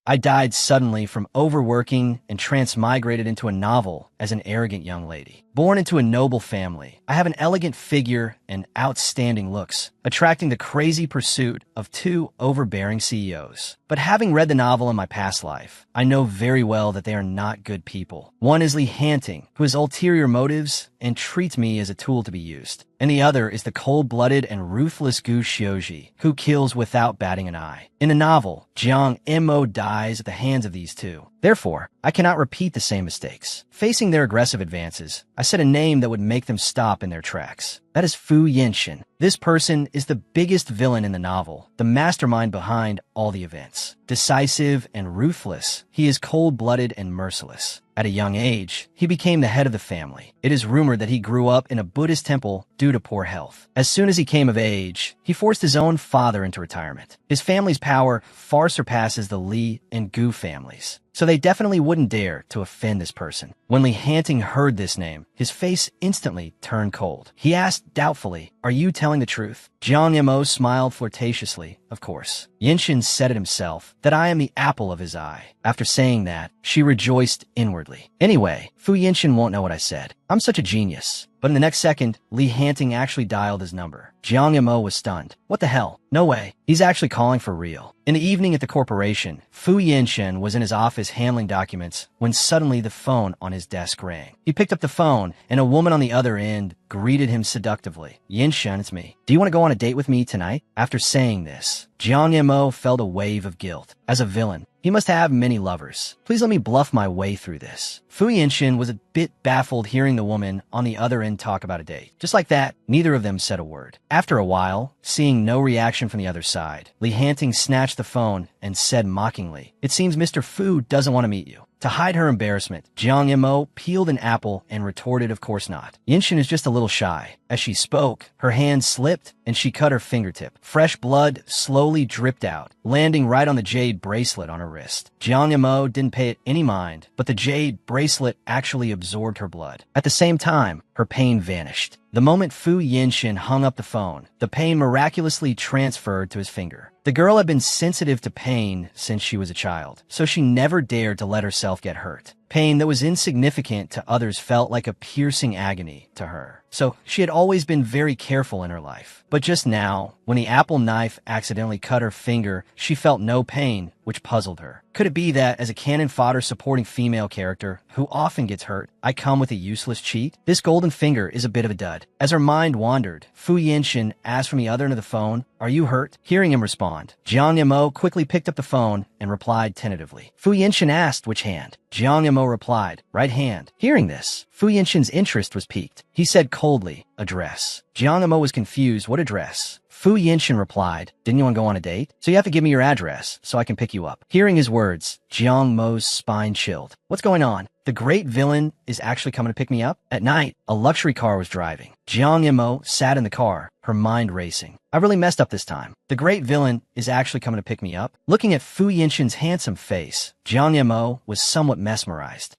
I died suddenly from overworking and transmigrated into a novel as an arrogant young lady. Born into a noble family, I have an elegant figure and outstanding looks, attracting the crazy pursuit of two overbearing CEOs. But having read the novel in my past life, I know very well that they are not good people. One is Lee Hanting, who has ulterior motives and treats me as a tool to be used. And the other is the cold-blooded and ruthless Gu Xiuji, who kills without batting an eye. In the novel, Jiang Mo dies at the hands of these two. Therefore, I cannot repeat the same mistakes. Facing their aggressive advances, I said a name that would make them stop in their tracks. That is Fu Yinxian. This person is the biggest villain in the novel, the mastermind behind all the events. Decisive and ruthless, he is cold-blooded and merciless. At a young age, he became the head of the family. It is rumored that he grew up in a Buddhist temple due to poor health. As soon as he came of age, he forced his own father into retirement. His family's power far surpasses the Li and Gu families, so they definitely wouldn't dare to offend this person. When Lee Hanting heard this name, his face instantly turned cold. He asked doubtfully, "Are you telling the truth?" Jiang Mo smiled flirtatiously, of course. Yinxian said it himself, that I am the apple of his eye. After saying that, she rejoiced inwardly. Anyway, Fu Yinxian won't know what I said. I'm such a genius. But in the next second, Lee Hanting actually dialed his number. Jiang Mo was stunned. What the hell? No way. He's actually calling for real. In the evening at the corporation, Fu Yinxian was in his office handling documents when suddenly the phone on his desk rang. He picked up the phone, and a woman on the other end greeted him seductively. "Yinxian, it's me. Do you want to go on a date with me tonight?" After saying this, Jiang Mo felt a wave of guilt. As a villain, he must have many lovers. Please let me bluff my way through this. Fu Yinxian was a bit baffled hearing the woman on the other end talk about a date. Just like that, neither of them said a word. After a while, seeing no reaction from the other side, Lee Hanting snatched the phone and said mockingly, "It seems Mr. Fu doesn't want to meet you." To hide her embarrassment, Jiang Mo peeled an apple and retorted, "Of course not." Yinxian is just a little shy. As she spoke, her hand slipped and she cut her fingertip. Fresh blood slowly dripped out, landing right on the jade bracelet on her wrist. Jiang Mo didn't pay it any mind, but the jade bracelet actually absorbed her blood. At the same time, her pain vanished. The moment Fu Yinxian hung up the phone, the pain miraculously transferred to his finger. The girl had been sensitive to pain since she was a child, so she never dared to let herself get hurt. Pain that was insignificant to others felt like a piercing agony to her. So she had always been very careful in her life. But just now, when the apple knife accidentally cut her finger, she felt no pain, which puzzled her. Could it be that, as a cannon fodder supporting female character who often gets hurt, I come with a useless cheat? This golden finger is a bit of a dud. As her mind wandered, Fu Yinxian asked from the other end of the phone, "Are you hurt?" Hearing him respond, Jiang Mo quickly picked up the phone and replied tentatively. Fu Yinxian asked which hand. Jiang Mo replied, "Right hand." Hearing this, Fu Yinxian's interest was piqued. He said coldly, "Address." Jiang Mo was confused. What address? Fu Yinxian replied, "Didn't you want to go on a date? So you have to give me your address so I can pick you up." Hearing his words, Jiang Mo's spine chilled. What's going on? The great villain is actually coming to pick me up? At night, a luxury car was driving. Jiang Mo sat in the car, her mind racing. I really messed up this time. The great villain is actually coming to pick me up? Looking at Fu Yinxian's handsome face, Jiang Mo was somewhat mesmerized.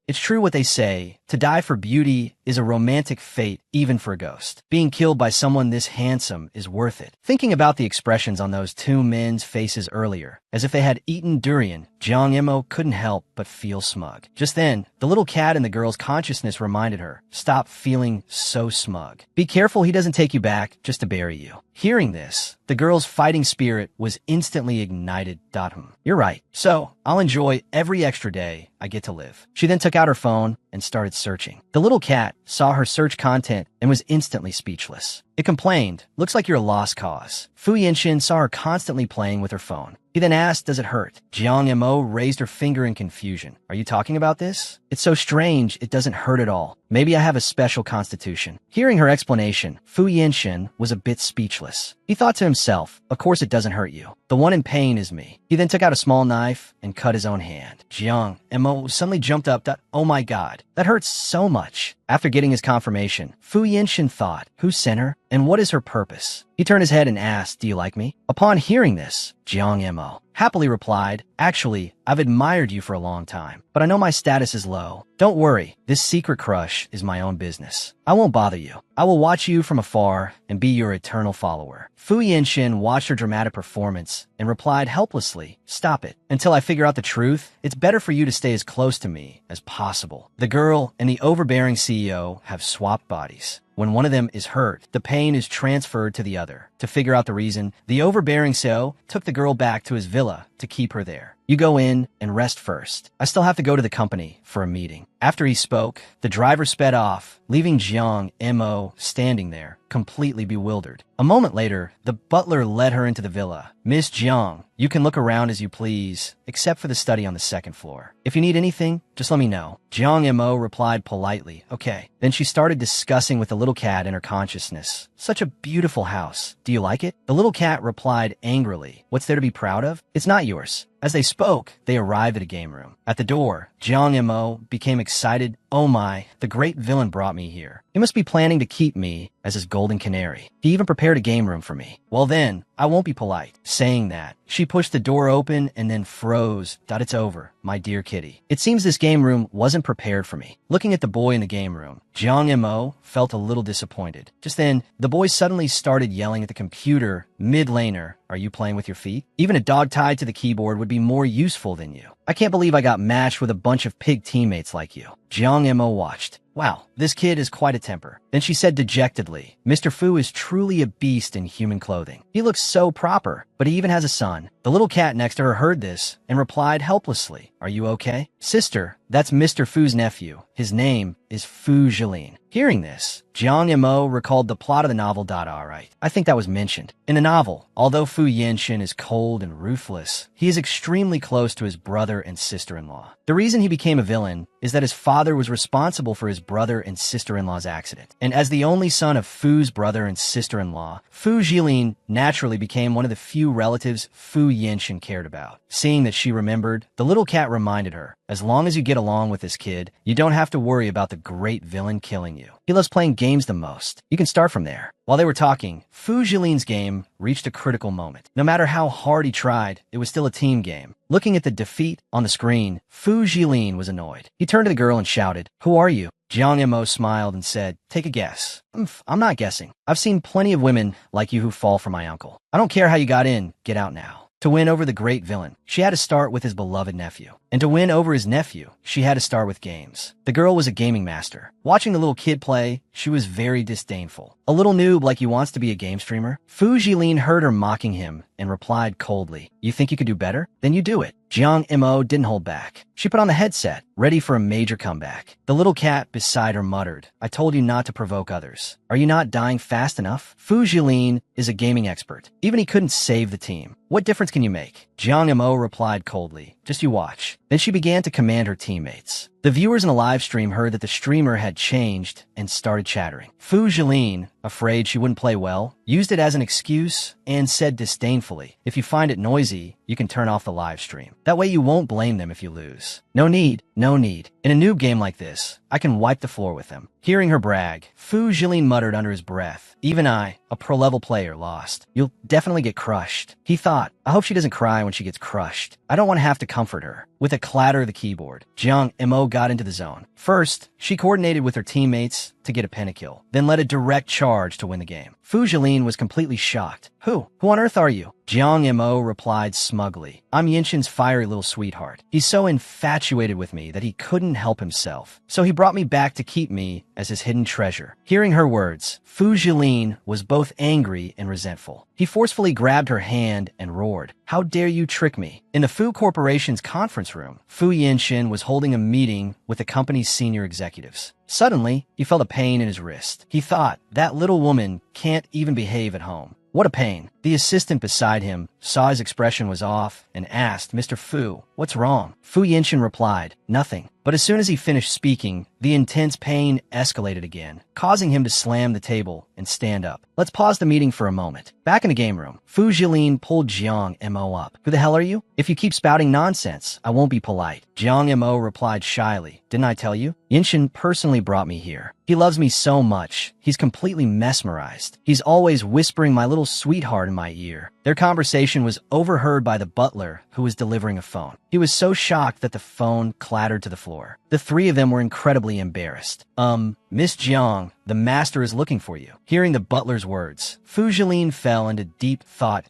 It's true what they say. To die for beauty is a romantic fate, even for a ghost. Being killed by someone this handsome is worth it. Thinking about the expressions on those two men's faces earlier, as if they had eaten durian, Jiang Mo couldn't help but feel smug. Just then, the little cat in the girl's consciousness reminded her, "Stop feeling so smug. Be careful he doesn't take you back just to bury you." Hearing this, the girl's fighting spirit was instantly ignited. You're right. So, I'll enjoy every extra day I get to live. She then took out her phone and started searching. The little cat saw her search content and was instantly speechless. It complained, "Looks like you're a lost cause." Fu Yinxian saw her constantly playing with her phone. He then asked, "Does it hurt?" Jiang Mo raised her finger in confusion. "Are you talking about this? It's so strange, it doesn't hurt at all. Maybe I have a special constitution." Hearing her explanation, Fu Yinxian was a bit speechless. He thought to himself, "Of course it doesn't hurt you. The one in pain is me." He then took out a small knife and cut his own hand. Jiang Mo suddenly jumped up. "Oh my god, that hurts so much." After getting his confirmation, Fu Yinxian thought, who sent her, and what is her purpose? He turned his head and asked, "Do you like me?" Upon hearing this, Jiang Mo happily replied, "Actually, I've admired you for a long time, but I know my status is low. Don't worry, this secret crush is my own business. I won't bother you. I will watch you from afar and be your eternal follower." Fu Yinxian watched her dramatic performance and replied helplessly, "Stop it. Until I figure out the truth, it's better for you to stay as close to me as possible." The girl and the overbearing CEO have swapped bodies. When one of them is hurt, the pain is transferred to the other. To figure out the reason, the overbearing CEO took the girl back to his villa to keep her there. "You go in and rest first. I still have to go to the company for a meeting." After he spoke, the driver sped off, leaving Jiang Mo standing there, completely bewildered. A moment later, the butler led her into the villa. "Miss Jiang, you can look around as you please, except for the study on the second floor. If you need anything, just let me know." Jiang Mo replied politely, "Okay." Then she started discussing with the little cat in her consciousness. "Such a beautiful house. Do you like it?" The little cat replied angrily, "What's there to be proud of? It's not yours." As they spoke, they arrived at a game room. At the door, Jiang Mo became excited. "Oh my, the great villain brought me here. He must be planning to keep me as his golden canary. He even prepared a game room for me. Well then, I won't be polite." Saying that, she pushed the door open and then froze. "It's over, my dear kitty. It seems this game room wasn't prepared for me." Looking at the boy in the game room, Jiang Mo felt a little disappointed. Just then, the boy suddenly started yelling at the computer, "Mid-laner, are you playing with your feet? Even a dog tied to the keyboard would be more useful than you. I can't believe I got matched with a bunch of pig teammates like you." Jiang Mo watched. "Wow, this kid is quite a temper." Then she said dejectedly, "Mr. Fu is truly a beast in human clothing. He looks so proper, but he even has a son." The little cat next to her heard this and replied helplessly, "Are you okay?" "Sister, that's Mr. Fu's nephew. His name is Fu Jilin." Hearing this, Jiang Mo recalled the plot of the novel. Alright, I think that was mentioned. In the novel, although Fu Yenshin is cold and ruthless, he is extremely close to his brother and sister-in-law. The reason he became a villain is that his father was responsible for his brother and sister-in-law's accident. And as the only son of Fu's brother and sister-in-law, Fu Jilin naturally became one of the few relatives Fu Yenshin cared about. Seeing that she remembered, the little cat reminded her, "As long as you get along with this kid, you don't have to worry about the great villain killing you. He loves playing games the most. You can start from there." While they were talking, Fu Jilin's game reached a critical moment. No matter how hard he tried, it was still a team game. Looking at the defeat on the screen, Fu Jilin was annoyed. He turned to the girl and shouted, "Who are you?" Jiang Mo smiled and said, "Take a guess." I'm not guessing. I've seen plenty of women like you who fall for my uncle. I don't care how you got in, get out now." To win over the great villain, she had to start with his beloved nephew. And to win over his nephew, she had to start with games. The girl was a gaming master. Watching the little kid play, she was very disdainful. "A little noob like you wants to be a game streamer?" Fu Jilin heard her mocking him and replied coldly, "You think you could do better? Then you do it." Jiang Mo didn't hold back. She put on the headset, ready for a major comeback. The little cat beside her muttered, "I told you not to provoke others. Are you not dying fast enough?" Fu Jilin is a gaming expert. Even he couldn't save the team. "What difference can you make?" Jiang Mo replied coldly, "Just you watch." Then she began to command her teammates. The viewers in the live stream heard that the streamer had changed and started chattering. Fu Jilin, afraid she wouldn't play well, used it as an excuse and said disdainfully, "If you find it noisy, you can turn off the live stream. That way you won't blame them if you lose." No need. In a noob game like this, I can wipe the floor with them." Hearing her brag, Fu Jilin muttered under his breath, "Even I, a pro-level player, lost. You'll definitely get crushed." He thought, "I hope she doesn't cry when she gets crushed. I don't want to have to comfort her." With a clatter of the keyboard, Jiang Mo got into the zone. First, she coordinated with her teammates to get a pentakill, then led a direct charge to win the game. Fu Jilin was completely shocked. Who on earth are you?" Jiang Mo replied smugly, "I'm Yenshin's fiery little sweetheart. He's so infatuated with me that he couldn't help himself. So he brought me back to keep me as his hidden treasure." Hearing her words, Fu Jilin was both angry and resentful. He forcefully grabbed her hand and roared, "How dare you trick me?" In the Fu Corporation's conference room, Fu Yenshin was holding a meeting with the company's senior executives. Suddenly, he felt a pain in his wrist. He thought, that little woman can't even behave at home. What a pain. The assistant beside him saw his expression was off and asked, "Mr. Fu, what's wrong?" Fu Yenshin replied, "Nothing." But as soon as he finished speaking, the intense pain escalated again, causing him to slam the table and stand up. Let's pause the meeting for a moment. Back in the game room, Fu Jilin pulled Jiang Mo up. "Who the hell are you? If you keep spouting nonsense, I won't be polite." Jiang Mo replied shyly, "Didn't I tell you? Yenshin personally brought me here. He loves me so much, he's completely mesmerized. He's always whispering my little sweetheart in my ear." Their conversation was overheard by the butler who was delivering a phone. He was so shocked that the phone clattered to the floor. The three of them were incredibly embarrassed. Miss Jiang, the master is looking for you." Hearing the butler's words, Fu Jilin fell into deep thought.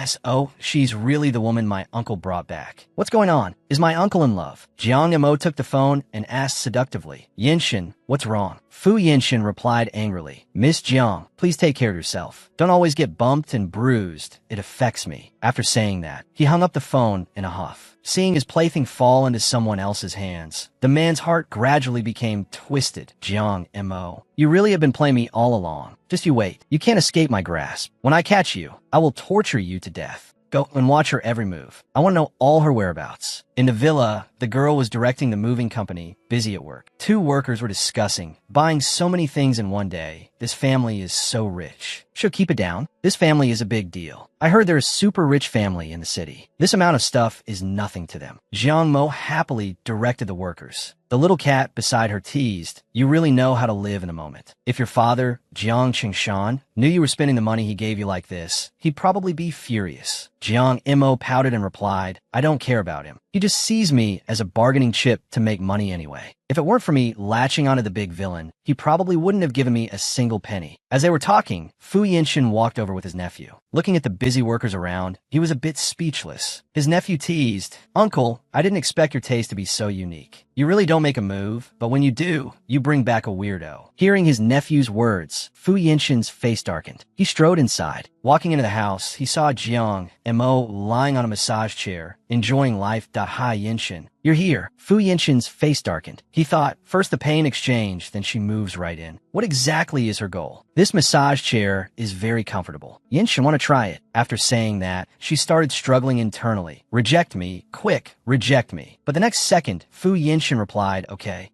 So, she's really the woman my uncle brought back. What's going on? Is my uncle in love? Jiang Mo took the phone and asked seductively. Yinshin, what's wrong? Fu Yinshin replied angrily. Miss Jiang, please take care of yourself. Don't always get bumped and bruised. It affects me. After saying that, he hung up the phone in a huff. Seeing his plaything fall into someone else's hands, the man's heart gradually became twisted. Jiang Mo, you really have been playing me all along. Just you wait. You can't escape my grasp. When I catch you, I will torture you to death. Go and watch her every move. I want to know all her whereabouts. In the villa, the girl was directing the moving company, busy at work. Two workers were discussing, buying so many things in one day. This family is so rich. She'll keep it down. This family is a big deal. I heard they're a super rich family in the city. This amount of stuff is nothing to them. Jiang Mo happily directed the workers. The little cat beside her teased, you really know how to live in a moment. If your father, Jiang Qingshan, knew you were spending the money he gave you like this, he'd probably be furious. Jiang Mo pouted and replied, I don't care about him. He just sees me as a bargaining chip to make money anyway. If it weren't for me latching onto the big villain, he probably wouldn't have given me a single penny. As they were talking, Fu Yinshin walked over with his nephew. Looking at the busy workers around, he was a bit speechless. His nephew teased, Uncle, I didn't expect your taste to be so unique. You really don't make a move, but when you do, you bring back a weirdo. Hearing his nephew's words, Fu Yinshin's face darkened. He strode inside. Walking into the house, he saw Jiang Mo lying on a massage chair, enjoying life. Hi, Yinshin. You're here. Fu Yinshin's face darkened. He thought, first the paying exchange, then she moves right in. What exactly is her goal? This massage chair is very comfortable. Yinshin, want to try it? After saying that, she started struggling internally. Reject me. Quick, reject me. But the next second, Fu Yinshin replied, okay.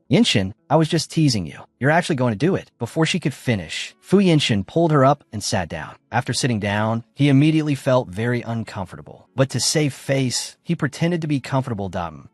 Yinshin, I was just teasing you. You're actually going to do it. Before she could finish, Fu Yinshin pulled her up and sat down. After sitting down, he immediately felt very uncomfortable. But to save face, he pretended to be comfortable.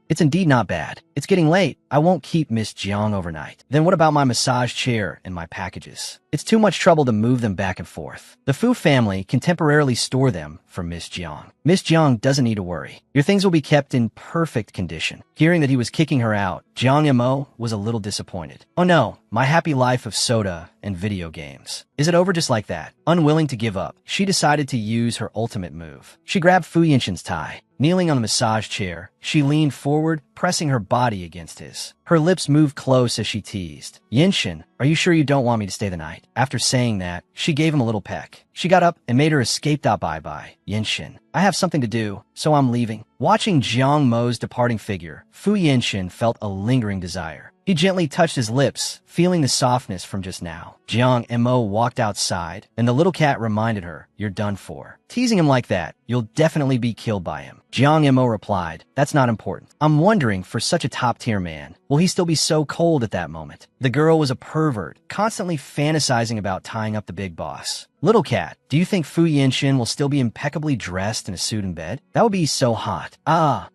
It's indeed not bad. It's getting late. I won't keep Miss Jiang overnight. Then what about my massage chair and my packages? It's too much trouble to move them back and forth. The Fu family can temporarily store them for Miss Jiang. Miss Jiang doesn't need to worry. Your things will be kept in perfect condition. Hearing that he was kicking her out, Jiang Mo was a little disappointed. Oh no, my happy life of soda and video games. Is it over just like that? Unwilling to give up, she decided to use her ultimate move. She grabbed Fu Yinshin's tie. Kneeling on the massage chair, she leaned forward, pressing her body against his. Her lips moved close as she teased. Yinshin, are you sure you don't want me to stay the night? After saying that, she gave him a little peck. She got up and made her escape. Bye-bye, Yinshin. I have something to do, so I'm leaving. Watching Jiang Mo's departing figure, Fu Yinshin felt a lingering desire. He gently touched his lips, feeling the softness from just now. Jiang Mo walked outside, and the little cat reminded her, you're done for. Teasing him like that, you'll definitely be killed by him. Jiang Mo replied, that's not important. I'm wondering, for such a top-tier man, will he still be so cold at that moment? The girl was a pervert, constantly fantasizing about tying up the big boss. Little cat, do you think Fu Yinshin will still be impeccably dressed in a suit in bed? That would be so hot.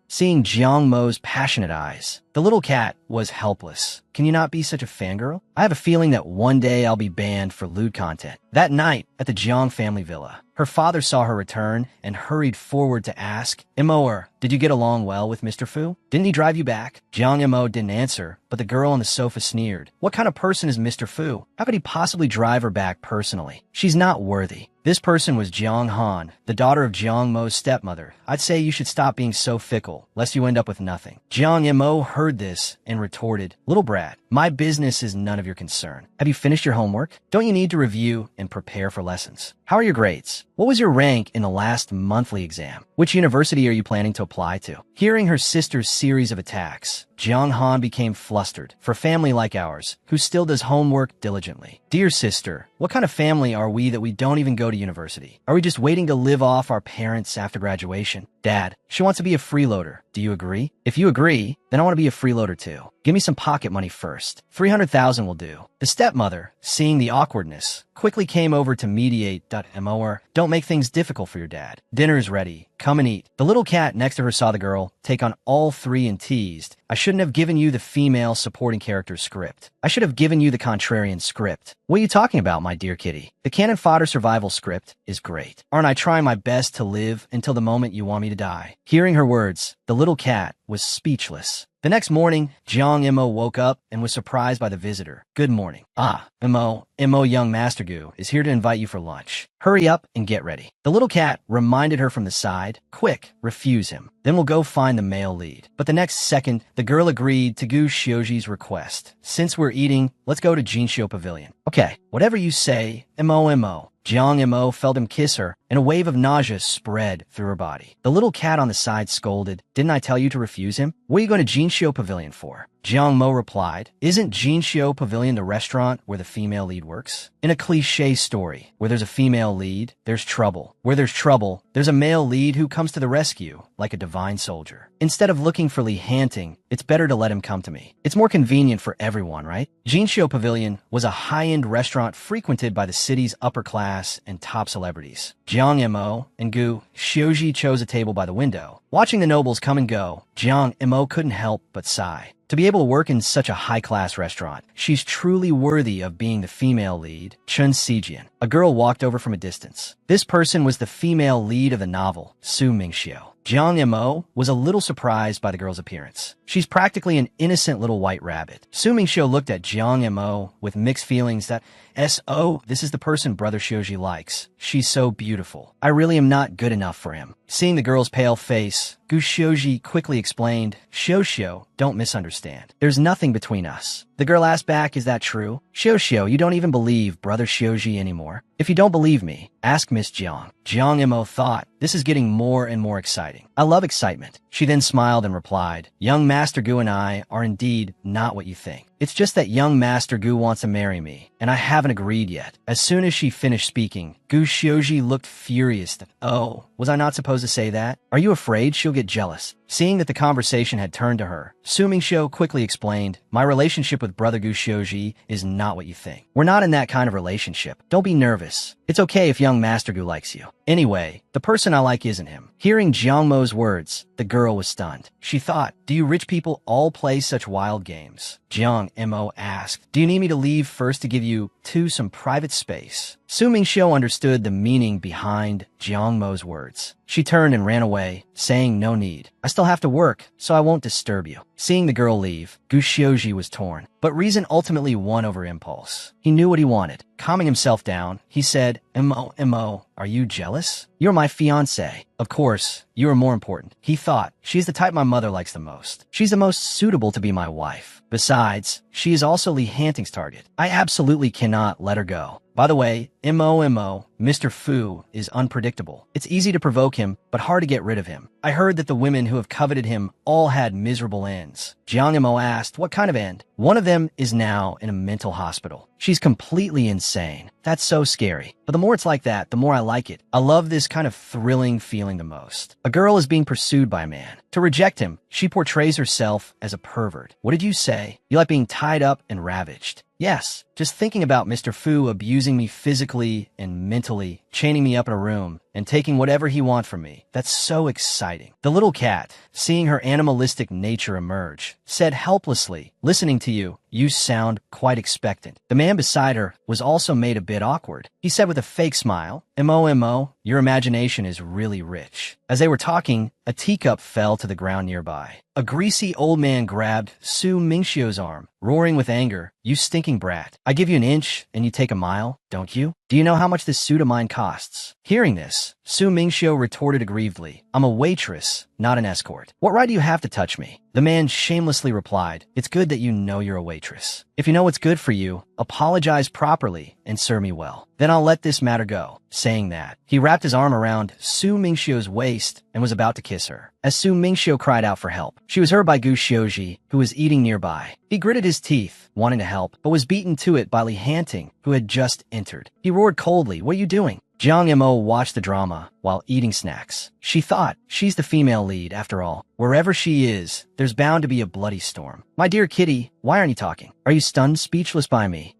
Seeing Jiang Mo's passionate eyes, the little cat was helpless. Can you not be such a fangirl? I have a feeling that one day I'll be banned for lewd content. That night, at the Jiang family villa, her father saw her return and hurried forward to ask, Imoer, did you get along well with Mr. Fu? Didn't he drive you back? Jiang Mo didn't answer, but the girl on the sofa sneered. What kind of person is Mr. Fu? How could he possibly drive her back personally? She's not worthy. This person was Jiang Han, the daughter of Jiang Mo's stepmother. I'd say you should stop being so fickle, lest you end up with nothing. Jiang Mo heard this and retorted, little brat, my business is none of your concern. Have you finished your homework? Don't you need to review and prepare for lessons? How are your grades? What was your rank in the last monthly exam? Which university are you planning to apply to? Hearing her sister's series of attacks, Jiang Han became flustered. For a family like ours, who still does homework diligently. Dear sister, what kind of family are we that we don't even go to university? Are we just waiting to live off our parents after graduation? Dad, she wants to be a freeloader. Do you agree? If you agree, then I want to be a freeloader too. Give me some pocket money first. 300,000 will do. The stepmother, seeing the awkwardness, quickly came over to mediate. Moer, don't make things difficult for your dad. Dinner is ready. Come and eat. The little cat next to her saw the girl take on all three and teased. I shouldn't have given you the female supporting character script. I should have given you the contrarian script. What are you talking about, my dear kitty? The cannon fodder survival script is great. Aren't I trying my best to live until the moment you want me to die? Hearing her words, the little cat was speechless. The next morning, Jiang Mo woke up and was surprised by the visitor. Good morning. Ah, Mo young Master Gu is here to invite you for lunch. Hurry up and get ready. The little cat reminded her from the side. Quick, refuse him. Then we'll go find the male lead. But the next second, the girl agreed to Gu Xiuji's request. Since we're eating, let's go to Jinxiu Pavilion. Okay, whatever you say, Mo. Jiang Mo felt him kiss her, and a wave of nausea spread through her body. The little cat on the side scolded, "Didn't I tell you to refuse him? What are you going to Jinxiu Pavilion for?" Jiang Mo replied, "Isn't Jinxiu Pavilion the restaurant where the female lead works? In a cliché story, where there's a female lead, there's trouble. Where there's trouble, there's a male lead who comes to the rescue, like a divine soldier. Instead of looking for Li Hanting, it's better to let him come to me. It's more convenient for everyone, right?" Jinxiu Pavilion was a high-end restaurant frequented by the city's upper class and top celebrities. Jiang Mo and Gu Xiuji chose a table by the window. Watching the nobles come and go, Jiang Mo couldn't help but sigh. To be able to work in such a high-class restaurant, she's truly worthy of being the female lead. Chun Sijian. A girl walked over from a distance. This person was the female lead of the novel, Su Mingxiu. Jiang Mo was a little surprised by the girl's appearance. She's practically an innocent little white rabbit. Su Mingxiu looked at Jiang Mo with mixed feelings that, this is the person Brother Xiuji likes. She's so beautiful. I really am not good enough for him. Seeing the girl's pale face, Gu Xiuji quickly explained, Xiu, don't misunderstand. There's nothing between us. The girl asked back, is that true? Xiu, you don't even believe Brother Xiuji anymore? If you don't believe me, ask Miss Jiang. Jiang Mo thought, this is getting more and more exciting. I love excitement. She then smiled and replied, young Master Gu and I are indeed not what you think. It's just that young Master Gu wants to marry me, and I haven't agreed yet. As soon as she finished speaking, Gu Xiuji looked furious. Oh, was I not supposed to say that? Are you afraid she'll get jealous? Seeing that the conversation had turned to her, Su Mingxiu quickly explained, my relationship with Brother Gu Xiuji is not what you think. We're not in that kind of relationship. Don't be nervous. It's okay if young Master Gu likes you. Anyway, the person I like isn't him. Hearing Jiang Mo's words, the girl was stunned. She thought, do you rich people all play such wild games? Jiang Mo asked, do you need me to leave first to give you some private space? Su Mingxiu understood the meaning behind Jiang Mo's words. She turned and ran away, saying no need. I still have to work, so I won't disturb you. Seeing the girl leave, Gu Xiuji was torn, but reason ultimately won over impulse. He knew what he wanted. Calming himself down, he said, Mo, are you jealous? You're my fiancé. Of course, you are more important. He thought, she's the type my mother likes the most. She's the most suitable to be my wife. Besides, she is also Li Hanting's target. I absolutely cannot let her go. By the way, Mo, Mr. Fu is unpredictable. It's easy to provoke him, but hard to get rid of him. I heard that the women who have coveted him all had miserable ends. Jiang Mo asked, what kind of end? One of them is now in a mental hospital. She's completely insane. That's so scary. But the more it's like that, the more I like it. I love this kind of thrilling feeling the most. A girl is being pursued by a man. To reject him, she portrays herself as a pervert. What did you say? You like being tied up and ravaged. Yes, just thinking about Mr. Fu abusing me physically and mentally, chaining me up in a room, and taking whatever he wants from me. That's so exciting. The little cat, seeing her animalistic nature emerge, said helplessly, listening to you, you sound quite expectant. The man beside her was also made a bit awkward. He said with a fake smile, Mo, your imagination is really rich. As they were talking, a teacup fell to the ground nearby. A greasy old man grabbed Su Mingxiu's arm, roaring with anger, you stinking brat. I give you an inch and you take a mile, don't you? Do you know how much this suit of mine costs? Hearing this, Su Mingxiu retorted aggrievedly, I'm a waitress, not an escort. What right do you have to touch me? The man shamelessly replied, it's good that you know you're a waitress. If you know what's good for you, apologize properly and serve me well. Then I'll let this matter go. Saying that, he wrapped his arm around Su Mingxiu's waist and was about to kiss her. As Su Mingxiu cried out for help, she was heard by Gu Xiuji, who was eating nearby. He gritted his teeth, wanting to help, but was beaten to it by Li Hanting, who had just entered. He roared coldly, what are you doing? Jiang Mo watched the drama while eating snacks. She thought, she's the female lead, after all. Wherever she is, there's bound to be a bloody storm. My dear kitty, why aren't you talking? Are you stunned, speechless by me?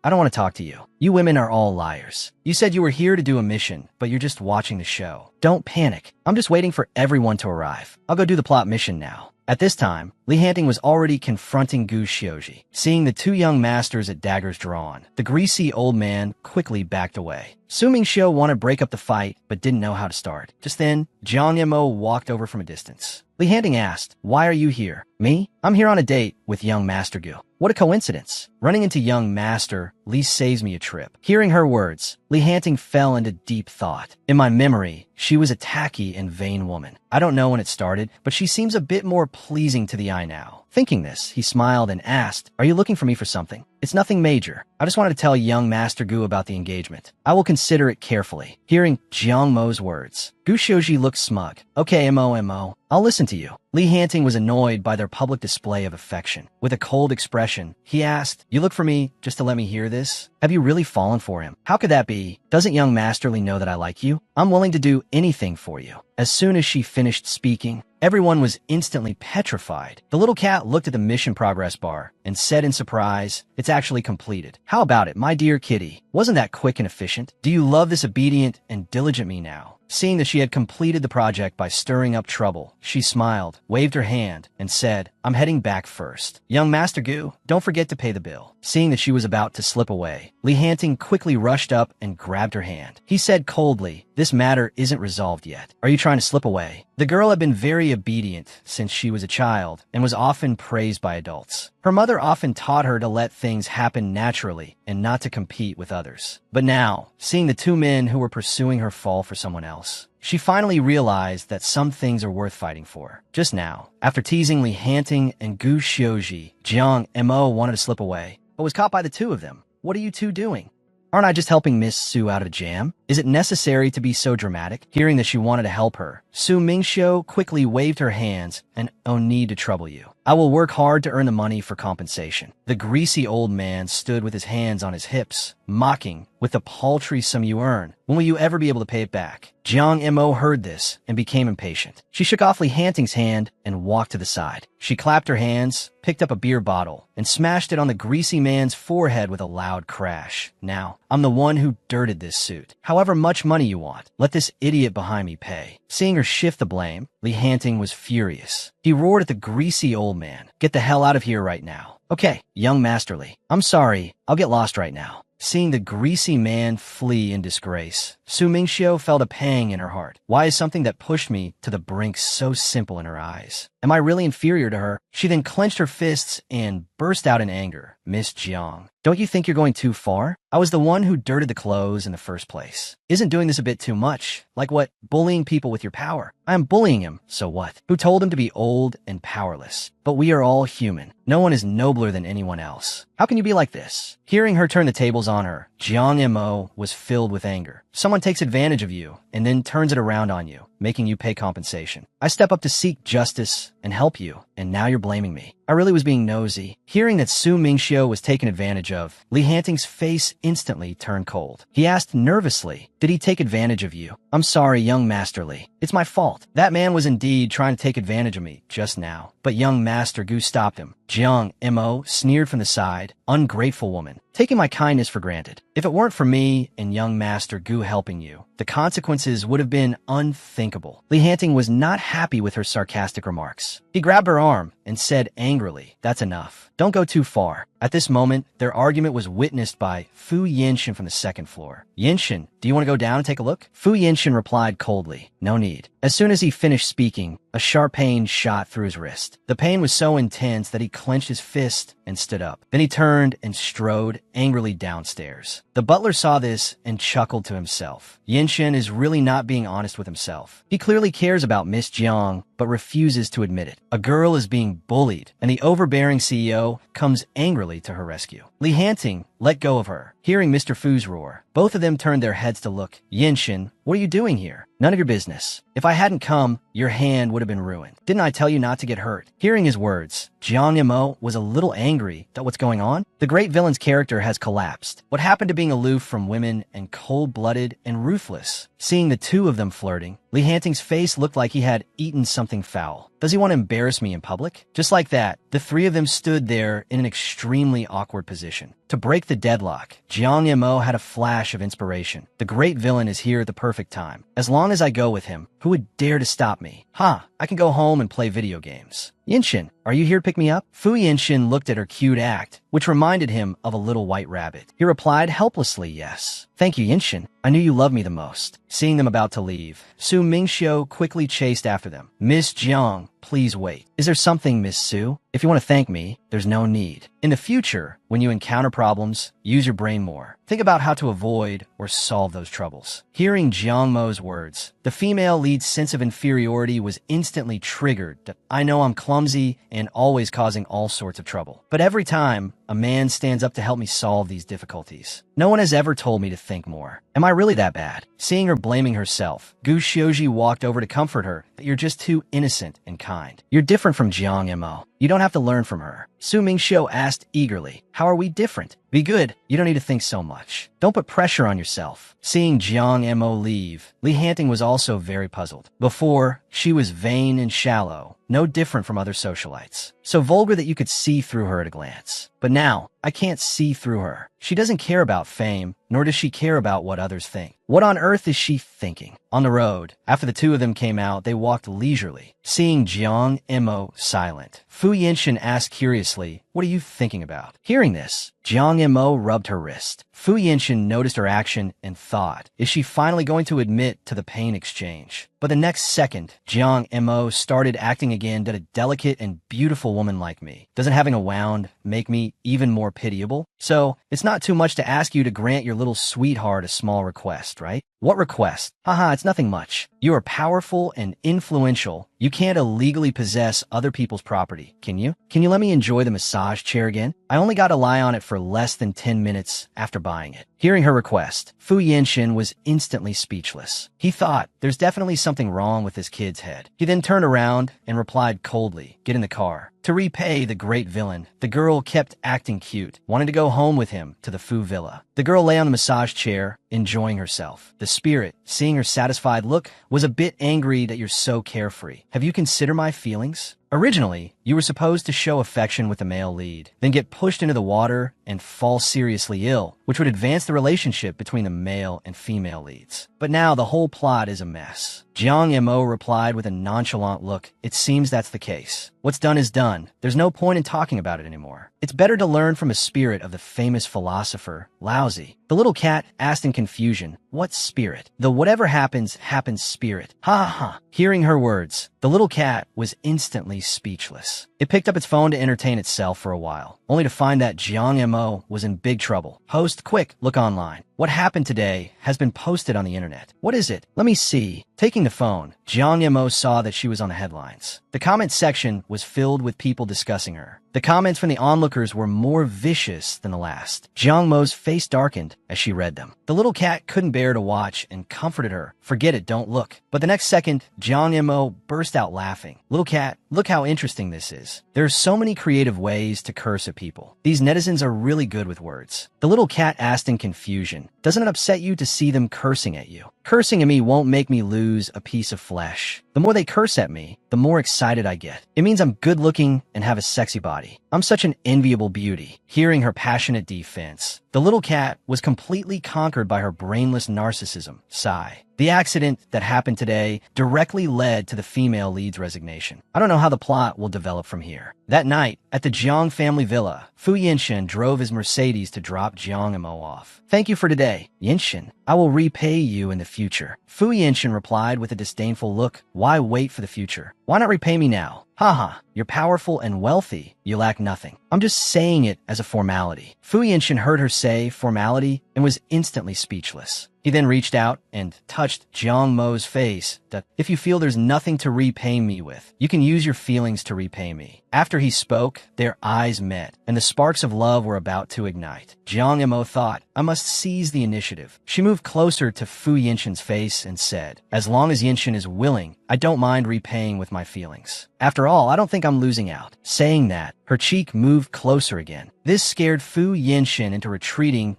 I don't want to talk to you. You women are all liars. You said you were here to do a mission, but you're just watching the show. Don't panic. I'm just waiting for everyone to arrive. I'll go do the plot mission now. At this time, Li Hanting was already confronting Gu Xiuji. Seeing the two young masters at daggers drawn, the greasy old man quickly backed away. Su Mingxiu wanted to break up the fight, but didn't know how to start. Just then, Jiang Mo walked over from a distance. Li Hanting asked, "Why are you here?" "Me? I'm here on a date with young Master Gu." "What a coincidence." Running into young Master, Li saves me a trip. Hearing her words, Li Hanting fell into deep thought. In my memory, she was a tacky and vain woman. I don't know when it started, but she seems a bit more pleasing to the eye now. Thinking this, he smiled and asked, "Are you looking for me for something?" "It's nothing major. I just wanted to tell young Master Gu about the engagement. I will consider it carefully." Hearing Jiang Mo's words, Gu Shouji looked smug. "Okay, Mo, I'll listen to you." Li Hanting was annoyed by their public display of affection. With a cold expression, he asked, "You look for me just to let me hear this? Have you really fallen for him?" "How could that be? Doesn't young Master Li know that I like you? I'm willing to do anything for you." As soon as she finished speaking, everyone was instantly petrified. The little cat looked at the mission progress bar and said in surprise, "It's actually completed. How about it, my dear kitty? Wasn't that quick and efficient? Do you love this obedient and diligent me now?" Seeing that she had completed the project by stirring up trouble, she smiled, waved her hand, and said, "I'm heading back first. Young Master Gu, don't forget to pay the bill." Seeing that she was about to slip away, Li Hanting quickly rushed up and grabbed her hand. He said coldly, "This matter isn't resolved yet. Are you trying to slip away?" The girl had been very obedient since she was a child and was often praised by adults. Her mother often taught her to let things happen naturally and not to compete with others. But now, seeing the two men who were pursuing her fall for someone else, she finally realized that some things are worth fighting for. Just now, after teasing Li Hanting and Gu Shouji, Jiang Mo wanted to slip away, but was caught by the two of them. "What are you two doing? Aren't I just helping Miss Su out of a jam? Is it necessary to be so dramatic?" Hearing that she wanted to help her, Su Mingxiu quickly waved her hands and, "Oh, need to trouble you. I will work hard to earn the money for compensation." The greasy old man stood with his hands on his hips, mocking, "With the paltry sum you earn, when will you ever be able to pay it back?" Jiang Mo heard this and became impatient. She shook off Li Hanting's hand and walked to the side. She clapped her hands, picked up a beer bottle, and smashed it on the greasy man's forehead with a loud crash. "Now, I'm the one who dirted this suit. However much money you want, let this idiot behind me pay." Seeing her shift the blame, Li Hanting was furious. He roared at the greasy old man, "Get the hell out of here right now." "Okay, young Master Li, I'm sorry, I'll get lost right now." Seeing the greasy man flee in disgrace, Su Mingxiu felt a pang in her heart. Why is something that pushed me to the brink so simple in her eyes? Am I really inferior to her? She then clenched her fists and burst out in anger. "Miss Jiang, don't you think you're going too far? I was the one who dirted the clothes in the first place. Isn't doing this a bit too much? Like what? Bullying people with your power? I am bullying him, so what? Who told him to be old and powerless? But we are all human. No one is nobler than anyone else. How can you be like this?" Hearing her turn the tables on her, Jiang Mo was filled with anger. Someone takes advantage of you and then turns it around on you, making you pay compensation. I step up to seek justice and help you, and now you're blaming me. I really was being nosy. Hearing that Su Mingxiu was taken advantage of, Li Hanting's face instantly turned cold. He asked nervously, "Did he take advantage of you?" "I'm sorry, young Master Li. It's my fault. That man was indeed trying to take advantage of me just now." But young Master Gu stopped him. Jiang Mo sneered from the side, "Ungrateful woman, taking my kindness for granted. If it weren't for me and young Master Gu helping you, the consequences would have been unthinkable." Li Hanting was not happy with her sarcastic remarks. He grabbed her arm and said angrily, "That's enough. Don't go too far." At this moment, their argument was witnessed by Fu Yinshin from the second floor. "Yinshin, do you want to go down and take a look?" Fu Yinshin replied coldly, "No need." As soon as he finished speaking, a sharp pain shot through his wrist. The pain was so intense that he clenched his fist and stood up. Then he turned and strode angrily downstairs. The butler saw this and chuckled to himself. Yinshin is really not being honest with himself. He clearly cares about Miss Jiang, but refuses to admit it. A girl is being bullied, and the overbearing CEO comes angrily to her rescue. Li Hanting let go of her. Hearing Mr. Fu's roar, both of them turned their heads to look. "Yinshin, what are you doing here?" "None of your business. If I hadn't come, your hand would have been ruined. Didn't I tell you not to get hurt?" Hearing his words, Jiang Mo was a little angry at what's going on. The great villain's character has collapsed. What happened to being aloof from women and cold-blooded and ruthless? Seeing the two of them flirting, Li Hanting's face looked like he had eaten something foul. Does he want to embarrass me in public? Just like that, the three of them stood there in an extremely awkward position. To break the deadlock, Jiang Mo had a flash of inspiration. The great villain is here at the perfect time. As long as I go with him, Who would dare to stop me? Ha, I can go home and play video games. Yinshin, are you here to pick me up? Fu Yinshin looked at her cute act, which reminded him of a little white rabbit. He replied helplessly, yes. Thank you, Yinshin. I knew you loved me the most. Seeing them about to leave, Su Mingxiu quickly chased after them. Miss Jiang, please wait. Is there something, Miss Su? If you want to thank me, there's no need. In the future, when you encounter problems, use your brain more. Think about how to avoid or solve those troubles. Hearing Jiang Mo's words, the female lead's sense of inferiority was instantly triggered. I know I'm clumsy and always causing all sorts of trouble. But every time, a man stands up to help me solve these difficulties. No one has ever told me to think more. Am I really that bad? Seeing her blaming herself, Gu Xiuji walked over to comfort her that you're just too innocent and kind. You're different from Jiang Mo. You don't have to learn from her. Su Mingxiu asked eagerly, how are we different? Be good. You don't need to think so much. Don't put pressure on yourself. Seeing Jiang Mo leave, Li Hanting was also very puzzled. Before, she was vain and shallow, no different from other socialites. So vulgar that you could see through her at a glance. But now, I can't see through her. She doesn't care about fame, nor does she care about what others think. What on earth is she thinking? On the road, after the two of them came out, they walked leisurely. Seeing Jiang Mo silent, Fu Yinshin asked curiously, what are you thinking about? Hearing this, Jiang Mo rubbed her wrist. Fu Yinshin noticed her action and thought, is she finally going to admit to the pain exchange? But the next second, Jiang Mo started acting again. Did a delicate and beautiful woman like me? Doesn't having a wound make me even more pitiable? So, it's not too much to ask you to grant your little sweetheart a small request, right? What request? Haha, it's nothing much. You are powerful and influential. You can't illegally possess other people's property, can you? Can you let me enjoy the massage chair again? I only got to lie on it for less than 10 minutes after buying it. Hearing her request, Fu Yinshin was instantly speechless. He thought, there's definitely something wrong with this kid's head. He then turned around and replied coldly, get in the car. To repay the great villain, the girl kept acting cute, wanting to go home with him to the Fu Villa. The girl lay on the massage chair, enjoying herself. The spirit, seeing her satisfied look, was a bit angry that you're so carefree. Have you considered my feelings? Originally, you were supposed to show affection with the male lead, then get pushed into the water and fall seriously ill, which would advance the relationship between the male and female leads. But now the whole plot is a mess. Jiang Mo replied with a nonchalant look, it seems that's the case. What's done is done. There's no point in talking about it anymore. It's better to learn from a spirit of the famous philosopher, Laozi. The little cat asked in confusion, what spirit? The whatever happens, happens spirit. Ha ha ha. Hearing her words, the little cat was instantly speechless. It picked up its phone to entertain itself for a while, only to find that Jiang Mo was in big trouble. Host, quick, look online. What happened today has been posted on the internet. What is it? Let me see. Taking the phone, Jiang Mo saw that she was on the headlines. The comment section was filled with people discussing her. The comments from the onlookers were more vicious than the last. Jiang Mo's face darkened as she read them. The little cat couldn't bear to watch and comforted her. Forget it, don't look. But the next second, Jiang Mo burst out laughing. Little cat, look how interesting this is. There are so many creative ways to curse at people. These netizens are really good with words. The little cat asked in confusion, doesn't it upset you to see them cursing at you? Cursing at me won't make me lose a piece of flesh. The more they curse at me, the more excited I get. It means I'm good looking and have a sexy body. I'm such an enviable beauty. Hearing her passionate defense, the little cat was completely conquered by her brainless narcissism. Sigh. The accident that happened today directly led to the female lead's resignation. I don't know how the plot will develop from here. That night, at the Jiang family villa, Fu Yinshin drove his Mercedes to drop Jiang Mo off. Thank you for today, Yinshin. I will repay you in the future. Fu Yinshin replied with a disdainful look. Why wait for the future? Why not repay me now? Haha, you're powerful and wealthy. You lack nothing. I'm just saying it as a formality. Fu Yinshin heard her say formality and was instantly speechless. He then reached out and touched Jiang Mo's face. If you feel there's nothing to repay me with, you can use your feelings to repay me. After he spoke, their eyes met, and the sparks of love were about to ignite. Jiang Mo thought, I must seize the initiative. She moved closer to Fu Yinshin's face and said, as long as Yinshin is willing, I don't mind repaying with my feelings. After all, I don't think I'm losing out. Saying that, her cheek moved closer again. This scared Fu Yinshin into retreating.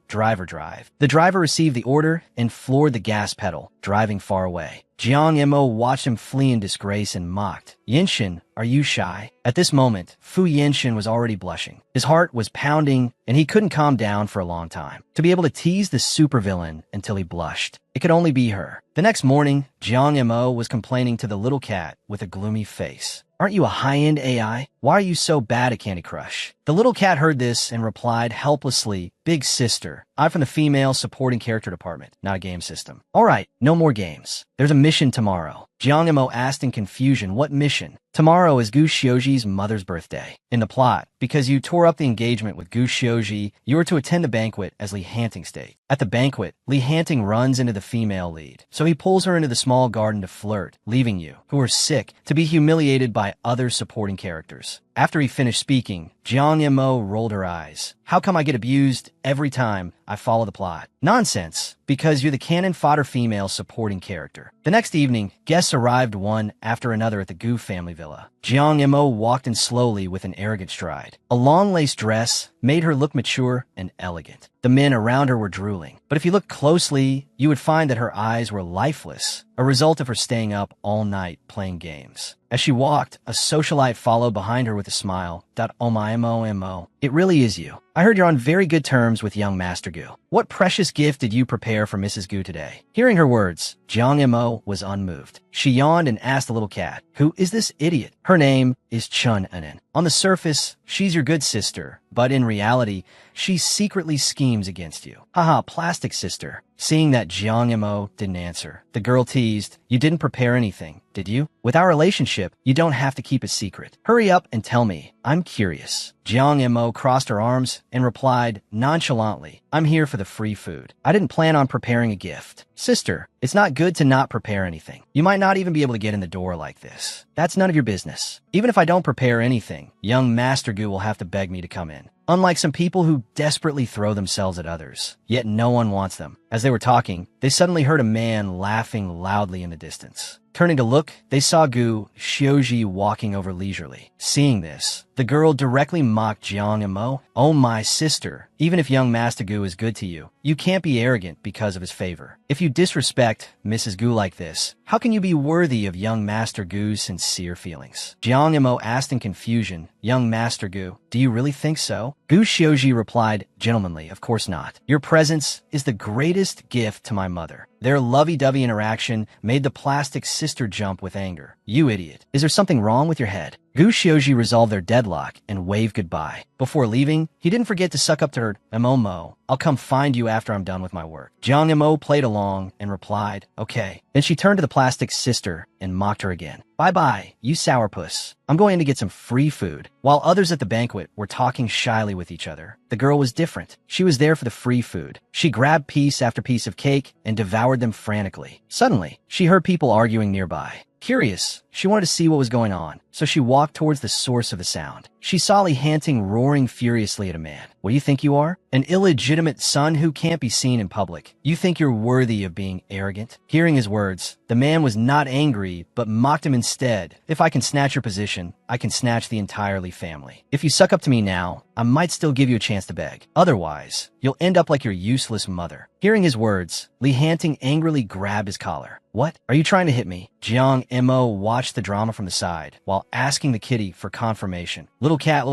Driver drive. The driver received the order and floored the gas pedal, driving far away. Jiang Mo watched him flee in disgrace and mocked. Yinshin, are you shy? At this moment, Fu Yinshin was already blushing. His heart was pounding, and he couldn't calm down for a long time. To be able to tease the supervillain until he blushed, it could only be her. The next morning, Jiang Mo was complaining to the little cat with a gloomy face. Aren't you a high-end AI? Why are you so bad at Candy Crush? The little cat heard this and replied helplessly, Big sister, I'm from the female supporting character department, not a game system. All right, no more games. There's a mission tomorrow. Jiang Mo asked in confusion, what mission? Tomorrow is Gu Xiuji's mother's birthday. In the plot, because you tore up the engagement with Gu Xiuji, you were to attend the banquet as Li Hanting stayed. At the banquet, Li Hanting runs into the female lead, so he pulls her into the small garden to flirt, leaving you, who are sick, to be humiliated by other supporting characters. After he finished speaking, Jiang Mo rolled her eyes. How come I get abused every time I follow the plot? Nonsense, because you're the cannon fodder female supporting character. The next evening, guests arrived one after another at the Gu family villa. Jiang Mo walked in slowly with an arrogant stride. A long lace dress made her look mature and elegant. The men around her were drooling, but if you looked closely, you would find that her eyes were lifeless, a result of her staying up all night playing games. As she walked, a socialite followed behind her with a smile. Oh my mo. It really is you. I heard you're on very good terms with young Master Gu. What precious gift did you prepare for Mrs. Gu today? Hearing her words, Jiang Mo was unmoved. She yawned and asked the little cat, who is this idiot? Her name is Chun Anen. On the surface, she's your good sister, but in reality, she secretly schemes against you. Haha, plastic sister. Seeing that Jiang Mo didn't answer, the girl teased, you didn't prepare anything, did you? With our relationship, you don't have to keep it secret. Hurry up and tell me. I'm curious. Jiang Mo crossed her arms and replied nonchalantly, I'm here for the free food. I didn't plan on preparing a gift. Sister, it's not good to not prepare anything. You might not even be able to get in the door like this. That's none of your business. Even if I don't prepare anything, young Master Gu will have to beg me to come in. Unlike some people who desperately throw themselves at others, yet no one wants them. As they were talking, they suddenly heard a man laughing loudly in the distance. Turning to look, they saw Gu Xiuji walking over leisurely. Seeing this, the girl directly mocked Jiang Mo. Oh my sister, even if young Master Gu is good to you, you can't be arrogant because of his favor. If you disrespect Mrs. Gu like this, how can you be worthy of young Master Gu's sincere feelings? Jiang Mo asked in confusion, young Master Gu, do you really think so? Gu Xiuji replied, gentlemanly, of course not. Your presence is the greatest gift to my mother. Their lovey-dovey interaction made the plastic sister jump with anger. You idiot. Is there something wrong with your head? Gu Xiuji resolved their deadlock and waved goodbye. Before leaving, he didn't forget to suck up to her, Mo. I'll come find you after I'm done with my work. Jiang Mo played along and replied, okay. Then she turned to the plastic sister and mocked her again. Bye-bye, you sourpuss. I'm going to get some free food. While others at the banquet were talking shyly with each other, the girl was different. She was there for the free food. She grabbed piece after piece of cake and devoured them frantically. Suddenly, she heard people arguing nearby. Curious, she wanted to see what was going on, so she walked towards the source of the sound. She saw Li Hanting roaring furiously at a man. What do you think you are? An illegitimate son who can't be seen in public. You think you're worthy of being arrogant? Hearing his words, the man was not angry, but mocked him instead. If I can snatch your position, I can snatch the entire Li family. If you suck up to me now, I might still give you a chance to beg. Otherwise, you'll end up like your useless mother. Hearing his words, Li Hanting angrily grabbed his collar. What? Are you trying to hit me? Jiang Mo watched the drama from the side, while asking the kitty for confirmation. Little cat,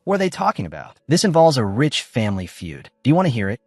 what are they talking about? This involves a rich family feud. Do you want to hear it?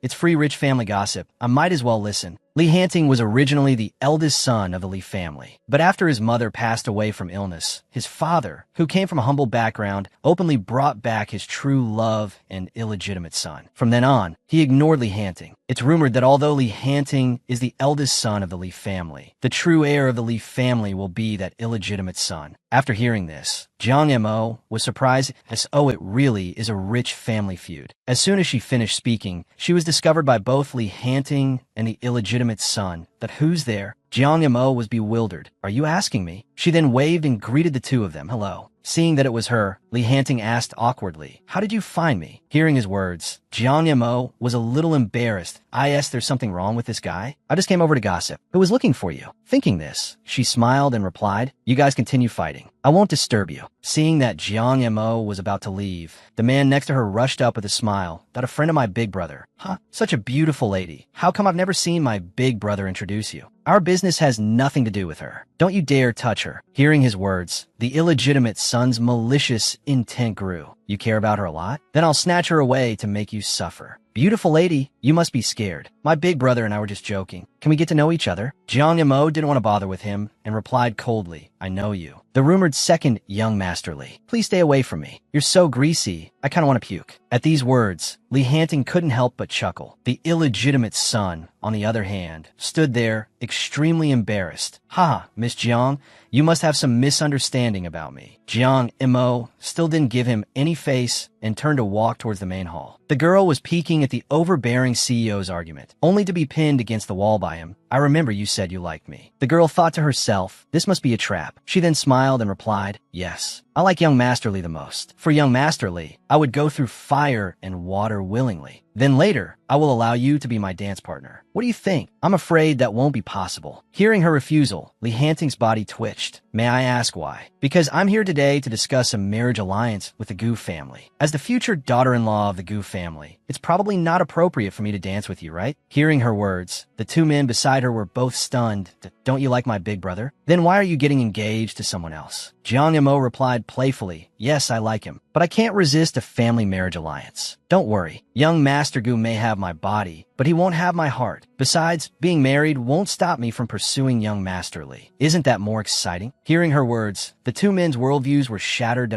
It's free rich family gossip. I might as well listen. Li Hanting was originally the eldest son of the Li family, but after his mother passed away from illness, his father, who came from a humble background, openly brought back his true love and illegitimate son. From then on, he ignored Li Hanting. It's rumored that although Li Hanting is the eldest son of the Li family, the true heir of the Li family will be that illegitimate son. After hearing this, Jiang Mo was surprised as it really is a rich family feud. As soon as she finished speaking, she was discovered by both Li Hanting and the illegitimate son. But who's there? Jiang Mo was bewildered. Are you asking me? She then waved and greeted the two of them. Hello. Seeing that it was her, Li Hanting asked awkwardly, how did you find me? Hearing his words, Jiang Mo was a little embarrassed. There's something wrong with this guy? I just came over to gossip. Who was looking for you? Thinking this, she smiled and replied, you guys continue fighting. I won't disturb you. Seeing that Jiang Mo was about to leave, the man next to her rushed up with a smile. That a friend of my big brother. Huh? Such a beautiful lady. How come I've never seen my big brother introduce you? I Our business has nothing to do with her. Don't you dare touch her. Hearing his words, the illegitimate son's malicious intent grew. You care about her a lot? Then I'll snatch her away to make you suffer. Beautiful lady, you must be scared. My big brother and I were just joking. Can we get to know each other? Jiang Mo didn't want to bother with him and replied coldly, I know you. The rumored second young Master Li. Please stay away from me. You're so greasy, I kind of want to puke. At these words, Li Hanting couldn't help but chuckle. The illegitimate son, on the other hand, stood there, extremely embarrassed. Ha, Miss Jiang, you must have some misunderstanding about me. Jiang Mo still didn't give him any face and turned to walk towards the main hall. The girl was peeking at the overbearing CEO's argument, only to be pinned against the wall by him. I remember you said you liked me. The girl thought to herself, this must be a trap. She then smiled and replied, yes. I like young Master Li the most. For young Master Li, I would go through fire and water willingly. Then later, I will allow you to be my dance partner. What do you think? I'm afraid that won't be possible. Hearing her refusal, Li Hanting's body twitched. May I ask why? Because I'm here today to discuss a marriage alliance with the Gu family. As the future daughter-in-law of the Gu family, it's probably not appropriate for me to dance with you, right? Hearing her words, the two men beside her were both stunned. Don't you like my big brother? Then why are you getting engaged to someone else? Jiang Mo replied playfully, yes, I like him, but I can't resist a family marriage alliance. Don't worry, young Master Gu may have my body, but he won't have my heart. Besides, being married won't stop me from pursuing young Master Li. Isn't that more exciting? Hearing her words, the two men's worldviews were shattered.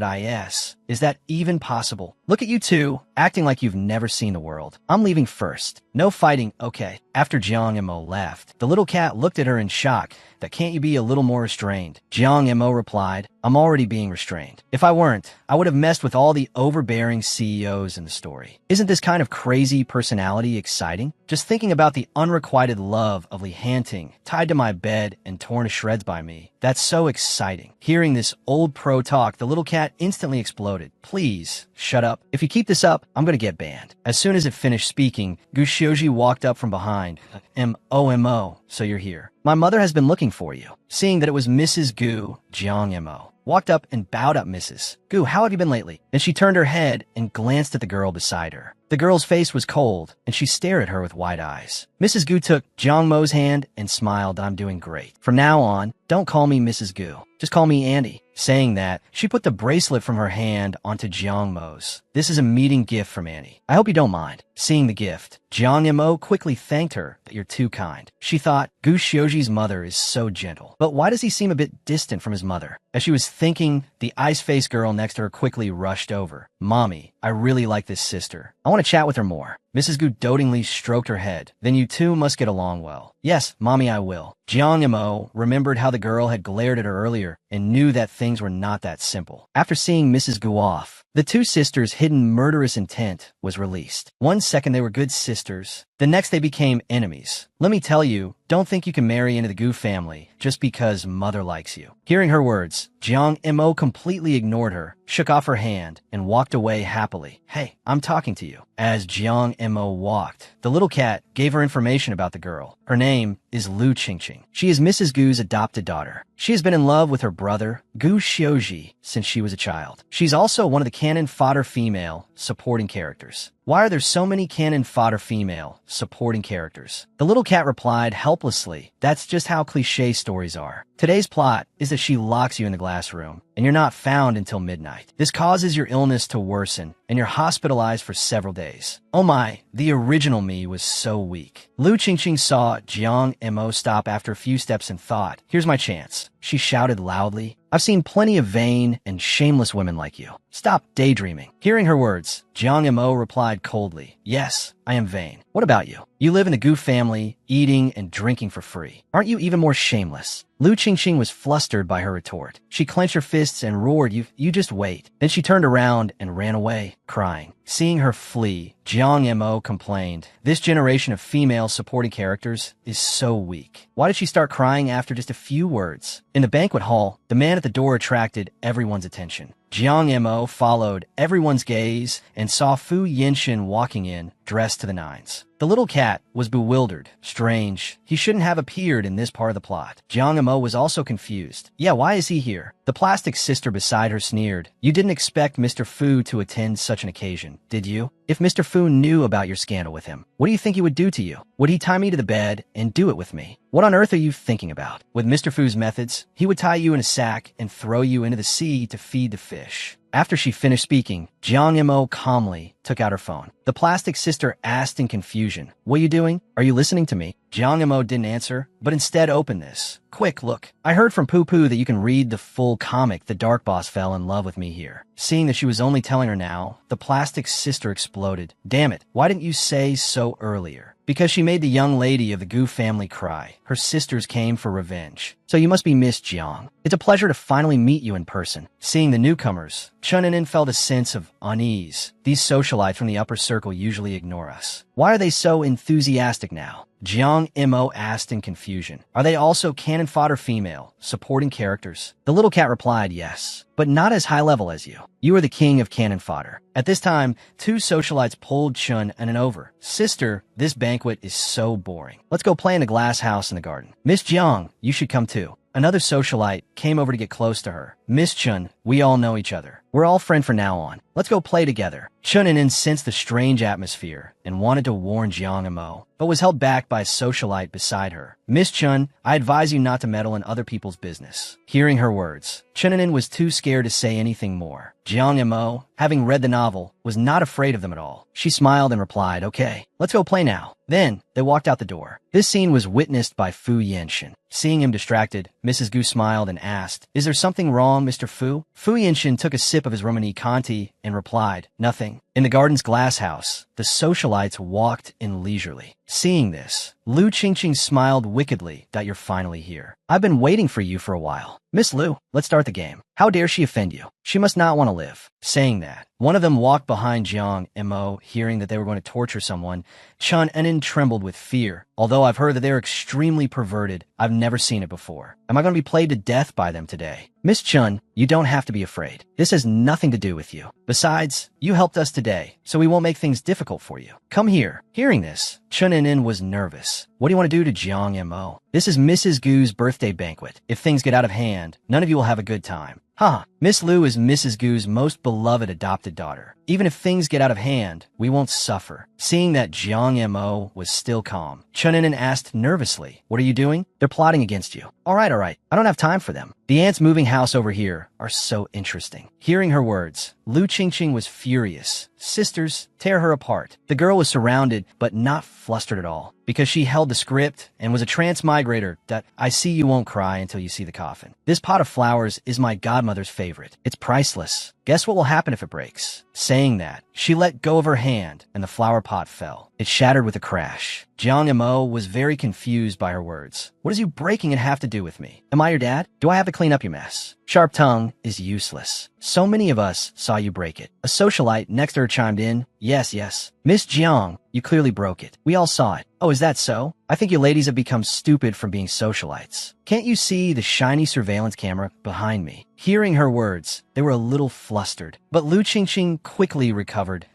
Is that even possible? Look at you two, acting like you've never seen the world. I'm leaving first. No fighting, okay. After Jiang Mo left, the little cat looked at her in shock. That can't you be a little more restrained? Jiang Mo replied, I'm already being restrained. If I weren't, I would have messed with all the overbearing CEOs in the story. Isn't this kind of crazy personality exciting? Just thinking about the unrequited love of Li Hanting tied to my bed and torn to shreds by me. That's so exciting. Hearing this old pro talk, the little cat instantly exploded. Please, shut up. If you keep this up, I'm gonna get banned. As soon as it finished speaking, Gu Xiuji walked up from behind. M-O-M-O, so you're here. My mother has been looking for you. Seeing that it was Mrs. Gu, Jiang Mo walked up and bowed up. Mrs. Gu, how have you been lately? Then she turned her head and glanced at the girl beside her. The girl's face was cold, and she stared at her with wide eyes. Mrs. Gu took Jiang Mo's hand and smiled. I'm doing great. From now on, don't call me Mrs. Gu. Just call me Andy. Saying that, she put the bracelet from her hand onto Jiang Mo's. This is a meeting gift from Annie. I hope you don't mind. Seeing the gift, Jiang Mo quickly thanked her that you're too kind. She thought, Gu Xiuji's mother is so gentle. But why does he seem a bit distant from his mother? As she was thinking, the ice-faced girl next to her quickly rushed over. Mommy, I really like this sister. I want to chat with her more. Mrs. Gu dotingly stroked her head. Then you two must get along well. Yes, Mommy, I will. Jiang Mo remembered how the girl had glared at her earlier and knew that things were not that simple. After seeing Mrs. Gu off, the two sisters' hidden murderous intent was released. One second they were good sisters, the next they became enemies. Let me tell you, don't think you can marry into the Gu family just because mother likes you. Hearing her words, Jiang Mo completely ignored her, shook off her hand, and walked away happily. Hey, I'm talking to you. As Jiang Mo walked, the little cat gave her information about the girl. Her name is Lu Qingqing. She is Mrs. Gu's adopted daughter. She has been in love with her brother, Gu Xiuji, since she was a child. She's also one of the cannon fodder female supporting characters. Why are there so many cannon fodder female supporting characters? The little cat replied helplessly, that's just how cliché stories are. Today's plot is that she locks you in the glass room, and you're not found until midnight. This causes your illness to worsen, and you're hospitalized for several days. Oh my, the original me was so weak. Lu Qingqing saw Jiang Mo stop after a few steps and thought, here's my chance. She shouted loudly, I've seen plenty of vain and shameless women like you. Stop daydreaming. Hearing her words, Jiang Mo replied coldly, yes, I am vain. What about you? You live in the Gu family, eating and drinking for free. Aren't you even more shameless? Lu Qingqing was flustered by her retort. She clenched her fists and roared, you just wait. Then she turned around and ran away, crying. Seeing her flee, Jiang Mo complained, this generation of female supporting characters is so weak. Why did she start crying after just a few words? In the banquet hall, the man at the door attracted everyone's attention. Jiang Mo followed everyone's gaze and saw Fu Yinshin walking in, dressed to the nines. The little cat was bewildered. Strange. He shouldn't have appeared in this part of the plot. Jiang Mo was also confused. Yeah, why is he here? The plastic sister beside her sneered. You didn't expect Mr. Fu to attend such an occasion, did you? If Mr. Fu knew about your scandal with him, what do you think he would do to you? Would he tie me to the bed and do it with me? What on earth are you thinking about? With Mr. Fu's methods, he would tie you in a sack and throw you into the sea to feed the fish. After she finished speaking, Jiang Mo calmly took out her phone. The plastic sister asked in confusion, "What are you doing? Are you listening to me?" Jiang Mo didn't answer, but instead opened this. "Quick, look. I heard from Poo Poo that you can read the full comic. The Dark Boss fell in love with me here." Seeing that she was only telling her now, the plastic sister exploded. "Damn it, why didn't you say so earlier?" Because she made the young lady of the Gu family cry. Her sisters came for revenge. So you must be Miss Jiang. It's a pleasure to finally meet you in person. Seeing the newcomers, Chun and In felt a sense of unease. These socialites from the upper circle usually ignore us. Why are they so enthusiastic now? Jiang Mo asked in confusion. Are they also cannon fodder female, supporting characters? The little cat replied, yes, but not as high level as you. You are the king of cannon fodder. At this time, two socialites pulled Chun and An over. Sister, this banquet is so boring. Let's go play in the glass house in the garden. Miss Jiang, you should come too. Another socialite came over to get close to her. Miss Chun, we all know each other. We're all friends from now on. Let's go play together. Chun and In sensed the strange atmosphere and wanted to warn Jiang Mo, but was held back by a socialite beside her. Miss Chun, I advise you not to meddle in other people's business. Hearing her words, Chun and In was too scared to say anything more. Jiang Mo, having read the novel, was not afraid of them at all. She smiled and replied, okay, let's go play now. Then, they walked out the door. This scene was witnessed by Fu Yinshin. Seeing him distracted, Mrs. Gu smiled and asked, is there something wrong, Mr. Fu? Fu Yinshin took a sip of his Romani Conti and replied, nothing. In the garden's glass house, the socialites walked in leisurely. Seeing this, Lu Qingqing smiled wickedly that you're finally here. I've been waiting for you for a while. Miss Lu, let's start the game. How dare she offend you? She must not want to live. Saying that, one of them walked behind Jiang Mo, hearing that they were going to torture someone. Chun and In trembled with fear. Although I've heard that they're extremely perverted, I've never seen it before. Am I going to be played to death by them today? Miss Chun, you don't have to be afraid. This has nothing to do with you. Besides, you helped us today, so we won't make things difficult for you. Come here. Hearing this, Chun and In was nervous. What do you want to do to Jiang Mo? This is Mrs. Gu's birthday banquet. If things get out of hand, none of you will have a good time. Ha! Miss Lu is Mrs. Gu's most beloved adopted daughter. Even if things get out of hand, we won't suffer. Seeing that Jiang Mo was still calm, Chun and In asked nervously, what are you doing? They're plotting against you. All right. I don't have time for them. The ants moving house over here are so interesting. Hearing her words, Lu Qingqing was furious. Sisters, tear her apart. The girl was surrounded, but not flustered at all, because she held the script and was a transmigrator that I see you won't cry until you see the coffin. This pot of flowers is my godmother's favorite. It's priceless. Guess what will happen if it breaks? Saying that, she let go of her hand and the flower pot fell. It shattered with a crash. Jiang Mo was very confused by her words. What does you breaking it have to do with me? Am I your dad? Do I have to clean up your mess? Sharp tongue is useless. So many of us saw you break it. A socialite next to her chimed in, yes. Miss Jiang, you clearly broke it. We all saw it. Oh, is that so? I think you ladies have become stupid from being socialites. Can't you see the shiny surveillance camera behind me? Hearing her words, they were a little flustered, but Lu Qingqing quickly recovered.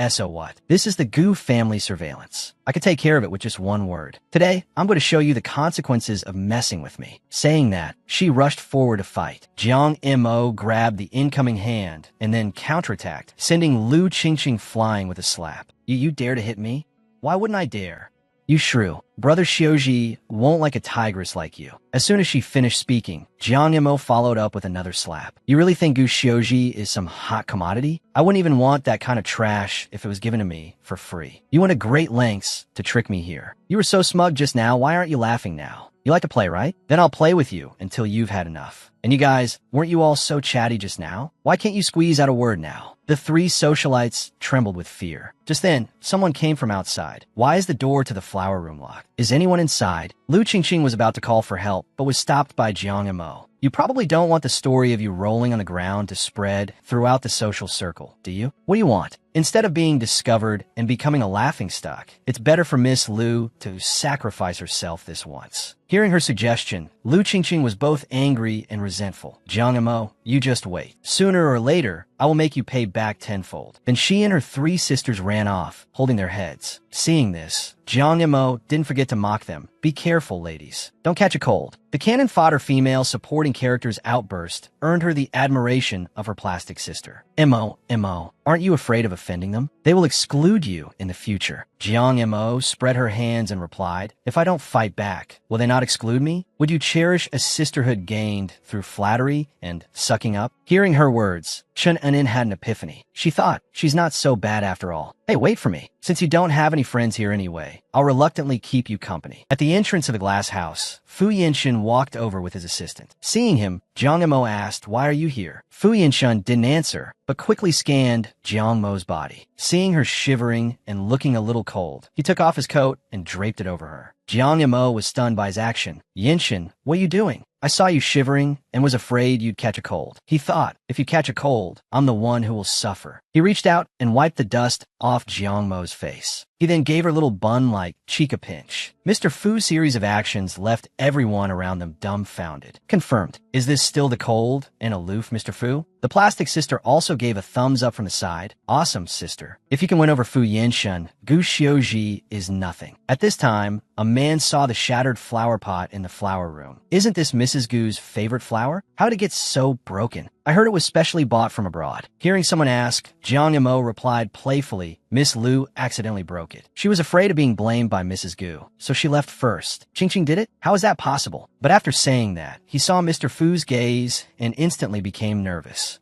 So what? This is the Gu family surveillance. I could take care of it with just one word. Today, I'm going to show you the consequences of messing with me. Saying that, she rushed forward to fight. Jiang Mo grabbed the incoming hand and then counterattacked, sending Lu Qingqing flying with a slap. You dare to hit me? Why wouldn't I dare? You shrew. Brother Xiuji won't like a tigress like you. As soon as she finished speaking, Jiang Mo followed up with another slap. You really think Gu Xiuji is some hot commodity? I wouldn't even want that kind of trash if it was given to me for free. You went to great lengths to trick me here. You were so smug just now, why aren't you laughing now? You like to play, right? Then I'll play with you until you've had enough. And you guys, weren't you all so chatty just now? Why can't you squeeze out a word now? The three socialites trembled with fear. Just then, someone came from outside. Why is the door to the flower room locked? Is anyone inside? Lu Qingqing was about to call for help, but was stopped by Jiang Mo. You probably don't want the story of you rolling on the ground to spread throughout the social circle, do you? What do you want? Instead of being discovered and becoming a laughingstock, it's better for Miss Lu to sacrifice herself this once. Hearing her suggestion, Lu Qingqing was both angry and resentful. Jiang Emo, you just wait. Sooner or later, I will make you pay back tenfold. Then she and her three sisters ran off, holding their heads. Seeing this, Jiang Emo didn't forget to mock them. Be careful, ladies. Don't catch a cold. The cannon fodder female supporting character's outburst earned her the admiration of her plastic sister. Emo, aren't you afraid of offending them? They will exclude you in the future. Jiang Mo spread her hands and replied, if I don't fight back, will they not exclude me? Would you cherish a sisterhood gained through flattery and sucking up? Hearing her words, Chen Anin had an epiphany. She thought, she's not so bad after all. Hey, wait for me. Since you don't have any friends here anyway, I'll reluctantly keep you company. At the entrance of the glass house, Fu Yinshan walked over with his assistant. Seeing him, Jiang Mo asked, why are you here? Fu Yinshan didn't answer, but quickly scanned Jiang Mo's body. Seeing her shivering and looking a little cold, he took off his coat and draped it over her. Jiang Mo was stunned by his action. Yinshan, what are you doing? I saw you shivering and was afraid you'd catch a cold. He thought, if you catch a cold, I'm the one who will suffer. He reached out and wiped the dust off Jiang Mo's face. He then gave her a little bun-like cheek a pinch. Mr. Fu's series of actions left everyone around them dumbfounded. Confirmed. Is this still the cold and aloof Mr. Fu? The plastic sister also gave a thumbs up from the side. Awesome, sister. If you can win over Fu Yinshan, Gu Xiuji is nothing. At this time, a man saw the shattered flower pot in the flower room. Isn't this Mrs. Gu's favorite flower? How did it get so broken? I heard it was specially bought from abroad. Hearing someone ask, Jiang Mo replied playfully, Miss Lu accidentally broke it. She was afraid of being blamed by Mrs. Gu, so she left first. Qingqing did it? How is that possible? But after saying that, he saw Mr. Fu's gaze and instantly became nervous.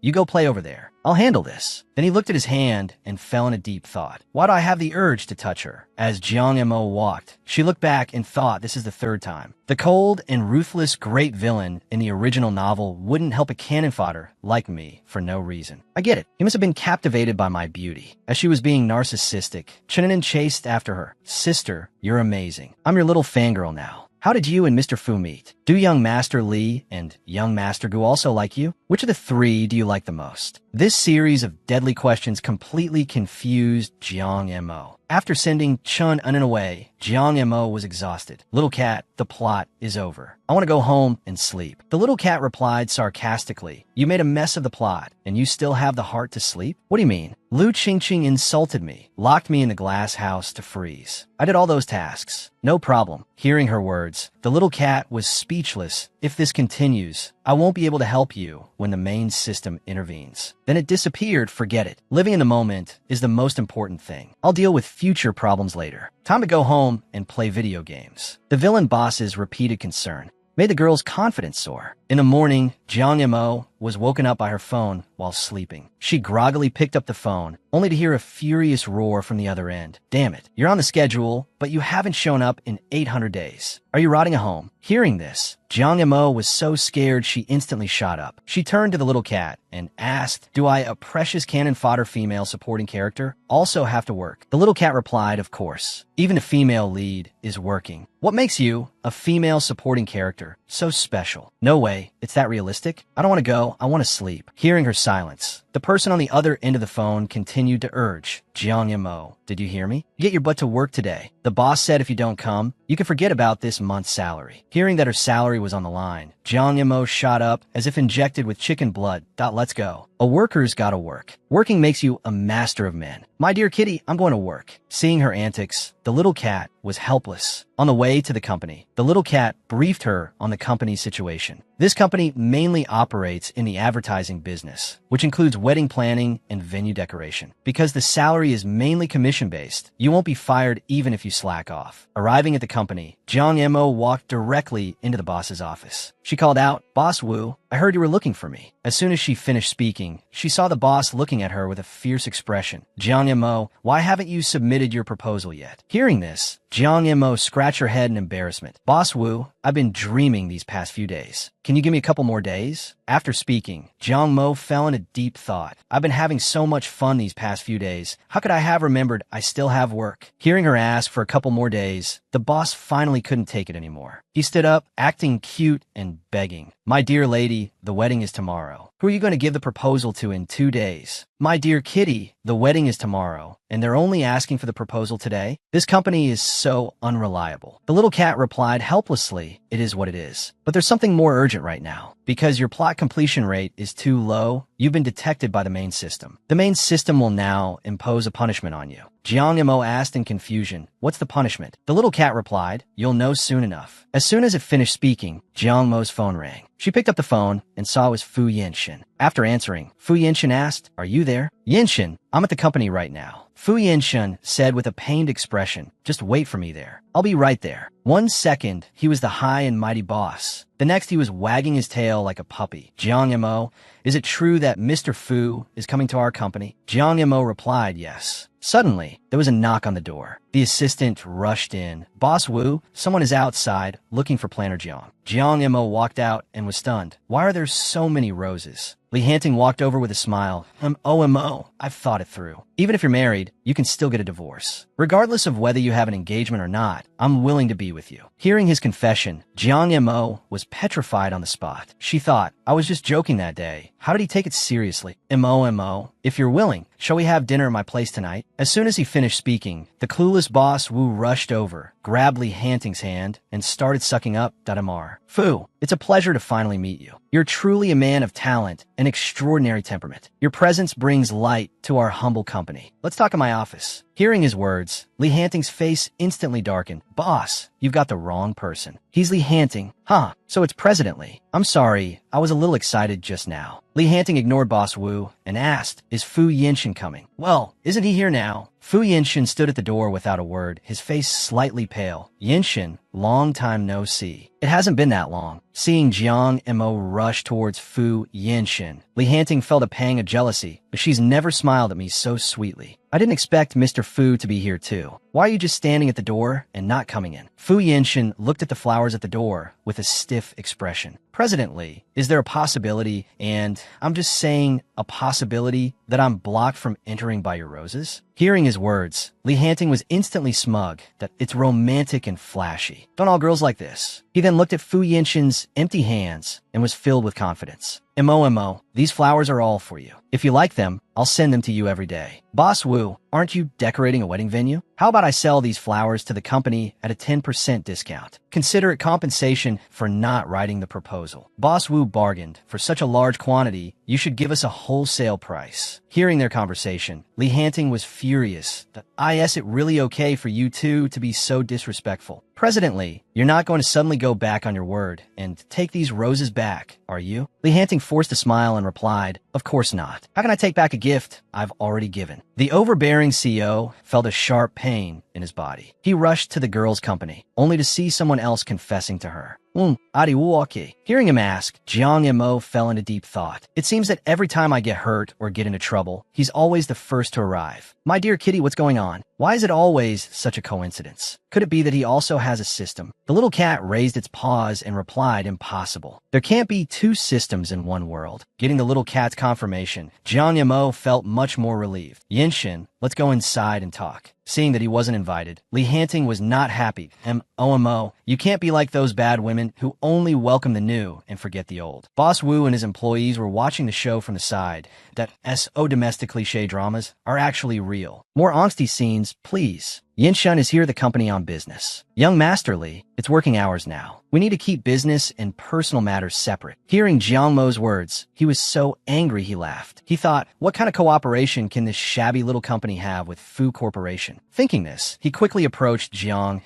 You go play over there. I'll handle this. Then he looked at his hand and fell in a deep thought. Why do I have the urge to touch her? As Jiang Mo walked, she looked back and thought this is the third time. The cold and ruthless great villain in the original novel wouldn't help a cannon fodder like me for no reason. I get it. He must have been captivated by my beauty. As she was being narcissistic, Chenin chased after her. Sister, you're amazing. I'm your little fangirl now. How did you and Mr. Fu meet? Do young Master Li and young Master Gu also like you? Which of the three do you like the most? This series of deadly questions completely confused Jiang Mo. After sending Chun Anin away, Jiang Mo was exhausted. Little cat, the plot is over. I want to go home and sleep. The little cat replied sarcastically, you made a mess of the plot, and you still have the heart to sleep? What do you mean? Lu Qingqing insulted me, locked me in the glass house to freeze. I did all those tasks. No problem. Hearing her words, the little cat was speechless. If this continues, I won't be able to help you when the main system intervenes. Then it disappeared, forget it. Living in the moment is the most important thing. I'll deal with future problems later. Time to go home and play video games. The villain boss's repeated concern made the girl's confidence soar. In the morning, Jiang Mo was woken up by her phone while sleeping. She groggily picked up the phone, only to hear a furious roar from the other end. Damn it, you're on the schedule, but you haven't shown up in 800 days. Are you rotting at home? Hearing this, Jiang Mo was so scared she instantly shot up. She turned to the little cat and asked, do I, a precious cannon fodder female supporting character, also have to work? The little cat replied, of course. Even a female lead is working. What makes you, a female supporting character, so special? No way, it's that realistic. I don't want to go, I want to sleep. Hearing her silence, the person on the other end of the phone continued to urge, Jiang Mo, did you hear me? Get your butt to work today. The boss said if you don't come, you can forget about this month's salary. Hearing that her salary was on the line, Jiang Mo shot up as if injected with chicken blood. Let's go. A worker's gotta work. Working makes you a master of men. My dear kitty, I'm going to work. Seeing her antics, the little cat was helpless. On the way to the company, the little cat briefed her on the company's situation. This company mainly operates in the advertising business, which includes wedding planning and venue decoration. Because the salary is mainly commission-based, you won't be fired even if you slack off. Arriving at the company, Jiang Mo walked directly into the boss's office. She called out, Boss Wu, I heard you were looking for me. As soon as she finished speaking, she saw the boss looking at her with a fierce expression. Jiang Mo, why haven't you submitted your proposal yet? Hearing this, Jiang Mo scratched her head in embarrassment. Boss Wu, I've been dreaming these past few days. Can you give me a couple more days? After speaking, Jiang Mo fell in a deep thought. I've been having so much fun these past few days. How could I have remembered I still have work? Hearing her ask for a couple more days, the boss finally couldn't take it anymore. He stood up, acting cute and begging. My dear lady, the wedding is tomorrow. Who are you going to give the proposal to in 2 days? My dear kitty, the wedding is tomorrow, and they're only asking for the proposal today? This company is so unreliable. The little cat replied helplessly, it is what it is. But there's something more urgent right now. Because your plot completion rate is too low, you've been detected by the main system. The main system will now impose a punishment on you. Jiang Mo asked in confusion, what's the punishment? The little cat replied, you'll know soon enough. As soon as it finished speaking, Jiang Mo's phone rang. She picked up the phone and saw it was Fu Yinshin. After answering, Fu Yinshin asked, are you there? Yinshin, I'm at the company right now. Fu Yinshin said with a pained expression, just wait for me there. I'll be right there. 1 second, he was the high and mighty boss. The next, he was wagging his tail like a puppy. Jiang Mo, is it true that Mr. Fu is coming to our company? Jiang Mo replied, yes. Suddenly, there was a knock on the door. The assistant rushed in. Boss Wu, someone is outside looking for Planner Jiang. Jiang Mo walked out and was stunned. Why are there so many roses? Li Hanting walked over with a smile. OMO, I've thought it through. Even if you're married, you can still get a divorce. Regardless of whether you have an engagement or not, I'm willing to be with you. Hearing his confession, Jiang Mo was petrified on the spot. She thought, I was just joking that day. How did he take it seriously? Mo, if you're willing, shall we have dinner at my place tonight? As soon as he finished speaking, the clueless boss Wu rushed over, grabbed Li Hanting's hand, and started sucking up Mr. Fu, it's a pleasure to finally meet you. You're truly a man of talent and extraordinary temperament. Your presence brings light to our humble company. Let's talk in my office. Hearing his words, Li Hanting's face instantly darkened. Boss, you've got the wrong person. He's Li Hanting. Huh, so it's President Li. I'm sorry, I was a little excited just now. Li Hanting ignored Boss Wu and asked, is Fu Yinshin coming? Well, isn't he here now? Fu Yinshin stood at the door without a word, his face slightly pale. Yinshin, long time no see. It hasn't been that long. Seeing Jiang Mo rush towards Fu Yinshin, Li Hanting felt a pang of jealousy, but she's never smiled at me so sweetly. I didn't expect Mr. Fu to be here too. Why are you just standing at the door and not coming in? Fu Yinshin looked at the flowers at the door with a stiff expression. President Li, is there a possibility, and I'm just saying a possibility, that I'm blocked from entering by your roses? Hearing his words, Li Hanting was instantly smug that it's romantic and flashy. Don't all girls like this? He then looked at Fu Yinshin's empty hands and was filled with confidence. Mo, these flowers are all for you. If you like them, I'll send them to you every day. Boss Wu, aren't you decorating a wedding venue? How about I sell these flowers to the company at a 10% discount? Consider it compensation for not writing the proposal. Boss Wu bargained. For such a large quantity, you should give us a wholesale price. Hearing their conversation, Li Hanting was furious that, is it really okay for you two to be so disrespectful? President Li, you're not going to suddenly go back on your word and take these roses back, are you? Li Hanting forced a smile and replied, of course not. How can I take back a gift I've already given? The overbearing CEO felt a sharp pain in his body. He rushed to the girl's company, only to see someone else confessing to her. Hearing him ask, Jiang Mo fell into deep thought. It seems that every time I get hurt or get into trouble, he's always the first to arrive. My dear kitty, what's going on? Why is it always such a coincidence? Could it be that he also has a system? The little cat raised its paws and replied, impossible. There can't be two systems in one world. Getting the little cat's confirmation, Jiang Mo felt much more relieved. Yinshin, let's go inside and talk. Seeing that he wasn't invited, Li Hanting was not happy. Mo, you can't be like those bad women who only welcome the new and forget the old. Boss Wu and his employees were watching the show from the side. That so domestic cliche dramas are actually real. More angsty scenes, please. Yinshin is here at the company on business. Young Master Li, it's working hours now. We need to keep business and personal matters separate. Hearing Jiang Mo's words, he was so angry he laughed. He thought, what kind of cooperation can this shabby little company have with Fu Corporation? Thinking this, he quickly approached Jiang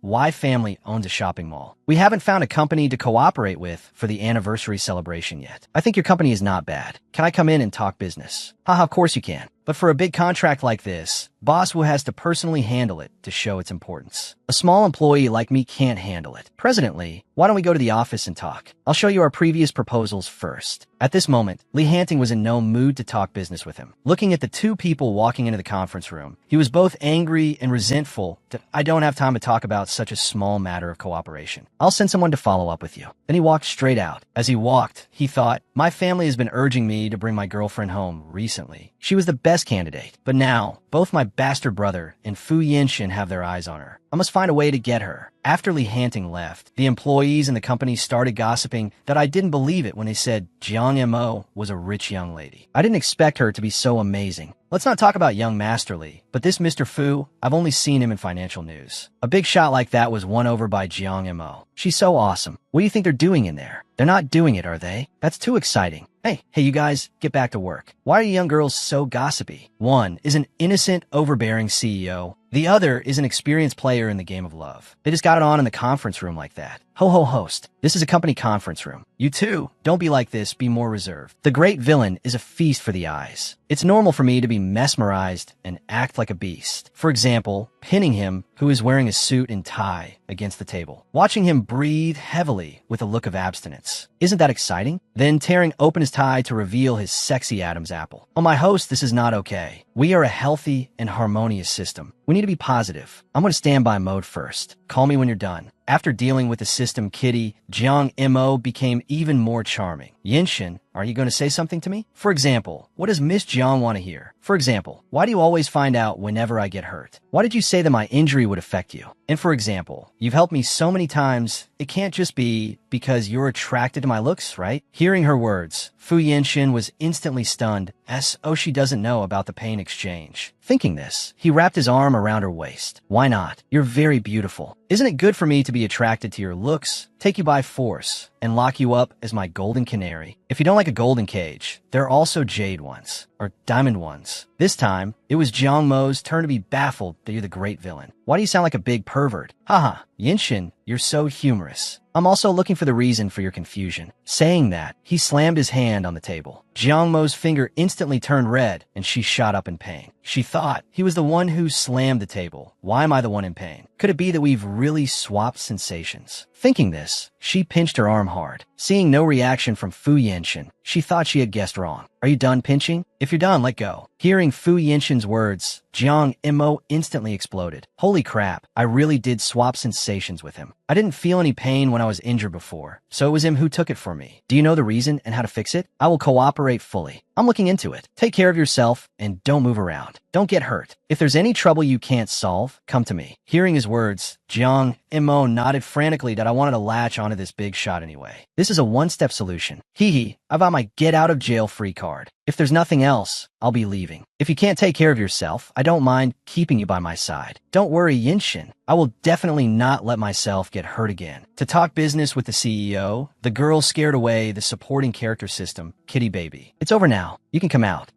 My family owns a shopping mall. We haven't found a company to cooperate with for the anniversary celebration yet. I think your company is not bad. Can I come in and talk business? Haha, of course you can. But for a big contract like this, Boss Wu has to personally handle it to show its importance. A small employee like me can't handle it. President Li, why don't we go to the office and talk? I'll show you our previous proposals first. At this moment, Li Hanting was in no mood to talk business with him. Looking at the two people walking into the conference room, he was both angry and resentful that I don't have time to talk about such a small matter of cooperation. I'll send someone to follow up with you. Then he walked straight out. As he walked, he thought, my family has been urging me to bring my girlfriend home recently. She was the best candidate, but now both my bastard brother and Fu Yinshin have their eyes on her. I must find a way to get her. After Li Hanting left, the employees in the company started gossiping that I didn't believe it when they said Jiang Mo was a rich young lady. I didn't expect her to be so amazing. Let's not talk about young Master Li, but this Mr. Fu, I've only seen him in financial news. A big shot like that was won over by Jiang Mo. She's so awesome. What do you think they're doing in there? They're not doing it, are they? That's too exciting. Hey, you guys, get back to work. Why are you young girls so gossipy? One is an innocent, overbearing CEO. The other is an experienced player in the game of love. They just got it on in the conference room like that. Ho, host. This is a company conference room. You too, don't be like this, be more reserved. The great villain is a feast for the eyes. It's normal for me to be mesmerized and act like a beast. For example, pinning him, who is wearing a suit and tie, against the table. Watching him breathe heavily with a look of abstinence. Isn't that exciting? Then tearing open his tie to reveal his sexy Adam's apple. Oh, my host, this is not okay. We are a healthy and harmonious system. We need to be positive. I'm going to standby mode first. Call me when you're done. After dealing with the system kitty, Jiang Mo became even more charming. Yinshin, are you going to say something to me? For example, what does Miss Jiang want to hear? For example, why do you always find out whenever I get hurt? Why did you say that my injury would affect you? And for example, you've helped me so many times, it can't just be because you're attracted to my looks, right? Hearing her words, Fu Yinshin was instantly stunned, as oh she doesn't know about the pain exchange. Thinking this, he wrapped his arm around her waist. Why not? You're very beautiful. Isn't it good for me to be attracted to your looks, take you by force, and lock you up as my golden canary? If you don't like a golden cage, there are also jade ones, or diamond ones. This time, it was Jiang Mo's turn to be baffled that you're the great villain. Why do you sound like a big pervert? Haha, Yinshin, you're so humorous. I'm also looking for the reason for your confusion. Saying that, he slammed his hand on the table. Jiang Mo's finger instantly turned red, and she shot up in pain. She thought he was the one who slammed the table. Why am I the one in pain? Could it be that we've really swapped sensations? Thinking this, she pinched her arm hard. Seeing no reaction from Fu Yinshin, she thought she had guessed wrong. Are you done pinching? If you're done, let go. Hearing Fu Yinshin's words, Jiang Mo instantly exploded. Holy crap, I really did swap sensations with him. I didn't feel any pain when I was injured before, so it was him who took it for me. Do you know the reason and how to fix it? I will cooperate fully. I'm looking into it. Take care of yourself and don't move around. Don't get hurt. If there's any trouble you can't solve, come to me. Hearing his words, Jiang Mo nodded frantically that I wanted to latch onto this big shot anyway. This is a one-step solution. I've got my get out of jail free card. If there's nothing else, I'll be leaving. If you can't take care of yourself, I don't mind keeping you by my side. Don't worry, Yinshin. I will definitely not let myself get hurt again. To talk business with the CEO, the girl scared away the supporting character system, Kitty Baby. It's over now. You can come out.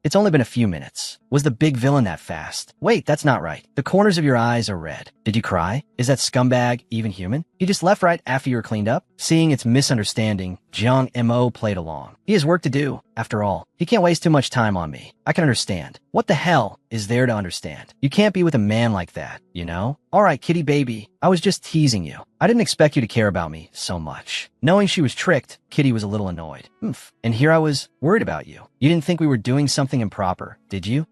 It's only been a few minutes. Was the big villain that fast? Wait, that's not right. The corners of your eyes are red. Did you cry? Is that scumbag even human? He just left right after you were cleaned up? Seeing its misunderstanding, Jiang Mo played along. He has work to do, after all. He can't waste too much time on me. I can understand. What the hell is there to understand? You can't be with a man like that, you know? Alright, Kitty Baby, I was just teasing you. I didn't expect you to care about me so much. Knowing she was tricked, Kitty was a little annoyed. And here I was, worried about you. You didn't think we were doing something improper, did you?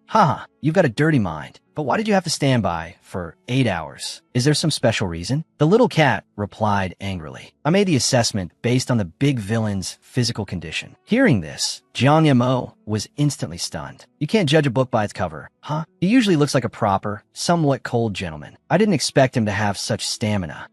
You've got a dirty mind. But why did you have to stand by for 8 hours? Is there some special reason? The little cat replied angrily. I made the assessment based on the big villain's physical condition. Hearing this, Jiang Mo was instantly stunned. You can't judge a book by its cover, huh? He usually looks like a proper, somewhat cold gentleman. I didn't expect him to have such stamina.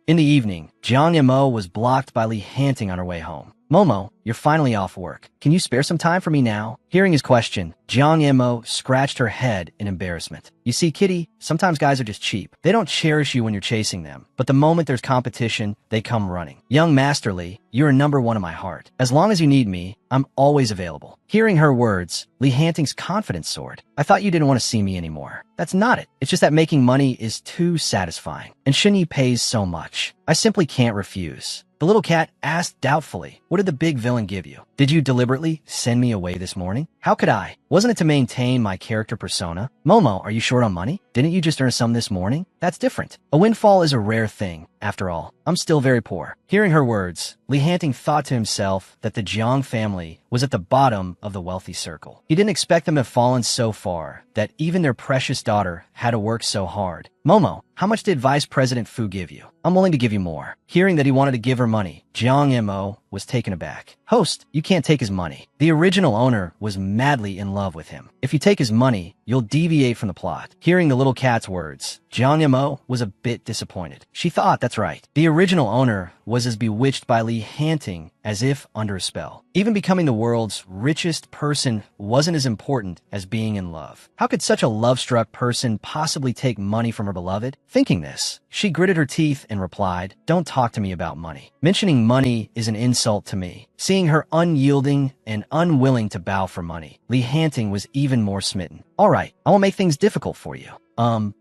In the evening, Jiang Mo was blocked by Li Hanting on her way home. Momo, you're finally off work. Can you spare some time for me now? Hearing his question, Jiang Mo scratched her head in embarrassment. You see, Kitty, sometimes guys are just cheap. They don't cherish you when you're chasing them, but the moment there's competition, they come running. Young Master Li, you're number one in my heart. As long as you need me, I'm always available. Hearing her words, Li Hanting's confidence soared. I thought you didn't want to see me anymore. That's not it. It's just that making money is too satisfying, and Shinyi pays so much. I simply can't refuse. The little cat asked doubtfully, what did the big villain give you? Did you deliberately send me away this morning? How could I? Wasn't it to maintain my character persona? Momo, are you short on money? Didn't you just earn some this morning? That's different. A windfall is a rare thing. After all, I'm still very poor. Hearing her words, Li Hanting thought to himself that the Jiang family was at the bottom of the wealthy circle. He didn't expect them to have fallen so far that even their precious daughter had to work so hard. Momo, how much did Vice President Fu give you? I'm willing to give you more. Hearing that he wanted to give her money, Jiang Mo was taken aback. Host, you can't take his money. The original owner was madly in love with him. If you take his money, you'll deviate from the plot. Hearing the little cat's words, Jang Mo was a bit disappointed. She thought, that's right. The original owner was as bewitched by Lee Hanting as if under a spell. Even becoming the world's richest person wasn't as important as being in love. How could such a love-struck person possibly take money from her beloved? Thinking this, she gritted her teeth and replied, don't talk to me about money. Mentioning money is an insult to me. Seeing her unyielding and unwilling to bow for money, Lee Hanting was even more smitten. All right, I will make things difficult for you.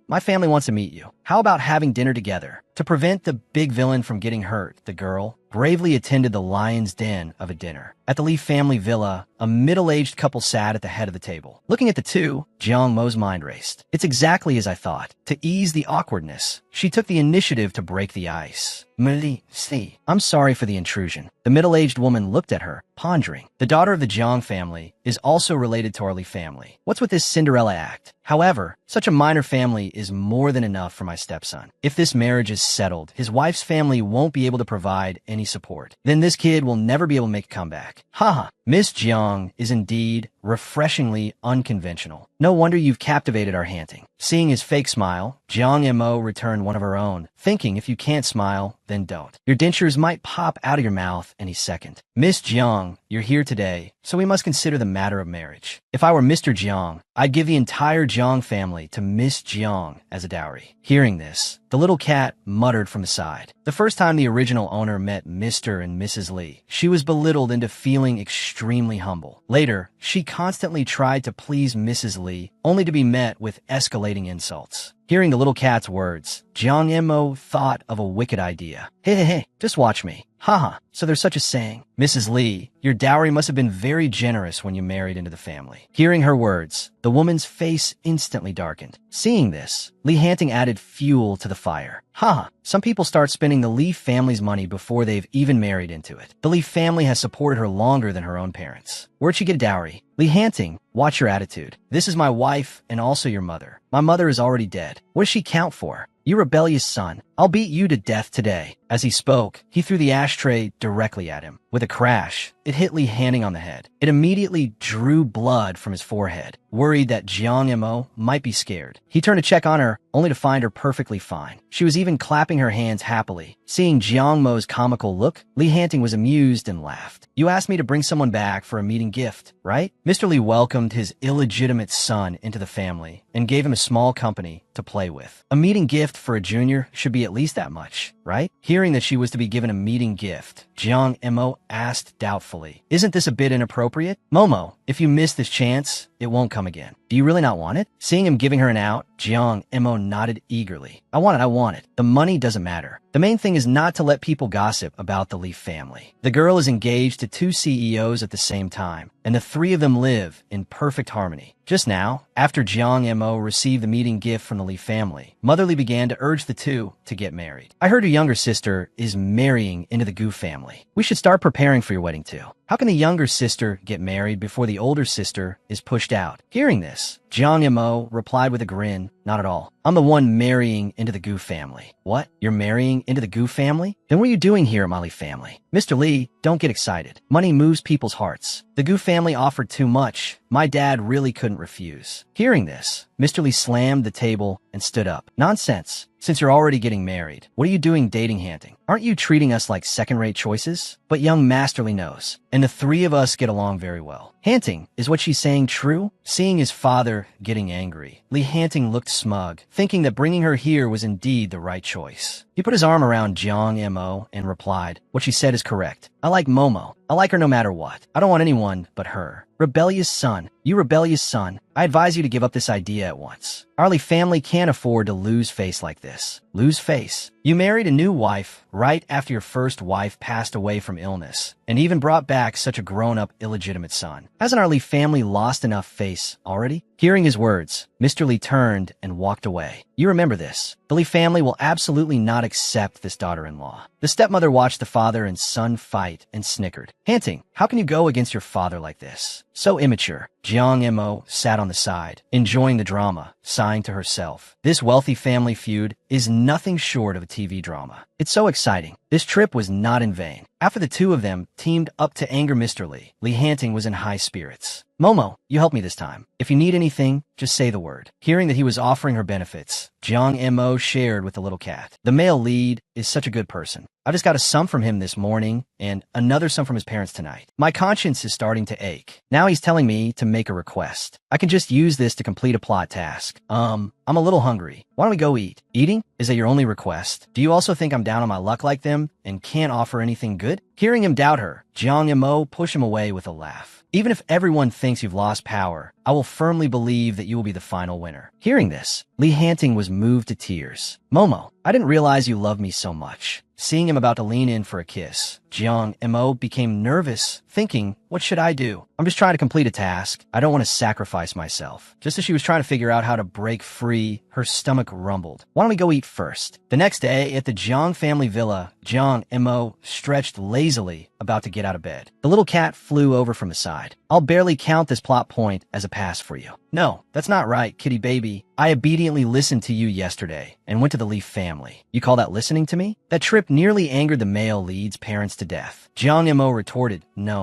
My family wants to meet you. How about having dinner together? To prevent the big villain from getting hurt, the girl bravely attended the lion's den of a dinner. At the Lee family villa, a middle-aged couple sat at the head of the table. Looking at the two, Jang Mo's mind raced. It's exactly as I thought. To ease the awkwardness, she took the initiative to break the ice. I'm sorry for the intrusion. The middle-aged woman looked at her, pondering. The daughter of the Jang family is also related to our Lee family. What's with this Cinderella act? However, such a minor family is more than enough for my stepson. If this marriage is settled, his wife's family won't be able to provide any support. Then this kid will never be able to make a comeback. Haha, Miss Jiang is indeed refreshingly unconventional. No wonder you've captivated our Hanting. Seeing his fake smile, Jiang Mo returned one of her own, thinking if you can't smile, then don't. Your dentures might pop out of your mouth any second. Miss Jiang, you're here today, so we must consider the matter of marriage. If I were Mr. Jiang, I'd give the entire Jiang family to Miss Jiang as a dowry. Hearing this, the little cat muttered from the side. The first time the original owner met Mr. and Mrs. Lee, she was belittled into feeling extremely humble. Later, she constantly tried to please Mrs. Lee, only to be met with escalating insults. Hearing the little cat's words, Jiang Mo thought of a wicked idea. Hey, just watch me. Haha, so there's such a saying. Mrs. Lee, your dowry must have been very generous when you married into the family. Hearing her words, the woman's face instantly darkened. Seeing this, Lee Hanting added fuel to the fire. Haha, some people start spending the Lee family's money before they've even married into it. The Lee family has supported her longer than her own parents. Where'd she get a dowry? Lee Hanting, watch your attitude. This is my wife and also your mother. My mother is already dead. What does she count for? You rebellious son. I'll beat you to death today. As he spoke, he threw the ashtray directly at him. With a crash, it hit Lee Hanting on the head. It immediately drew blood from his forehead. Worried that Jiang Mo might be scared, he turned to check on her, only to find her perfectly fine. She was even clapping her hands happily. Seeing Jiang Mo's comical look, Lee Hanting was amused and laughed. You asked me to bring someone back for a meeting gift, right? Mr. Lee welcomed his illegitimate son into the family and gave him a small company to play with. A meeting gift for a junior should be at least that much, right? Hearing that she was to be given a meeting gift, Jiang Mo asked doubtfully, isn't this a bit inappropriate? Momo, if you miss this chance, it won't come again. Do you really not want it? Seeing him giving her an out, Jiang Mo nodded eagerly. I want it. The money doesn't matter. The main thing is not to let people gossip about the Lee family. The girl is engaged to 2 CEOs at the same time, and the 3 of them live in perfect harmony. Just now, after Jiang Mo received the meeting gift from the Lee family, Mother Lee began to urge the two to get married. I heard your younger sister is marrying into the Gu family. We should start preparing for your wedding too. How can the younger sister get married before the older sister is pushed out? Hearing this, Jiang Mo replied with a grin, not at all. I'm the one marrying into the Gu family. What? You're marrying into the Gu family? Then what are you doing here at my Lee family? Mr. Lee, don't get excited. Money moves people's hearts. The Gu family offered too much. My dad really couldn't refuse. Hearing this, Mr. Lee slammed the table and stood up. Nonsense. Since you're already getting married, what are you doing dating Hanting? Aren't you treating us like second-rate choices? But young Master Lee knows, and the 3 of us get along very well. Hanting, is what she's saying true? Seeing his father getting angry, Lee Hanting looked smug, thinking that bringing her here was indeed the right choice. He put his arm around Jiang Mo and replied, what she said is correct. I like Momo. I like her no matter what. I don't want anyone but her. Rebellious son. You rebellious son. I advise you to give up this idea at once. Our Lee family can't afford to lose face like this. Lose face? You married a new wife right after your first wife passed away from illness, and even brought back such a grown-up illegitimate son. Hasn't our Lee family lost enough face already? Hearing his words, Mr. Lee turned and walked away. You remember this. The Lee family will absolutely not accept this daughter-in-law. The stepmother watched the father and son fight and snickered. Hanting, how can you go against your father like this? So immature. Jiang Mo sat on the side, enjoying the drama, sighing to herself. This wealthy family feud is nothing short of a TV drama. It's so exciting. This trip was not in vain. After the two of them teamed up to anger Mr. Lee Hanting was in high spirits. Momo, you help me this time. If you need anything, just say the word. Hearing that he was offering her benefits, Jiang Mo shared with the little cat. The male lead is such a good person. I just got a sum from him this morning and another sum from his parents tonight. My conscience is starting to ache. Now he's telling me to make a request. I can just use this to complete a plot task. I'm a little hungry. Why don't we go eat? Eating? Is that your only request? Do you also think I'm down on my luck like them and can't offer anything good? Hearing him doubt her, Jiang Mo pushed him away with a laugh. Even if everyone thinks you've lost power, I will firmly believe that you will be the final winner. Hearing this, Lee Hanting was moved to tears. Momo, I didn't realize you loved me so much. Seeing him about to lean in for a kiss, Jiang Mo became nervous, thinking, what should I do? I'm just trying to complete a task. I don't want to sacrifice myself. Just as she was trying to figure out how to break free, her stomach rumbled. Why don't we go eat first? The next day, at the Jiang family villa, Jiang Mo stretched lazily, about to get out of bed. The little cat flew over from the side. I'll barely count this plot point as a pass for you. No, that's not right, kitty baby. I obediently listened to you yesterday and went to the Leaf family. You call that listening to me? That trip nearly angered the male lead's parents to death. Jiang Mo retorted, no.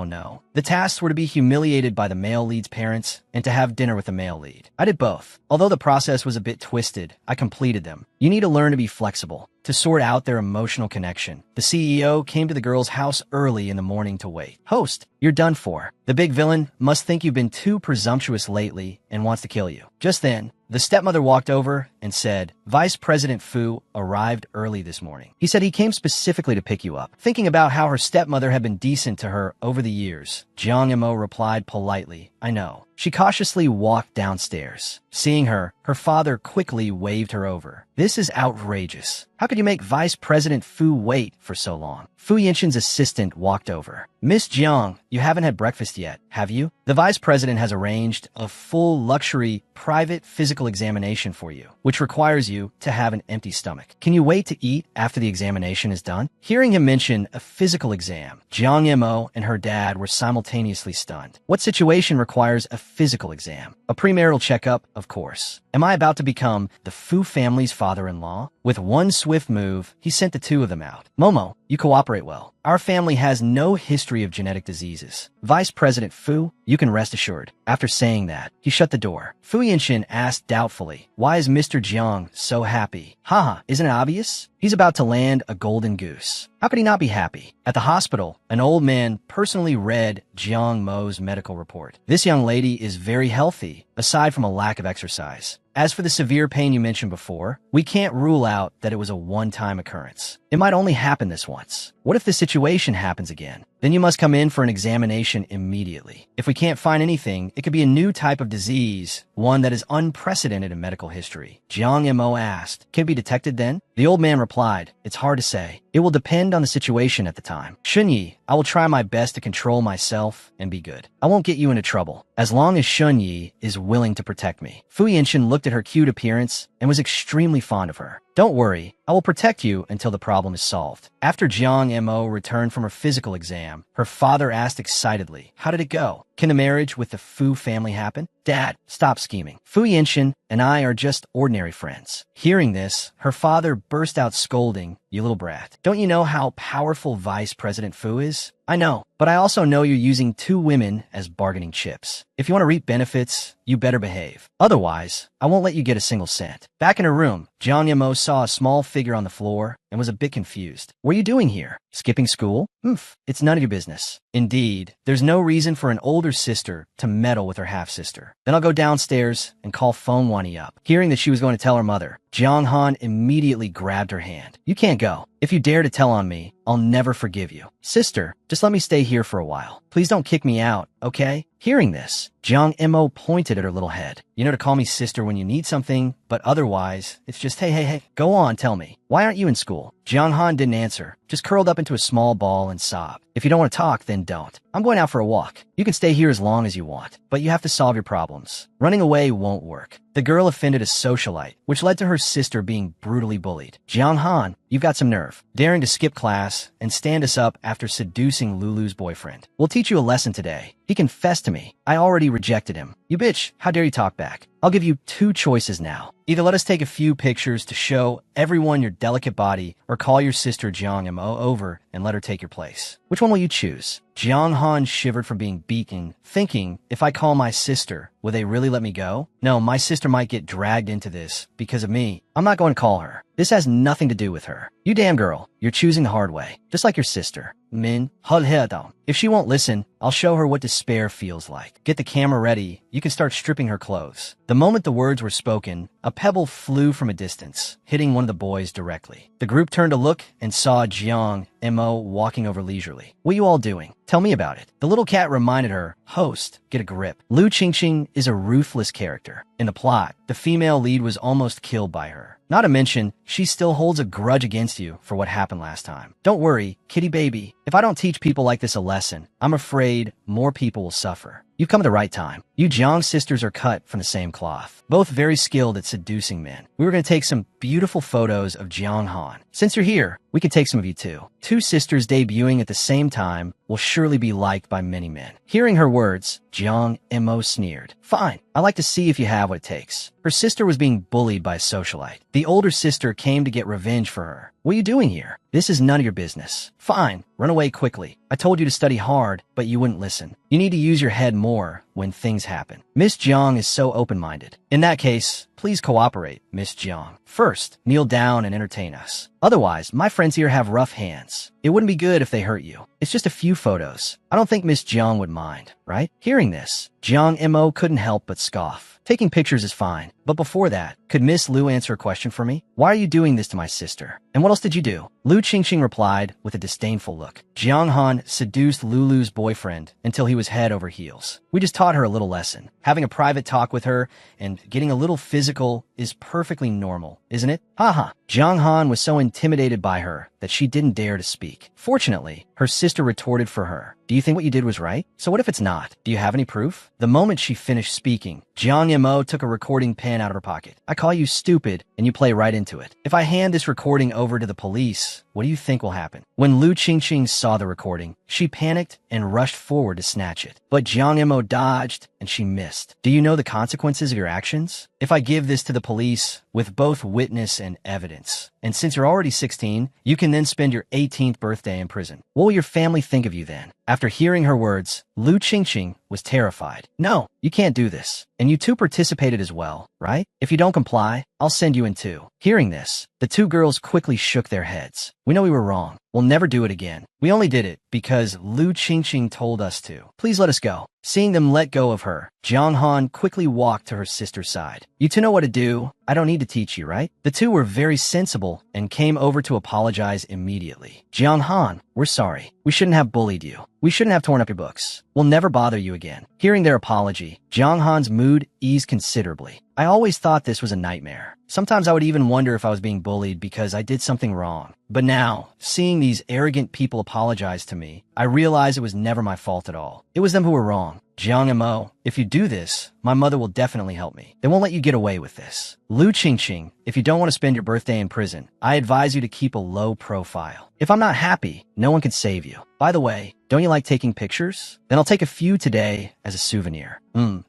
The tasks were to be humiliated by the male lead's parents and to have dinner with the male lead. I did both. Although the process was a bit twisted, I completed them. You need to learn to be flexible, to sort out their emotional connection. The CEO came to the girl's house early in the morning to wait. Host, you're done for. The big villain must think you've been too presumptuous lately and wants to kill you. Just then, the stepmother walked over and said, Vice President Fu arrived early this morning. He said he came specifically to pick you up. Thinking about how her stepmother had been decent to her over the years, Jiang Mo replied politely, I know. She cautiously walked downstairs. Seeing her, her father quickly waved her over. This is outrageous. How could you make Vice President Fu wait for so long? Fu Yinshin's assistant walked over. Miss Jiang, you haven't had breakfast yet, have you? The vice president has arranged a full luxury private physical examination for you, which requires you to have an empty stomach. Can you wait to eat after the examination is done? Hearing him mention a physical exam, Jiang Mo and her dad were simultaneously stunned. What situation requires a physical exam? A premarital checkup, of course. Am I about to become the Fu family's father-in-law? With one swift move, he sent the two of them out. Momo, you cooperate well. Our family has no history of genetic diseases. Vice President Fu, you can rest assured. After saying that, he shut the door. Fu Yinshin asked doubtfully, why is Mr. Jiang so happy? Haha, isn't it obvious? He's about to land a golden goose. How could he not be happy? At the hospital, an old man personally read Jiang Mo's medical report. This young lady is very healthy, aside from a lack of exercise. As for the severe pain you mentioned before, we can't rule out that it was a one-time occurrence. It might only happen this once. What if the situation happens again? Then you must come in for an examination immediately. If we can't find anything, it could be a new type of disease, one that is unprecedented in medical history. Jiang Mo asked, can it be detected then? The old man replied, it's hard to say. It will depend on the situation at the time. Shunyi, I will try my best to control myself and be good. I won't get you into trouble, as long as Shunyi is willing to protect me. Fu Yinshin looked at her cute appearance and was extremely fond of her. Don't worry, I will protect you until the problem is solved. After Jiang Mo returned from her physical exam, her father asked excitedly, how did it go? Can the marriage with the Fu family happen? Dad, stop scheming. Fu Yinshin and I are just ordinary friends. Hearing this, her father burst out scolding, you little brat. Don't you know how powerful Vice President Fu is? I know, but I also know you're using two women as bargaining chips. If you want to reap benefits, you better behave. Otherwise, I won't let you get a single cent. Back in her room, Jiang Mo saw a small figure on the floor and was a bit confused. What are you doing here? Skipping school? It's none of your business. Indeed, there's no reason for an older sister to meddle with her half-sister. Then I'll go downstairs and call Feng Wani up. Hearing that she was going to tell her mother, Jiang Han immediately grabbed her hand. You can't go. If you dare to tell on me, I'll never forgive you. Sister, just let me stay here for a while. Please don't kick me out, okay? Hearing this, Jiang Mo pointed at her little head. You know to call me sister when you need something, but otherwise, it's just, hey, go on, tell me. Why aren't you in school? Jiang Han didn't answer, just curled up into a small ball and sobbed. If you don't want to talk, then don't. I'm going out for a walk. You can stay here as long as you want, but you have to solve your problems. Running away won't work. The girl offended a socialite, which led to her sister being brutally bullied. Jiang Han, you've got some nerve. Daring to skip class and stand us up after seducing Lulu's boyfriend. We'll teach you a lesson today. He confessed to me. I already rejected him. You bitch, how dare you talk back? I'll give you two choices now. Either let us take a few pictures to show everyone your delicate body, or call your sister Jeong Mo over and let her take your place. Which one will you choose? Jeong Han shivered from being beaten, thinking, if I call my sister, will they really let me go? No, my sister might get dragged into this because of me. I'm not going to call her. This has nothing to do with her. You damn girl, you're choosing the hard way, just like your sister. Min, if she won't listen, I'll show her what despair feels like. Get the camera ready. You can start stripping her clothes. The moment the words were spoken, a pebble flew from a distance, hitting one of the boys directly. The group turned to look and saw Jeong Mo walking over leisurely. What are you all doing? Tell me about it. The little cat reminded her, host, get a grip. Lu Qingqing is a ruthless character. In the plot, the female lead was almost killed by her. Not to mention, she still holds a grudge against you for what happened last time. Don't worry, kitty baby. If I don't teach people like this a lesson, I'm afraid more people will suffer. You've come at the right time. You Jeong sisters are cut from the same cloth. Both very skilled at seducing men. We were going to take some beautiful photos of Jeong Han. Since you're here, we can take some of you too. Two sisters debuting at the same time will surely be liked by many men. Hearing her words, Jeong Mo sneered. Fine, I'd like to see if you have what it takes. Her sister was being bullied by a socialite. The older sister came to get revenge for her. What are you doing here? This is none of your business. Fine, run away quickly. I told you to study hard, but you wouldn't listen. You need to use your head more when things happen. Miss Jeong is so open-minded. In that case, please cooperate, Miss Jeong. First, kneel down and entertain us. Otherwise, my friends here have rough hands. It wouldn't be good if they hurt you. It's just a few photos. I don't think Miss Jeong would mind, right? Hearing this, Jeong Mo couldn't help but scoff. Taking pictures is fine, but before that, could Miss Lu answer a question for me? Why are you doing this to my sister? And what else did you do? Lu Qingqing replied with a disdainful look. Jeong Han seduced Lulu's boyfriend until he was head over heels. We just taught her a little lesson. Having a private talk with her and getting a little physical is perfectly normal, isn't it? Haha. Jeong Han was so intimidated by her that she didn't dare to speak. Fortunately, her sister retorted for her. Do you think what you did was right? So what if it's not? Do you have any proof? The moment she finished speaking, Jeong Mo took a recording pen out of her pocket. I call you stupid, and you play right into it. If I hand this recording over to the police, what do you think will happen? When Lu Qingqing saw the recording, she panicked and rushed forward to snatch it. But Jeong Mo dodged, and she missed. Do you know the consequences of your actions? If I give this to the police, with both witness and evidence, and since you're already 16, you can then spend your 18th birthday in prison. What will your family think of you then? After hearing her words, Lu Qingqing was terrified. No, you can't do this. And you two participated as well, right? If you don't comply, I'll send you in too. Hearing this, the two girls quickly shook their heads. We know we were wrong. We'll never do it again. We only did it because Lu Qingqing told us to. Please let us go. Seeing them let go of her, Jeong Han quickly walked to her sister's side. You two know what to do. I don't need to teach you, right? The two were very sensible and came over to apologize immediately. Jeong Han, we're sorry. We shouldn't have bullied you. We shouldn't have torn up your books. We'll never bother you again. Hearing their apology, Jeong Han's mood eased considerably. I always thought this was a nightmare. Sometimes I would even wonder if I was being bullied because I did something wrong. But now, seeing these arrogant people apologize to me, I realize it was never my fault at all. It was them who were wrong. Jeong Mo, if you do this, my mother will definitely help me. They won't let you get away with this. Lu Qingqing, if you don't want to spend your birthday in prison, I advise you to keep a low profile. If I'm not happy, no one can save you. By the way, don't you like taking pictures? Then I'll take a few today as a souvenir.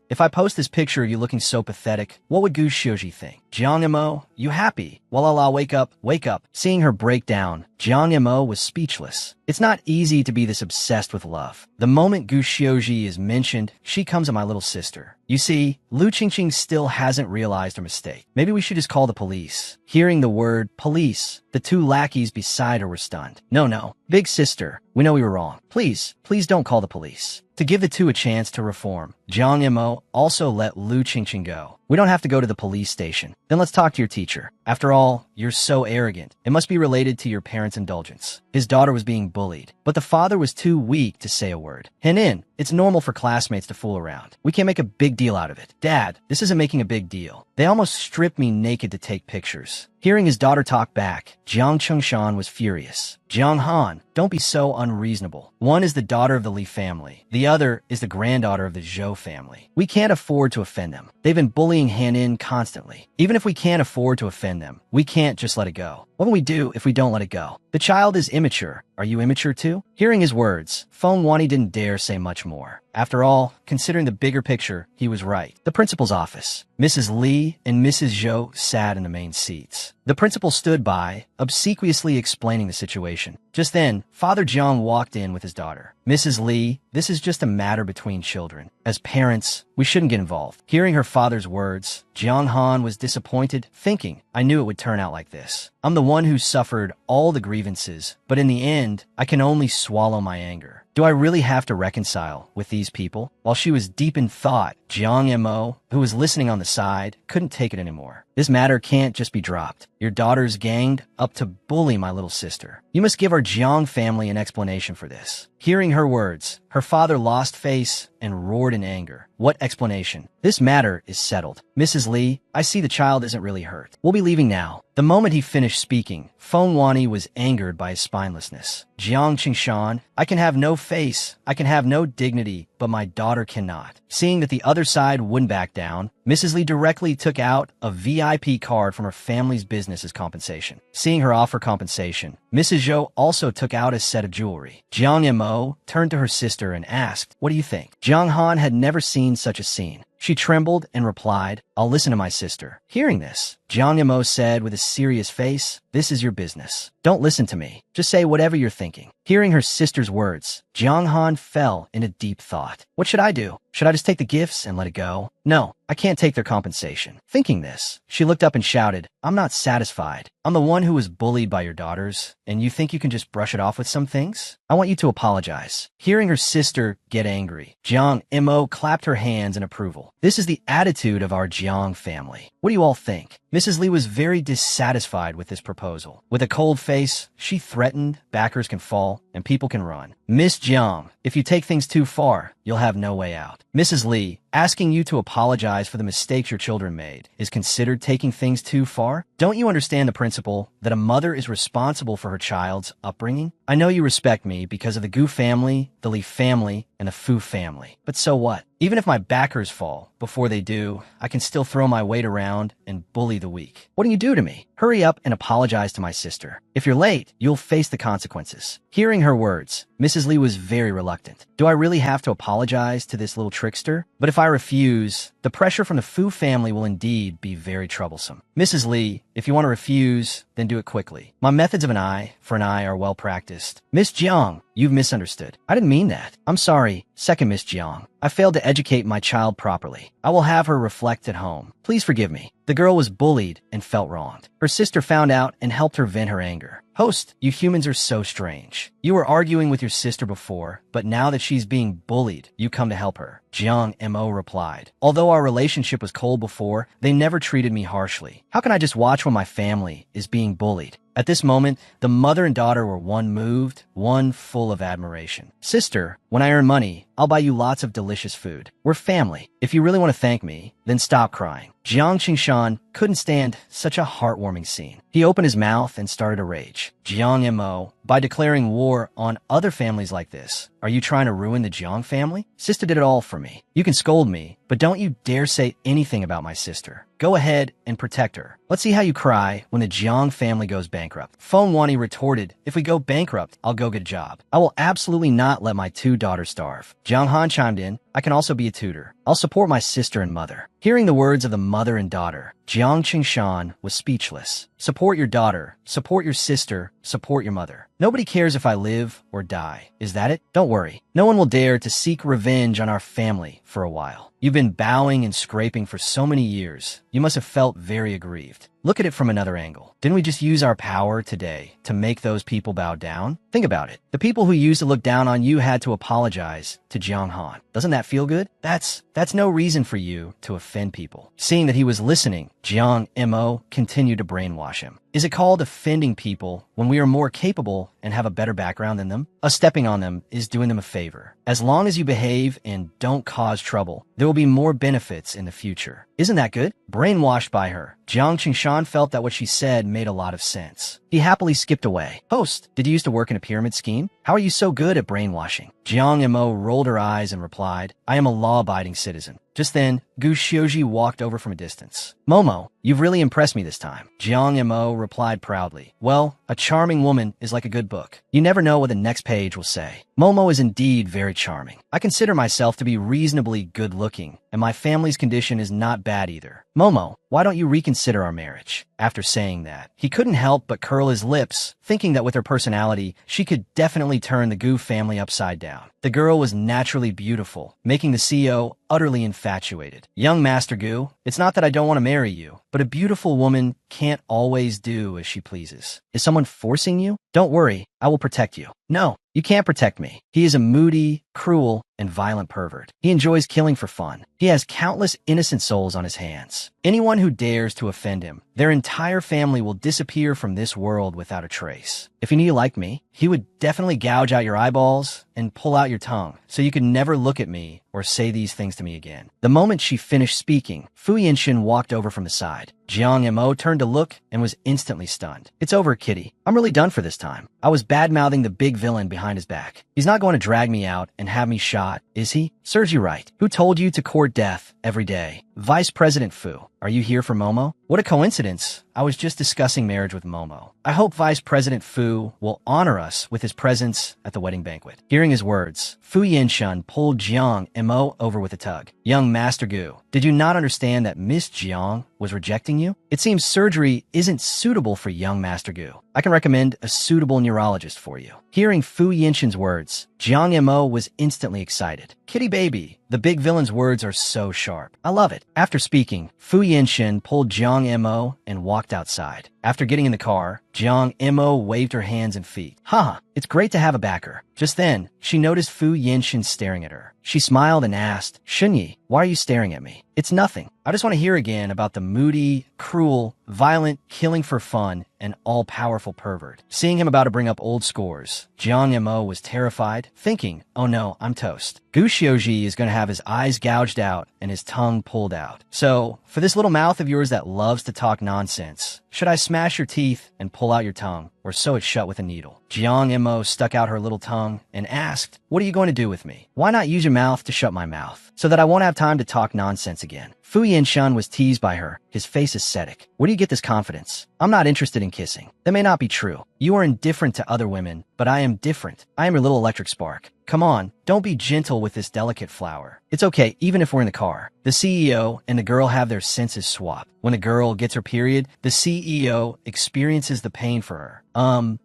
If I post this picture of you looking so pathetic, what would Gu Xiuji think? Jeong Mo, you happy? Walala, wake up, wake up. Seeing her break down, Jeong Mo was speechless. It's not easy to be this obsessed with love. The moment Gu Xiuji is mentioned, she comes at my little sister. You see, Lu Qingqing still hasn't realized her mistake. Maybe we should just call the police. Hearing the word police, the two lackeys beside her were stunned. No, big sister, we know we were wrong. Please don't call the police. To give the two a chance to reform, Jeong Mo also let Lu Qingqing go. We don't have to go to the police station. Then let's talk to your teacher. After all, you're so arrogant. It must be related to your parents' indulgence. His daughter was being bullied, but the father was too weak to say a word. Henin, it's normal for classmates to fool around. We can't make a big deal out of it. Dad, this isn't making a big deal. They almost stripped me naked to take pictures. Hearing his daughter talk back, Jiang Chengshan was furious. Jiang Han, don't be so unreasonable. One is the daughter of the Li family. The other is the granddaughter of the Zhou family. We can't afford to offend them. They've been bullying Hanin constantly. Even if we can't afford to offend them, we can't just let it go. What will we do if we don't let it go? The child is immature. Are you immature too? Hearing his words, Feng Wani didn't dare say much more. After all, considering the bigger picture, he was right. The principal's office. Mrs. Li and Mrs. Zhou sat in the main seats. The principal stood by, obsequiously explaining the situation. Just then, Father Jiang walked in with his daughter. Mrs. Li, this is just a matter between children. As parents, we shouldn't get involved. Hearing her father's words, Jiang Han was disappointed, thinking, I knew it would turn out like this. I'm the one who suffered all the grievances, but in the end, I can only swallow my anger. Do I really have to reconcile with these people? While she was deep in thought, Jiang Mo, who was listening on the side, couldn't take it anymore. This matter can't just be dropped. Your daughter's ganged up to bully my little sister. You must give our Jiang family an explanation for this. Hearing her words, her father lost face and roared in anger. What explanation? This matter is settled. Mrs. Li, I see the child isn't really hurt. We'll be leaving now. The moment he finished speaking, Feng Wani was angered by his spinelessness. Jiang Qingshan, I can have no face, I can have no dignity, but my daughter cannot. Seeing that the other side wouldn't back down, Mrs. Li directly took out a VIP card from her family's business as compensation. Seeing her offer compensation, Mrs. Zhou also took out a set of jewelry. Jiang Mo turned to her sister and asked, what do you think? Jiang Han had never seen such a scene. She trembled and replied, I'll listen to my sister. Hearing this, Jiang Mo said with a serious face, this is your business. Don't listen to me. Just say whatever you're thinking. Hearing her sister's words, Jiang Han fell in a deep thought. What should I do? Should I just take the gifts and let it go? No, I can't take their compensation. Thinking this, she looked up and shouted, I'm not satisfied. I'm the one who was bullied by your daughters, and you think you can just brush it off with some things? I want you to apologize. Hearing her sister get angry, Jiang Mo clapped her hands in approval. This is the attitude of our Jiang family. What do you all think? Mrs. Li was very dissatisfied with this proposal. With a cold face, she threatened backers can fall and people can run. Miss Jiang, if you take things too far, you'll have no way out. Mrs. Li, asking you to apologize for the mistakes your children made is considered taking things too far? Don't you understand the principle that a mother is responsible for her child's upbringing? I know you respect me because of the Gu family, the Li family, and the Fu family. But so what? Even if my backers fall, before they do, I can still throw my weight around and bully the weak. What do you do to me? Hurry up and apologize to my sister. If you're late, you'll face the consequences. Hearing her words, Mrs. Li was very reluctant. Do I really have to apologize to this little trickster? But if I refuse, the pressure from the Fu family will indeed be very troublesome. Mrs. Li, if you want to refuse, then do it quickly. My methods of an eye for an eye are well practiced. Miss Jiang, you've misunderstood. I didn't mean that. I'm sorry. Second Miss Jiang, I failed to educate my child properly. I will have her reflect at home. Please forgive me. The girl was bullied and felt wronged. Her sister found out and helped her vent her anger. Host, you humans are so strange. You were arguing with your sister before, but now that she's being bullied, you come to help her. Jiang Mo replied, although our relationship was cold before, they never treated me harshly. How can I just watch when my family is being bullied? At this moment, the mother and daughter were one moved, one full of admiration. Sister, when I earn money, I'll buy you lots of delicious food. We're family. If you really want to thank me, then stop crying. Jiang Qingshan couldn't stand such a heartwarming scene. He opened his mouth and started a rage. Jiang Mo, by declaring war on other families like this, are you trying to ruin the Jiang family? Sister did it all for me. You can scold me, but don't you dare say anything about my sister. Go ahead and protect her. Let's see how you cry when the Jiang family goes bankrupt. Feng Wani retorted, if we go bankrupt, I'll go get a job. I will absolutely not let my two daughters starve. Jiang Han chimed in, I can also be a tutor. I'll support my sister and mother. Hearing the words of the mother and daughter, Jiang Qingshan was speechless. Support your daughter, support your sister, support your mother. Nobody cares if I live or die. Is that it? Don't worry. No one will dare to seek revenge on our family for a while. You've been bowing and scraping for so many years. You must have felt very aggrieved. Look at it from another angle. Didn't we just use our power today to make those people bow down? Think about it. The people who used to look down on you had to apologize to Jiang Han. Doesn't that feel good? That's no reason for you to offend people. Seeing that he was listening, Jiang Mo continued to brainwash him. Is it called offending people when we are more capable and have a better background than them? Us stepping on them is doing them a favor. As long as you behave and don't cause trouble, there will be more benefits in the future. Isn't that good? Brainwashed by her, Jiang Qingshan felt that what she said made a lot of sense. He happily skipped away. Host, did you used to work in a pyramid scheme? How are you so good at brainwashing? Jiang Mo rolled her eyes and replied, I am a law-abiding citizen. Just then, Gu Xiuji walked over from a distance. Momo, you've really impressed me this time. Jiang Mo replied proudly. Well, a charming woman is like a good book. You never know what the next page will say. Momo is indeed very charming. I consider myself to be reasonably good-looking, and my family's condition is not bad either. Momo, why don't you reconsider our marriage? After saying that, he couldn't help but curl his lips, thinking that with her personality, she could definitely turn the Gu family upside down. The girl was naturally beautiful, making the CEO utterly infatuated. Young Master Gu, it's not that I don't want to marry you, but a beautiful woman can't always do as she pleases. Is someone forcing you? Don't worry, I will protect you. No, you can't protect me. He is a moody, cruel, and violent pervert. He enjoys killing for fun. He has countless innocent souls on his hands. Anyone who dares to offend him, their entire family will disappear from this world without a trace. If he knew you like me, he would definitely gouge out your eyeballs and pull out your tongue, so you could never look at me or say these things to me again. The moment she finished speaking, Fu Yinshin walked over from the side. Jiang Mo turned to look and was instantly stunned. It's over, kitty. I'm really done for this time. I was bad-mouthing the big villain behind his back. He's not going to drag me out and have me shot, is he? Serves you right. Who told you to court death every day? Vice President Fu. Are you here for Momo? What a coincidence. I was just discussing marriage with Momo. I hope Vice President Fu will honor us with his presence at the wedding banquet. Hearing his words, Fu Yinshan pulled Jiang Mo over with a tug. Young Master Gu, did you not understand that Miss Jiang was rejecting you? It seems surgery isn't suitable for young Master Gu. I can recommend a suitable neurologist for you. Hearing Fu Yinshan's words, Jiang Mo was instantly excited. Kitty baby, the big villain's words are so sharp. I love it. After speaking, Fu Yinshan pulled Jiang Mo and walked outside. After getting in the car, Jiang Mo waved her hands and feet. Haha, it's great to have a backer. Just then, she noticed Fu Yinshan staring at her. She smiled and asked, Shunyi, why are you staring at me? It's nothing. I just want to hear again about the moody, cruel, violent, killing for fun, and all-powerful pervert. Seeing him about to bring up old scores, Jiang Mo was terrified, thinking, oh no, I'm toast. Gu Xiuji is going to have his eyes gouged out and his tongue pulled out. So, for this little mouth of yours that loves to talk nonsense, should I smash your teeth and pull out your tongue, or sew it shut with a needle? Jiang Mo stuck out her little tongue and asked, what are you going to do with me? Why not use your mouth to shut my mouth, so that I won't have time to talk nonsense again? Fu Yinshan was teased by her, his face ascetic. Where do you get this confidence? I'm not interested in kissing. That may not be true. You are indifferent to other women, but I am different. I am your little electric spark. Come on, don't be gentle with this delicate flower. It's okay, even if we're in the car. The CEO and the girl have their senses swapped. When a girl gets her period, the CEO experiences the pain for her.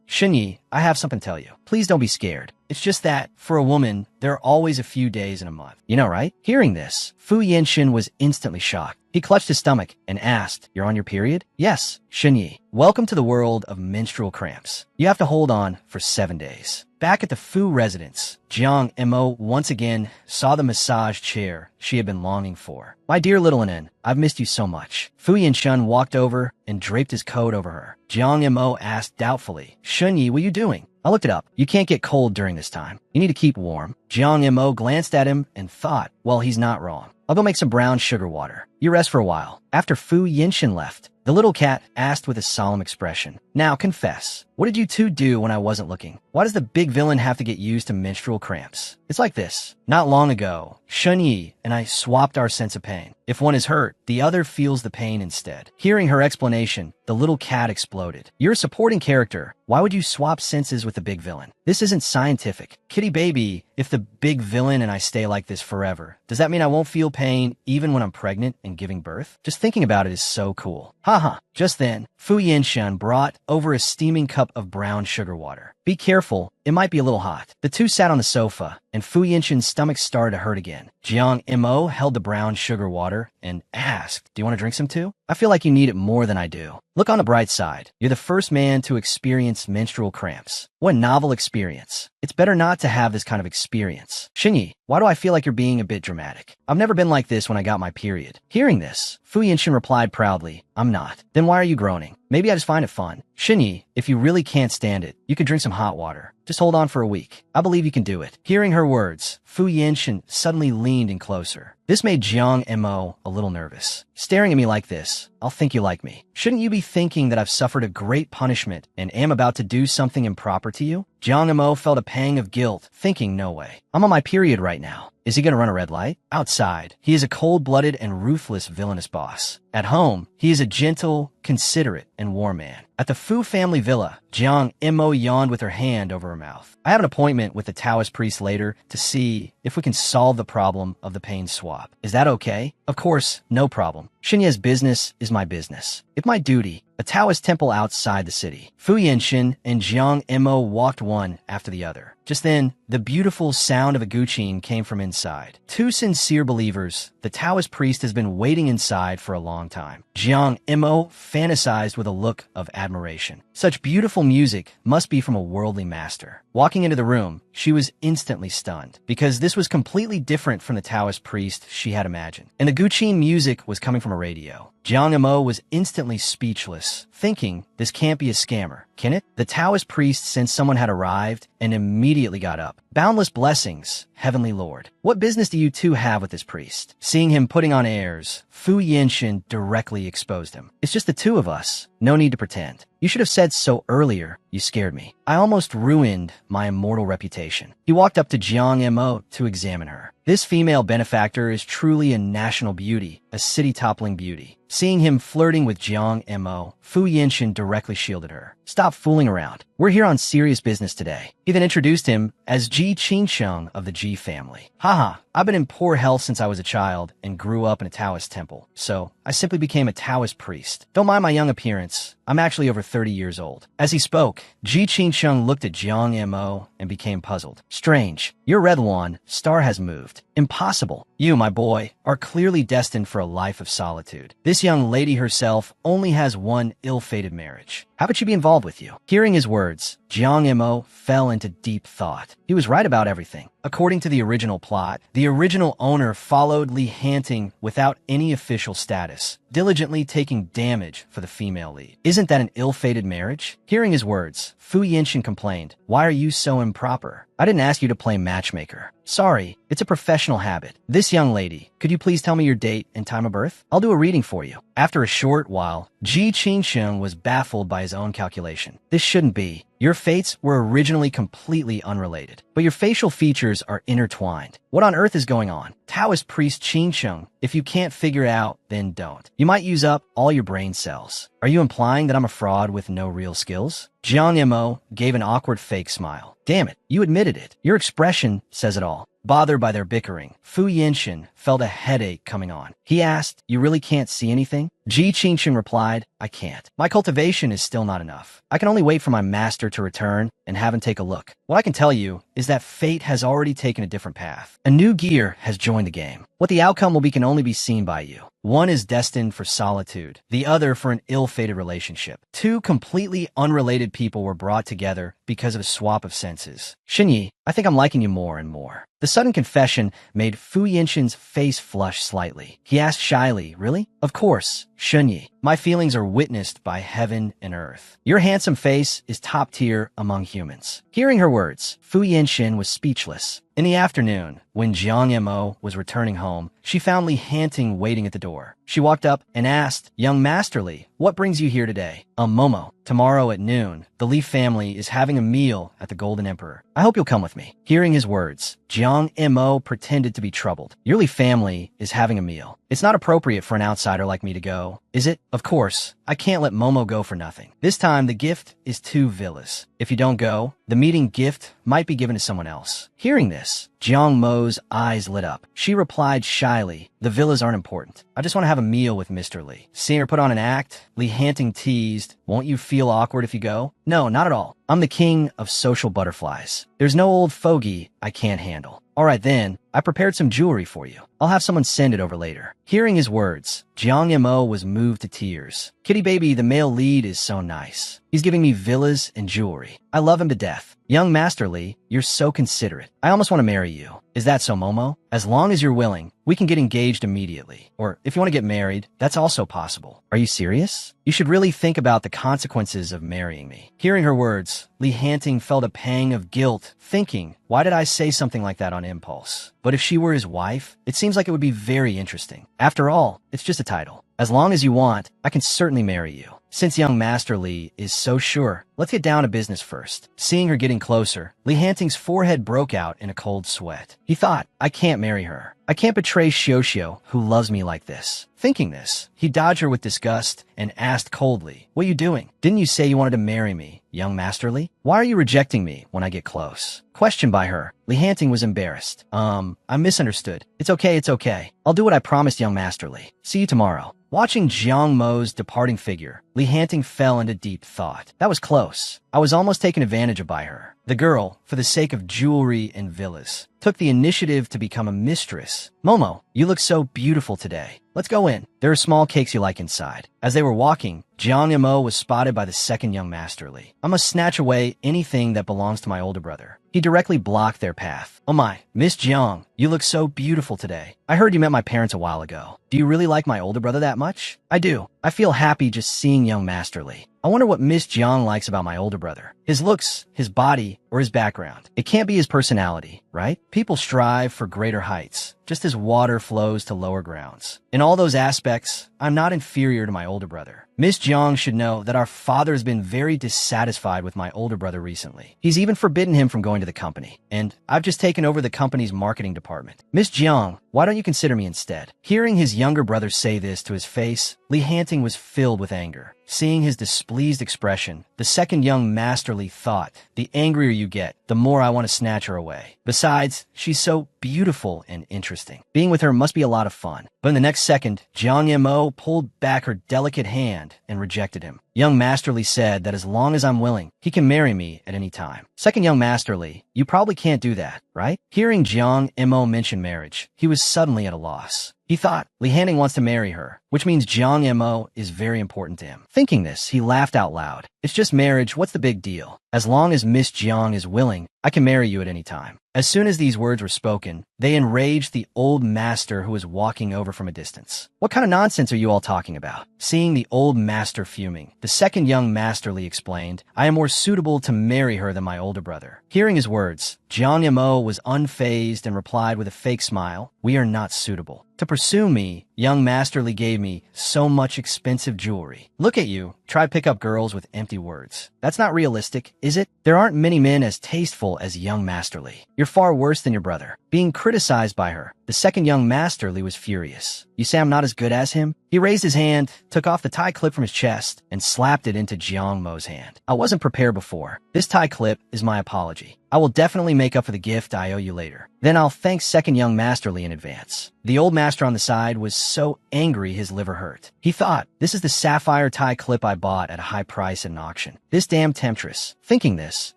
Shunyi, I have something to tell you. Please don't be scared. It's just that, for a woman, there are always a few days in a month. You know, right? Hearing this, Fu Yinshan was instantly shocked. He clutched his stomach and asked, you're on your period? Yes, Shunyi. Welcome to the world of menstrual cramps. You have to hold on for 7 days. Back at the Fu residence, Jiang Mo once again saw the massage chair she had been longing for. My dear little Anin, I've missed you so much. Fu Yinshan walked over and draped his coat over her. Jiang Mo asked doubtfully, Shunyi, what are you doing? I looked it up. You can't get cold during this time. You need to keep warm. Jiang Mo glanced at him and thought, well, he's not wrong. I'll go make some brown sugar water. You rest for a while. After Fu Yinshan left, the little cat asked with a solemn expression, now confess, what did you two do when I wasn't looking? Why does the big villain have to get used to menstrual cramps? It's like this. Not long ago, Shunyi and I swapped our sense of pain. If one is hurt, the other feels the pain instead. Hearing her explanation, the little cat exploded. You're a supporting character. Why would you swap senses with the big villain? This isn't scientific. Kitty baby, if the big villain and I stay like this forever, does that mean I won't feel pain even when I'm pregnant and giving birth? Just thinking about it is so cool. Haha. Just then, Fu Yinshan brought over a steaming cup of brown sugar water. Be careful, it might be a little hot. The two sat on the sofa, and Fu Yinshan's stomach started to hurt again. Jiang Mo held the brown sugar water and asked, do you want to drink some too? I feel like you need it more than I do. Look on the bright side. You're the first man to experience menstrual cramps. What a novel experience. It's better not to have this kind of experience. Shunyi, why do I feel like you're being a bit dramatic? I've never been like this when I got my period. Hearing this, Fu Yinshan replied proudly, I'm not. Then why are you groaning? Maybe I just find it fun. Shunyi, if you really can't stand it, you could drink some hot water. Just hold on for a week. I believe you can do it. Hearing her words, Fu Yinshan suddenly leaned in closer. This made Jiang Mo a little nervous. Staring at me like this, I'll think you like me. Shouldn't you be thinking that I've suffered a great punishment and am about to do something improper to you? Jiang Mo felt a pang of guilt, thinking no way. I'm on my period right now. Is he gonna run a red light? Outside, he is a cold-blooded and ruthless villainous boss. At home, he is a gentle, considerate, and warm man. At the Fu family villa, Jiang Mo yawned with her hand over her mouth. I have an appointment with the Taoist priest later to see if we can solve the problem of the pain swap. Is that okay? Of course, no problem. Xinye's business is my business. It's my duty. A Taoist temple outside the city. Fu Yinshin and Jiang Mo walked one after the other. Just then, the beautiful sound of a guqin came from inside. Two sincere believers, the Taoist priest has been waiting inside for a long time. Jiang Mo fantasized with a look of admiration. Such beautiful music must be from a worldly master. Walking into the room, she was instantly stunned, because this was completely different from the Taoist priest she had imagined. And the guqin music was coming from a radio. Jiang Mo was instantly speechless, thinking, this can't be a scammer, can it? The Taoist priest sensed someone had arrived and immediately got up. Boundless blessings, Heavenly Lord. What business do you two have with this priest? Seeing him putting on airs, Fu Yinshin directly exposed him. It's just the two of us. No need to pretend. You should have said so earlier. You scared me. I almost ruined my immortal reputation. He walked up to Jiang Mo to examine her. This female benefactor is truly a national beauty, a city-toppling beauty. Seeing him flirting with Jiang Mo, Fu Yinshin directly shielded her. Stop fooling around. We're here on serious business today. He then introduced him as Ji Qingsheng of the Ji family. Haha, I've been in poor health since I was a child and grew up in a Taoist temple, so I simply became a Taoist priest. Don't mind my young appearance. I'm actually over 30 years old. As he spoke, Ji Qingsheng looked at Jiang Mo and became puzzled. Strange. Your red one star has moved. Impossible. You, my boy, are clearly destined for a life of solitude. This young lady herself only has one ill-fated marriage. How could she be involved with you? Hearing his words, Jiang Mo fell into deep thought. He was right about everything. According to the original plot, the original owner followed Li Hanting without any official status, diligently taking damage for the female lead. Isn't that an ill-fated marriage? Hearing his words, Fu Yinshin complained, why are you so improper? I didn't ask you to play matchmaker. Sorry, it's a professional habit. This young lady, could you please tell me your date and time of birth? I'll do a reading for you. After a short while, Ji Qingsheng was baffled by his own calculation. This shouldn't be. Your fates were originally completely unrelated, but your facial features are intertwined. What on earth is going on? Taoist priest Qingsheng, if you can't figure it out, then don't. You might use up all your brain cells. Are you implying that I'm a fraud with no real skills? Jiang Mo gave an awkward fake smile. Damn it, you admitted it. Your expression says it all. Bothered by their bickering, Fu Yinshin felt a headache coming on. He asked, you really can't see anything? Ji Qingsheng replied, I can't. My cultivation is still not enough. I can only wait for my master to return and have him take a look. What I can tell you is that fate has already taken a different path. A new gear has joined the game. What the outcome will be can only be seen by you. One is destined for solitude, the other for an ill-fated relationship. Two completely unrelated people were brought together because of a swap of senses. Xinyi, I think I'm liking you more and more. The sudden confession made Fu Yinshin's face flush slightly. He asked shyly, really? Of course, Xinyi. My feelings are witnessed by heaven and earth. Your handsome face is top tier among humans. Hearing her words, Fu Yinshin was speechless. In the afternoon, when Jiang Mo was returning home, she found Li Hanting waiting at the door. She walked up and asked, Young Master Li, what brings you here today? Momo, tomorrow at noon, the Li family is having a meal at the Golden Emperor. I hope you'll come with me. Hearing his words, Jiang Mo pretended to be troubled. Your Li family is having a meal. It's not appropriate for an outsider like me to go, is it? Of course, I can't let Momo go for nothing. This time, the gift is 2 villas. If you don't go, the meeting gift might be given to someone else. Hearing this, Jiang Mo's eyes lit up. She replied shyly, the villas aren't important. I just want to have a meal with Mr. Li. Seeing her put on an act, Li Hanting teased, won't you feel awkward if you go? No, not at all. I'm the king of social butterflies. There's no old fogey I can't handle. All right then, I prepared some jewelry for you. I'll have someone send it over later. Hearing his words, Jiang Mo was moved to tears. Kitty baby, the male lead is so nice. He's giving me villas and jewelry. I love him to death. Young Master Lee, you're so considerate. I almost want to marry you. Is that so, Momo? As long as you're willing, we can get engaged immediately. Or if you want to get married, that's also possible. Are you serious? You should really think about the consequences of marrying me. Hearing her words, Lee Hanting felt a pang of guilt, thinking, why did I say something like that on impulse? But if she were his wife, it seems like it would be very interesting. After all, it's just a title. As long as you want, I can certainly marry you. Since young Master Lee is so sure, let's get down to business first. Seeing her getting closer, Lee Hanting's forehead broke out in a cold sweat. He thought, I can't marry her. I can't betray Xiao, who loves me like this. Thinking this, he dodged her with disgust and asked coldly, what are you doing? Didn't you say you wanted to marry me, young Master Lee? Why are you rejecting me when I get close? Questioned by her, Lee Hanting was embarrassed. I misunderstood. It's okay. I'll do what I promised, young Master Lee. See you tomorrow. Watching Jiang Mo's departing figure, Lee Hanting fell into deep thought. That was close. I was almost taken advantage of by her. The girl, for the sake of jewelry and villas, took the initiative to become a mistress. Momo, you look so beautiful today. Let's go in. There are small cakes you like inside. As they were walking, Jiang Mo was spotted by the second young Master Lee. I must snatch away anything that belongs to my older brother. He directly blocked their path. Oh my, Miss Jiang, you look so beautiful today. I heard you met my parents a while ago. Do you really like my older brother that much? I do. I feel happy just seeing young Master Lee. I wonder what Miss Jiang likes about my older brother. His looks, his body, or his background. It can't be his personality, right? People strive for greater heights, just as water flows to lower grounds. In all those aspects, I'm not inferior to my older brother. Miss Jiang should know that our father has been very dissatisfied with my older brother recently. He's even forbidden him from going to the company, and I've just taken over the company's marketing department. Miss Jiang, why don't you consider me instead? Hearing his younger brother say this to his face, Lee Hanting was filled with anger. Seeing his displeased expression, the second young Master Lee thought, the angrier you get, the more I want to snatch her away. Besides, she's so beautiful and interesting. Being with her must be a lot of fun. But in the next second, Jiang Mo pulled back her delicate hand and rejected him. Young Master Lee said that as long as I'm willing, he can marry me at any time. Second young Master Lee, you probably can't do that, right? Hearing Jiang Mo mention marriage, he was suddenly at a loss. He thought, Lee Hanting wants to marry her, which means Jiang Mo is very important to him. Thinking this, he laughed out loud. It's just marriage, what's the big deal? As long as Miss Jiang is willing, I can marry you at any time. As soon as these words were spoken, they enraged the old master who was walking over from a distance. What kind of nonsense are you all talking about? Seeing the old master fuming, the second young Master Lee explained, I am more suitable to marry her than my older brother. Hearing his words, Jiang Mo was unfazed and replied with a fake smile, we are not suitable. To pursue me, young Master Lee gave me so much expensive jewelry. Look at you, try to pick up girls with empty words. That's not realistic, is it? There aren't many men as tasteful as young Master Lee. You're far worse than your brother. Being criticized by her, the second young Master Lee was furious. You say I'm not as good as him? He raised his hand, took off the tie clip from his chest, and slapped it into Jiang Mo's hand. I wasn't prepared before. This tie clip is my apology. I will definitely make up for the gift I owe you later. Then I'll thank second young Master Lee in advance. The old master on the side was so angry his liver hurt. He thought, this is the sapphire tie clip I bought at a high price at an auction. This damn temptress. Thinking this,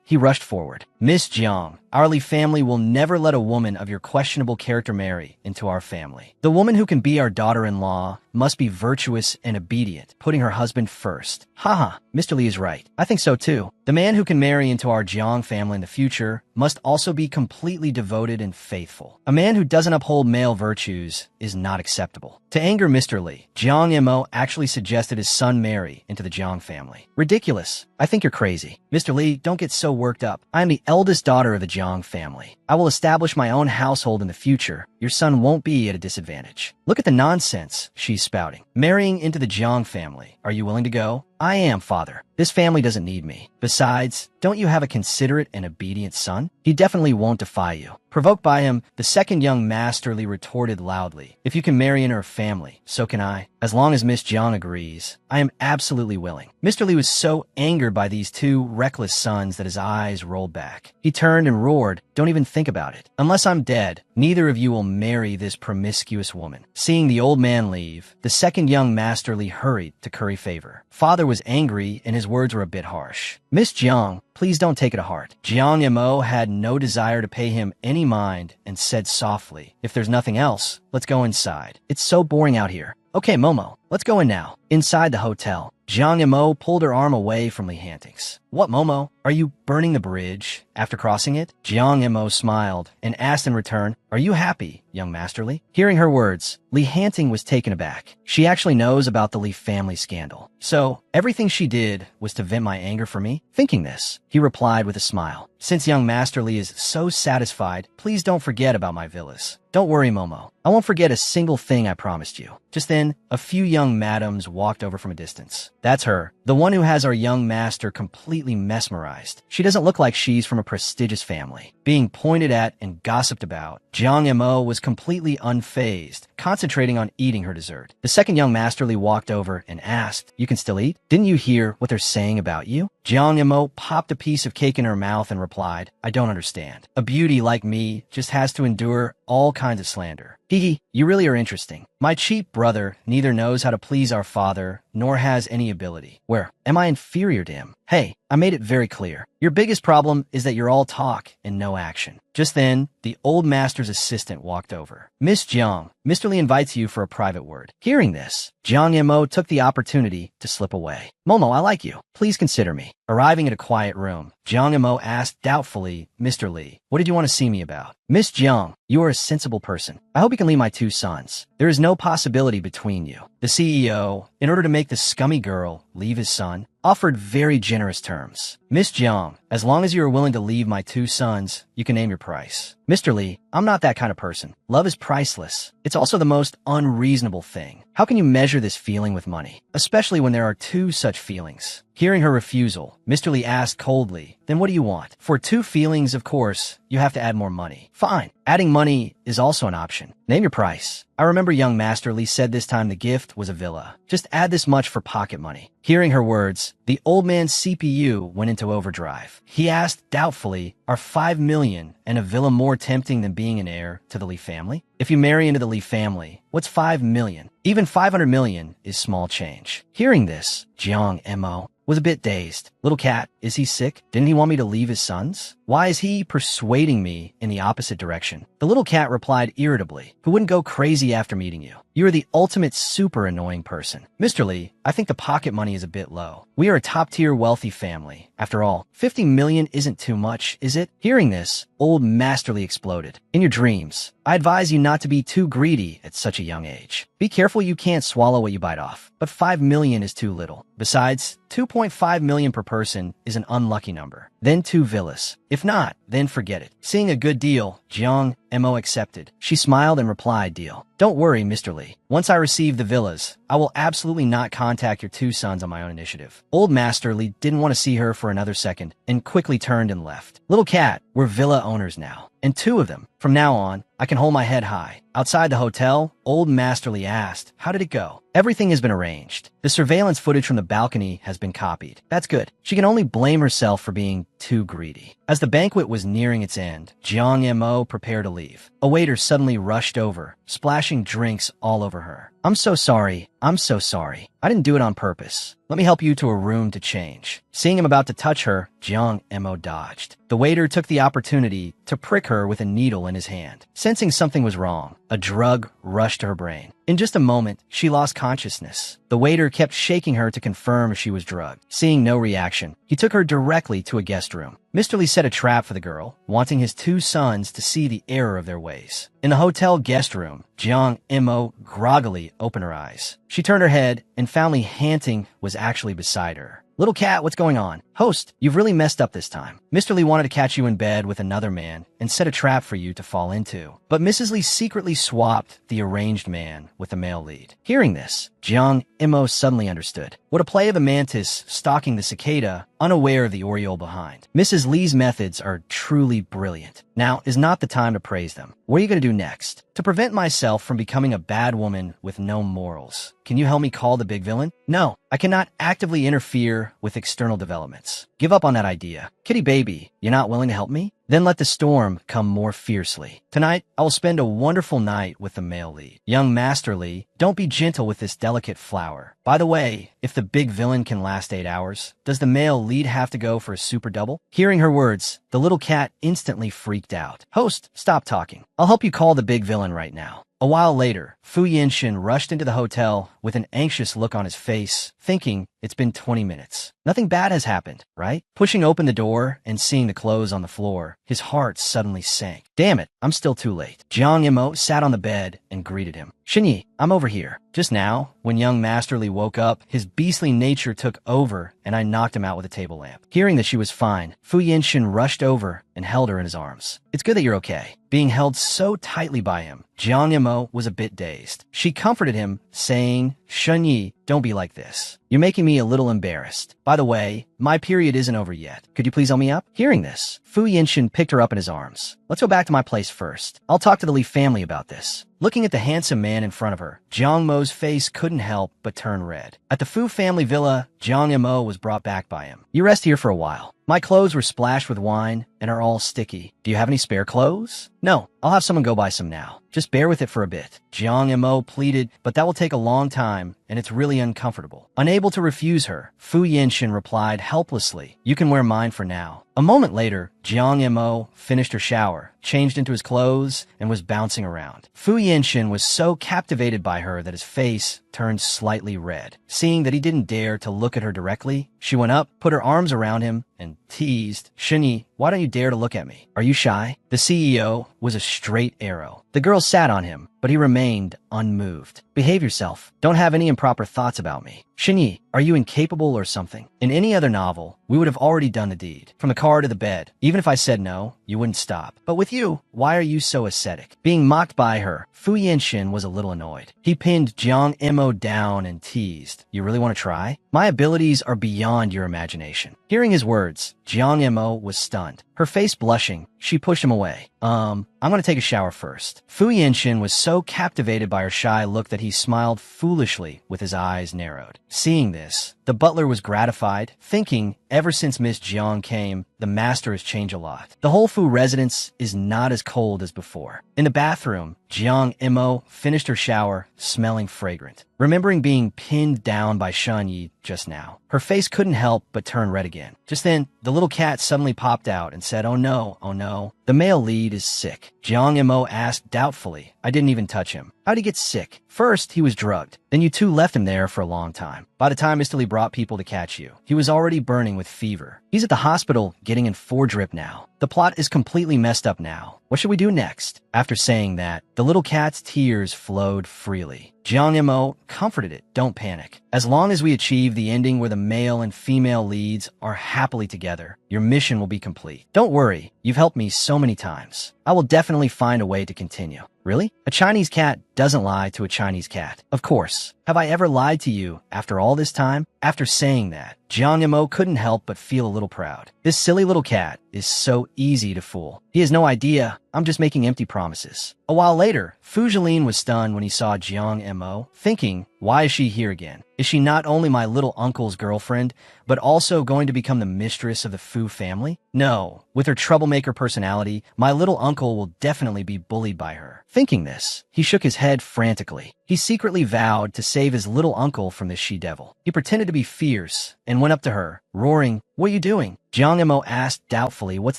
he rushed forward. Miss Jiang, our Lee family will never let a woman of your questionable character marry into our family. The woman who can be our daughter-in-law must be virtuous and obedient, putting her husband first. Haha, Mr. Lee is right. I think so too. The man who can marry into our Jiang family in the future must also be completely devoted and faithful. A man who doesn't uphold male virtues is not acceptable. To anger Mr. Lee, Jiang Mo actually suggested his son marry into the Jiang family. Ridiculous. I think you're crazy. Mr. Lee, don't get so worked up. I am the eldest daughter of the Jiang family. I will establish my own household in the future. Your son won't be at a disadvantage. Look at the nonsense she's spouting. Marrying into the Jiang family. Are you willing to go? I am, father. This family doesn't need me. Besides, don't you have a considerate and obedient son? He definitely won't defy you. Provoked by him, the second young Master Lee retorted loudly, if you can marry into her family, so can I. As long as Miss Jiang agrees, I am absolutely willing. Mr. Lee was so angered by these two reckless sons that his eyes rolled back. He turned and roared, don't even think about it. Unless I'm dead, neither of you will marry this promiscuous woman. Seeing the old man leave, the second young Master Lee hurried to curry favor. Father was angry and his words were a bit harsh. Miss Jiang, please don't take it to heart. Jiang Mo had no desire to pay him any mind and said softly, if there's nothing else, let's go inside. It's so boring out here. Okay, Momo, Let's go in now. Inside the hotel, Jiang Mo pulled her arm away from Lee Hanting's. What, Momo? Are you burning the bridge after crossing it? Jiang Mo smiled and asked in return, Are you happy, young Master Lee? Hearing her words, Lee Hanting was taken aback. She actually knows about the Lee family scandal. So, everything she did was to vent my anger for me? Thinking this, he replied with a smile. Since young Master Lee is so satisfied, please don't forget about my villas. Don't worry, Momo. I won't forget a single thing I promised you. Just then, a few young madams walked over from a distance. That's her, the one who has our young master completely mesmerized. She doesn't look like she's from a prestigious family. Being pointed at and gossiped about, Jiang Mo was completely unfazed, concentrating on eating her dessert. The second young masterly walked over and asked, You can still eat? Didn't you hear what they're saying about you? Jiang Mo popped a piece of cake in her mouth and replied, I don't understand. A beauty like me just has to endure all kinds of slander. Hee, you really are interesting. My cheap brother neither knows how to please our father, nor has any ability. Where? Am I inferior to him? Hey, I made it very clear. Your biggest problem is that you're all talk and no action. Just then, the old master's assistant walked over. Miss Jiang, Mr. Lee invites you for a private word. Hearing this, Jiang Mo took the opportunity to slip away. Momo, I like you. Please consider me. Arriving at a quiet room, Jiang Mo asked doubtfully, Mr. Lee, what did you want to see me about? Miss Jiang, you are a sensible person. I hope you can leave my two sons. There is no possibility between you. The CEO, in order to make the scummy girl leave his son, offered very generous terms. Miss Jiang, as long as you are willing to leave my two sons, you can name your price. Mr. Lee, I'm not that kind of person. Love is priceless. It's also the most unreasonable thing. How can you measure this feeling with money, especially when there are two such feelings? Hearing her refusal, Mr. Lee asked coldly, Then what do you want? For two feelings, of course, you have to add more money. Fine. Adding money is also an option. Name your price. I remember young Master Lee said this time the gift was a villa. Just add this much for pocket money. Hearing her words, the old man's CPU went into overdrive. He asked doubtfully, Are 5 million and a villa more tempting than being an heir to the Lee family? If you marry into the Lee family, what's 5 million? Even 500 million is small change. Hearing this, Jiang Mo was a bit dazed. Little cat, is he sick? Didn't he want me to leave his sons? Why is he persuading me in the opposite direction? The little cat replied irritably, Who wouldn't go crazy after meeting you? You are the ultimate super annoying person. Mr. Lee, I think the pocket money is a bit low. We are a top-tier wealthy family. After all, 50 million isn't too much, is it? Hearing this, old Master Lee exploded. In your dreams, I advise you not to be too greedy at such a young age. Be careful you can't swallow what you bite off. But 5 million is too little. Besides, 2.5 million per person is an unlucky number. Then 2 villas. If not, then forget it. Seeing a good deal, Jiang Mo accepted. She smiled and replied, Deal. Don't worry, Mr. Lee. Once I receive the villas, I will absolutely not contact your two sons on my own initiative. Old Master Lee didn't want to see her for another second and quickly turned and left. Little cat, we're villa owners now. And 2 of them. From now on, I can hold my head high. Outside the hotel, old Master Lee asked, How did it go? Everything has been arranged. The surveillance footage from the balcony has been copied. That's good. She can only blame herself for being too greedy. As the banquet was nearing its end, Jiang Mo prepared to leave. A waiter suddenly rushed over, splashing drinks all over her. I'm so sorry. I'm so sorry. I didn't do it on purpose. Let me help you to a room to change. Seeing him about to touch her, Jiang Mo dodged. The waiter took the opportunity to prick her with a needle in his hand. Sensing something was wrong, a drug rushed to her brain. In just a moment, she lost consciousness. The waiter kept shaking her to confirm if she was drugged. Seeing no reaction, he took her directly to a guest room. Mr. Lee set a trap for the girl, wanting his two sons to see the error of their ways. In the hotel guest room, Jiang Mo groggily opened her eyes. She turned her head and found Lee Hanting was actually beside her. Little cat, what's going on? Host, you've really messed up this time. Mr. Lee wanted to catch you in bed with another man and set a trap for you to fall into. But Mrs. Lee secretly swapped the arranged man with the male lead. Hearing this, Jiang Mo suddenly understood. What a play of the mantis stalking the cicada, unaware of the oriole behind. Mrs. Lee's methods are truly brilliant. Now is not the time to praise them. What are you going to do next? To prevent myself from becoming a bad woman with no morals, can you help me call the big villain? No, I cannot actively interfere with external developments. Give up on that idea. Kitty baby, you're not willing to help me? Then let the storm come more fiercely. Tonight, I will spend a wonderful night with the male lead. Young Master Lee, don't be gentle with this delicate flower. By the way, if the big villain can last 8 hours, does the male lead have to go for a super double? Hearing her words, the little cat instantly freaked out. Host, stop talking. I'll help you call the big villain right now. A while later, Fu Yinshin rushed into the hotel with an anxious look on his face, thinking it's been 20 minutes. Nothing bad has happened, right? Pushing open the door and seeing the clothes on the floor, his heart suddenly sank. Damn it, I'm still too late. Jiang Yimo sat on the bed and greeted him. Shinyi, I'm over here. Just now, when young Masterly woke up, his beastly nature took over and I knocked him out with a table lamp. Hearing that she was fine, Fu Yinshin rushed over and held her in his arms. It's good that you're okay. Being held so tightly by him, Jiang Yimo was a bit dazed. She comforted him, saying, Shenyi, don't be like this. You're making me a little embarrassed. By the way, my period isn't over yet. Could you please help me up? Hearing this, Fu Yinshin picked her up in his arms. Let's go back to my place first. I'll talk to the Li family about this. Looking at the handsome man in front of her, Jiang Mo's face couldn't help but turn red. At the Fu family villa, Jiang Yimo was brought back by him. You rest here for a while. My clothes were splashed with wine and are all sticky. Do you have any spare clothes? No, I'll have someone go buy some now. Just bear with it for a bit. Jiang Yimo pleaded, but that will take a long time, and it's really uncomfortable. Unable to refuse her, Fu Yinshin replied helplessly, you can wear mine for now. A moment later, Jiang Yimo finished her shower, changed into his clothes, and was bouncing around. Fu Yinshin was so captivated by her that his face turned slightly red. Seeing that he didn't dare to look at her directly, she went up, put her arms around him, and teased, Shinyi, why don't you dare to look at me? Are you shy? The CEO was a straight arrow. The girl sat on him, but he remained unmoved. Behave yourself. Don't have any improper thoughts about me. Shinyi, are you incapable or something? In any other novel, we would have already done the deed. From the car to the bed. Even if I said no, you wouldn't stop. But with you, why are you so ascetic? Being mocked by her, Fu Yinshin was a little annoyed. He pinned Jiang Imo down and teased, you really want to try? My abilities are beyond your imagination. Hearing his words, Jiang Imo was stunned. Her face blushing, she pushed him away. I'm gonna take a shower first. Fu Yinshin was so captivated by her shy look that he smiled foolishly with his eyes narrowed. Seeing this, the butler was gratified, thinking, ever since Miss Jiang came, the master has changed a lot. The whole Fu residence is not as cold as before. In the bathroom, Jiang Imo finished her shower, smelling fragrant. Remembering being pinned down by Shenyi just now, her face couldn't help but turn red again. Just then, the little cat suddenly popped out and said, oh no, the male lead is sick. Jiang Imo asked doubtfully, I didn't even touch him. How'd he get sick? First, he was drugged. Then you two left him there for a long time. By the time Mr. Lee brought people to catch you, he was already burning with fever. He's at the hospital getting in 4-drip now. The plot is completely messed up now. What should we do next? After saying that, the little cat's tears flowed freely. Jiang Imo comforted it. Don't panic. As long as we achieve the ending where the male and female leads are happily together, your mission will be complete. Don't worry, you've helped me so many times. I will definitely find a way to continue. Really? A Chinese cat doesn't lie to a Chinese cat. Of course. Have I ever lied to you after all this time? After saying that, Jiang Yimo couldn't help but feel a little proud. This silly little cat is so easy to fool. He has no idea I'm just making empty promises. A while later, Fu Jilin was stunned when he saw Jiang Yimo, thinking, why is she here again? Is she not only my little uncle's girlfriend, but also going to become the mistress of the Fu family? No. With her troublemaker personality, my little uncle will definitely be bullied by her. Thinking this, he shook his head frantically. He secretly vowed to save his little uncle from this she-devil. He pretended to be fierce and went up to her, roaring, what are you doing? Jiang Imo asked doubtfully, what's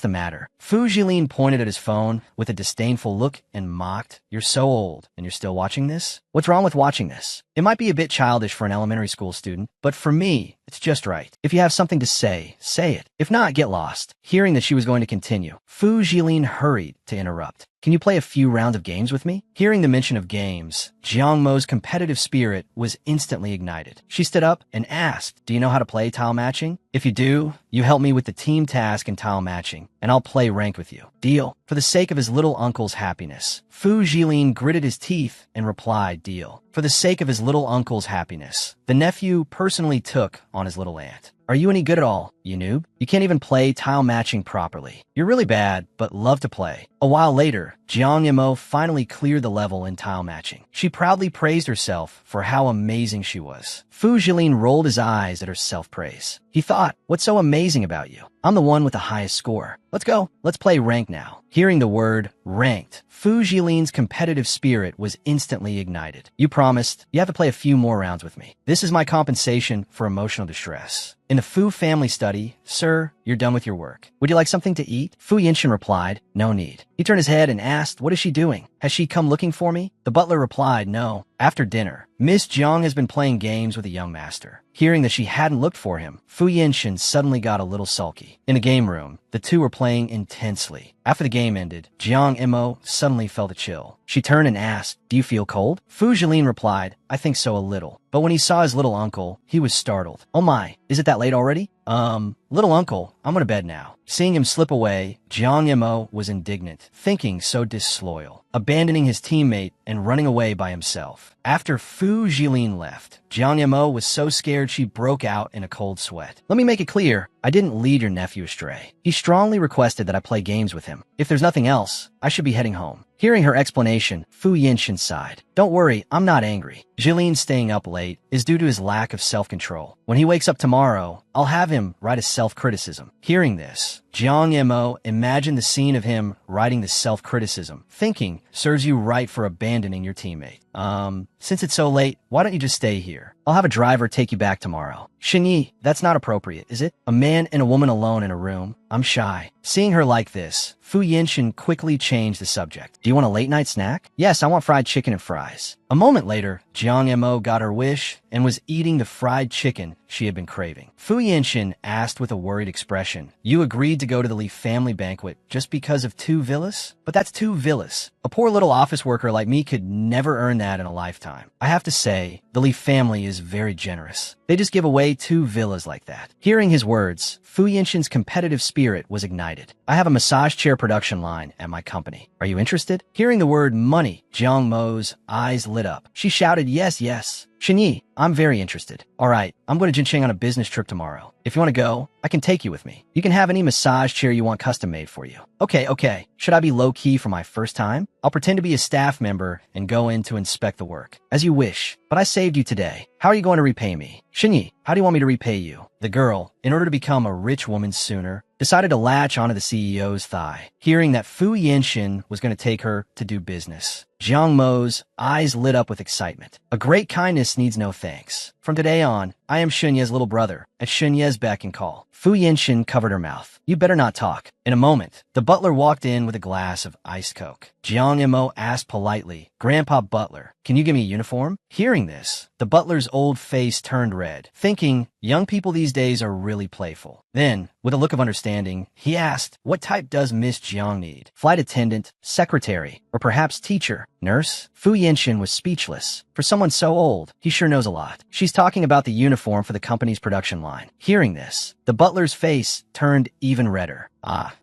the matter? Fu Jilin pointed at his phone with a disdainful look and mocked, you're so old, and you're still watching this? What's wrong with watching this? It might be a bit childish for an elementary school student, but for me, it's just right. If you have something to say it. If not, get lost. Hearing that she was going to continue, Fu Jilin hurried to interrupt. Can you play a few rounds of games with me? Hearing the mention of games, Jiang Mo's competitive spirit was instantly ignited. She stood up and asked, do you know how to play tile matching? If you do, you help me with the team task in tile matching, and I'll play ranked with you. Deal. For the sake of his little uncle's happiness, Fu Jilin gritted his teeth and replied, deal. For the sake of his little uncle's happiness, the nephew personally took on his little aunt. Are you any good at all, you noob? You can't even play tile matching properly. You're really bad, but love to play. A while later, Jiang Yimo finally cleared the level in tile matching. She proudly praised herself for how amazing she was. Fu Jilin rolled his eyes at her self-praise. He thought, what's so amazing about you? I'm the one with the highest score. Let's go. Let's play ranked now. Hearing the word ranked, Fu Jilin's competitive spirit was instantly ignited. You promised. You have to play a few more rounds with me. This is my compensation for emotional distress. In the Fu family study, sir, you're done with your work. Would you like something to eat? Fu Yinshin replied, no need. He turned his head and asked, what is she doing? Has she come looking for me? The butler replied, no. After dinner, Miss Jiang has been playing games with a young master. Hearing that she hadn't looked for him, Fu Yinshin suddenly got a little sulky. In the game room, the two were playing intensely. After the game ended, Jiang Imo suddenly felt a chill. She turned and asked, do you feel cold? Fu Jilin replied, I think so a little. But when he saw his little uncle, he was startled. Oh my, is it that late already? Little uncle, I'm going to bed now. Seeing him slip away, Jiang Imo was indignant, thinking so disloyal, abandoning his teammate and running away by himself. After Fu Jilin left, Jiang Imo was so scared she broke out in a cold sweat. Let me make it clear, I didn't lead your nephew astray. He strongly requested that I play games with him. If there's nothing else, I should be heading home. Hearing her explanation, Fu Yinshin sighed. Don't worry, I'm not angry. Jilin staying up late is due to his lack of self-control. When he wakes up tomorrow, I'll have him write a self-criticism. Hearing this, Jiang Imo imagined the scene of him writing the self-criticism, thinking, serves you right for abandoning your teammate. Since it's so late, why don't you just stay here? I'll have a driver take you back tomorrow. Shinyi, that's not appropriate, is it? A man and a woman alone in a room? I'm shy. Seeing her like this, Fu Yinshin quickly changed the subject. Do you want a late-night snack? Yes, I want fried chicken and fries. A moment later, Jiang Imo got her wish and was eating the fried chicken she had been craving. Fu Yinshin asked with a worried expression, you agreed to go to the Li family banquet just because of 2 villas? But that's 2 villas. A poor little office worker like me could never earn that in a lifetime. I have to say, the Li family is very generous. They just give away 2 villas like that. Hearing his words, Fu Yinshin's competitive spirit was ignited. I have a massage chair production line at my company. Are you interested? Hearing the word money, Jiang Mo's eyes lit up. She shouted, yes, yes. Shinyi, I'm very interested. All right, I'm going to Jincheng on a business trip tomorrow. If you want to go, I can take you with me. You can have any massage chair you want custom made for you. Okay. Should I be low-key for my first time? I'll pretend to be a staff member and go in to inspect the work. As you wish, but I saved you today. How are you going to repay me? Shinyi, how do you want me to repay you? The girl, in order to become a rich woman sooner, decided to latch onto the CEO's thigh, hearing that Fu Yinshin was going to take her to do business. Jiang Mo's eyes lit up with excitement. A great kindness needs no thanks. From today on, I am Shunye's little brother, at Shunye's beck and call. Fu Yinshin covered her mouth. You better not talk. In a moment, the butler walked in with a glass of iced Coke. Jiang Imo asked politely, Grandpa Butler, can you give me a uniform? Hearing this, the butler's old face turned red, thinking, young people these days are really playful. Then, with a look of understanding, he asked, what type does Miss Jiang need? Flight attendant, secretary, or perhaps teacher? Nurse? Fu Yinshin was speechless. For someone so old, he sure knows a lot. She's talking about the uniform for the company's production line. Hearing this, the butler's face turned even redder.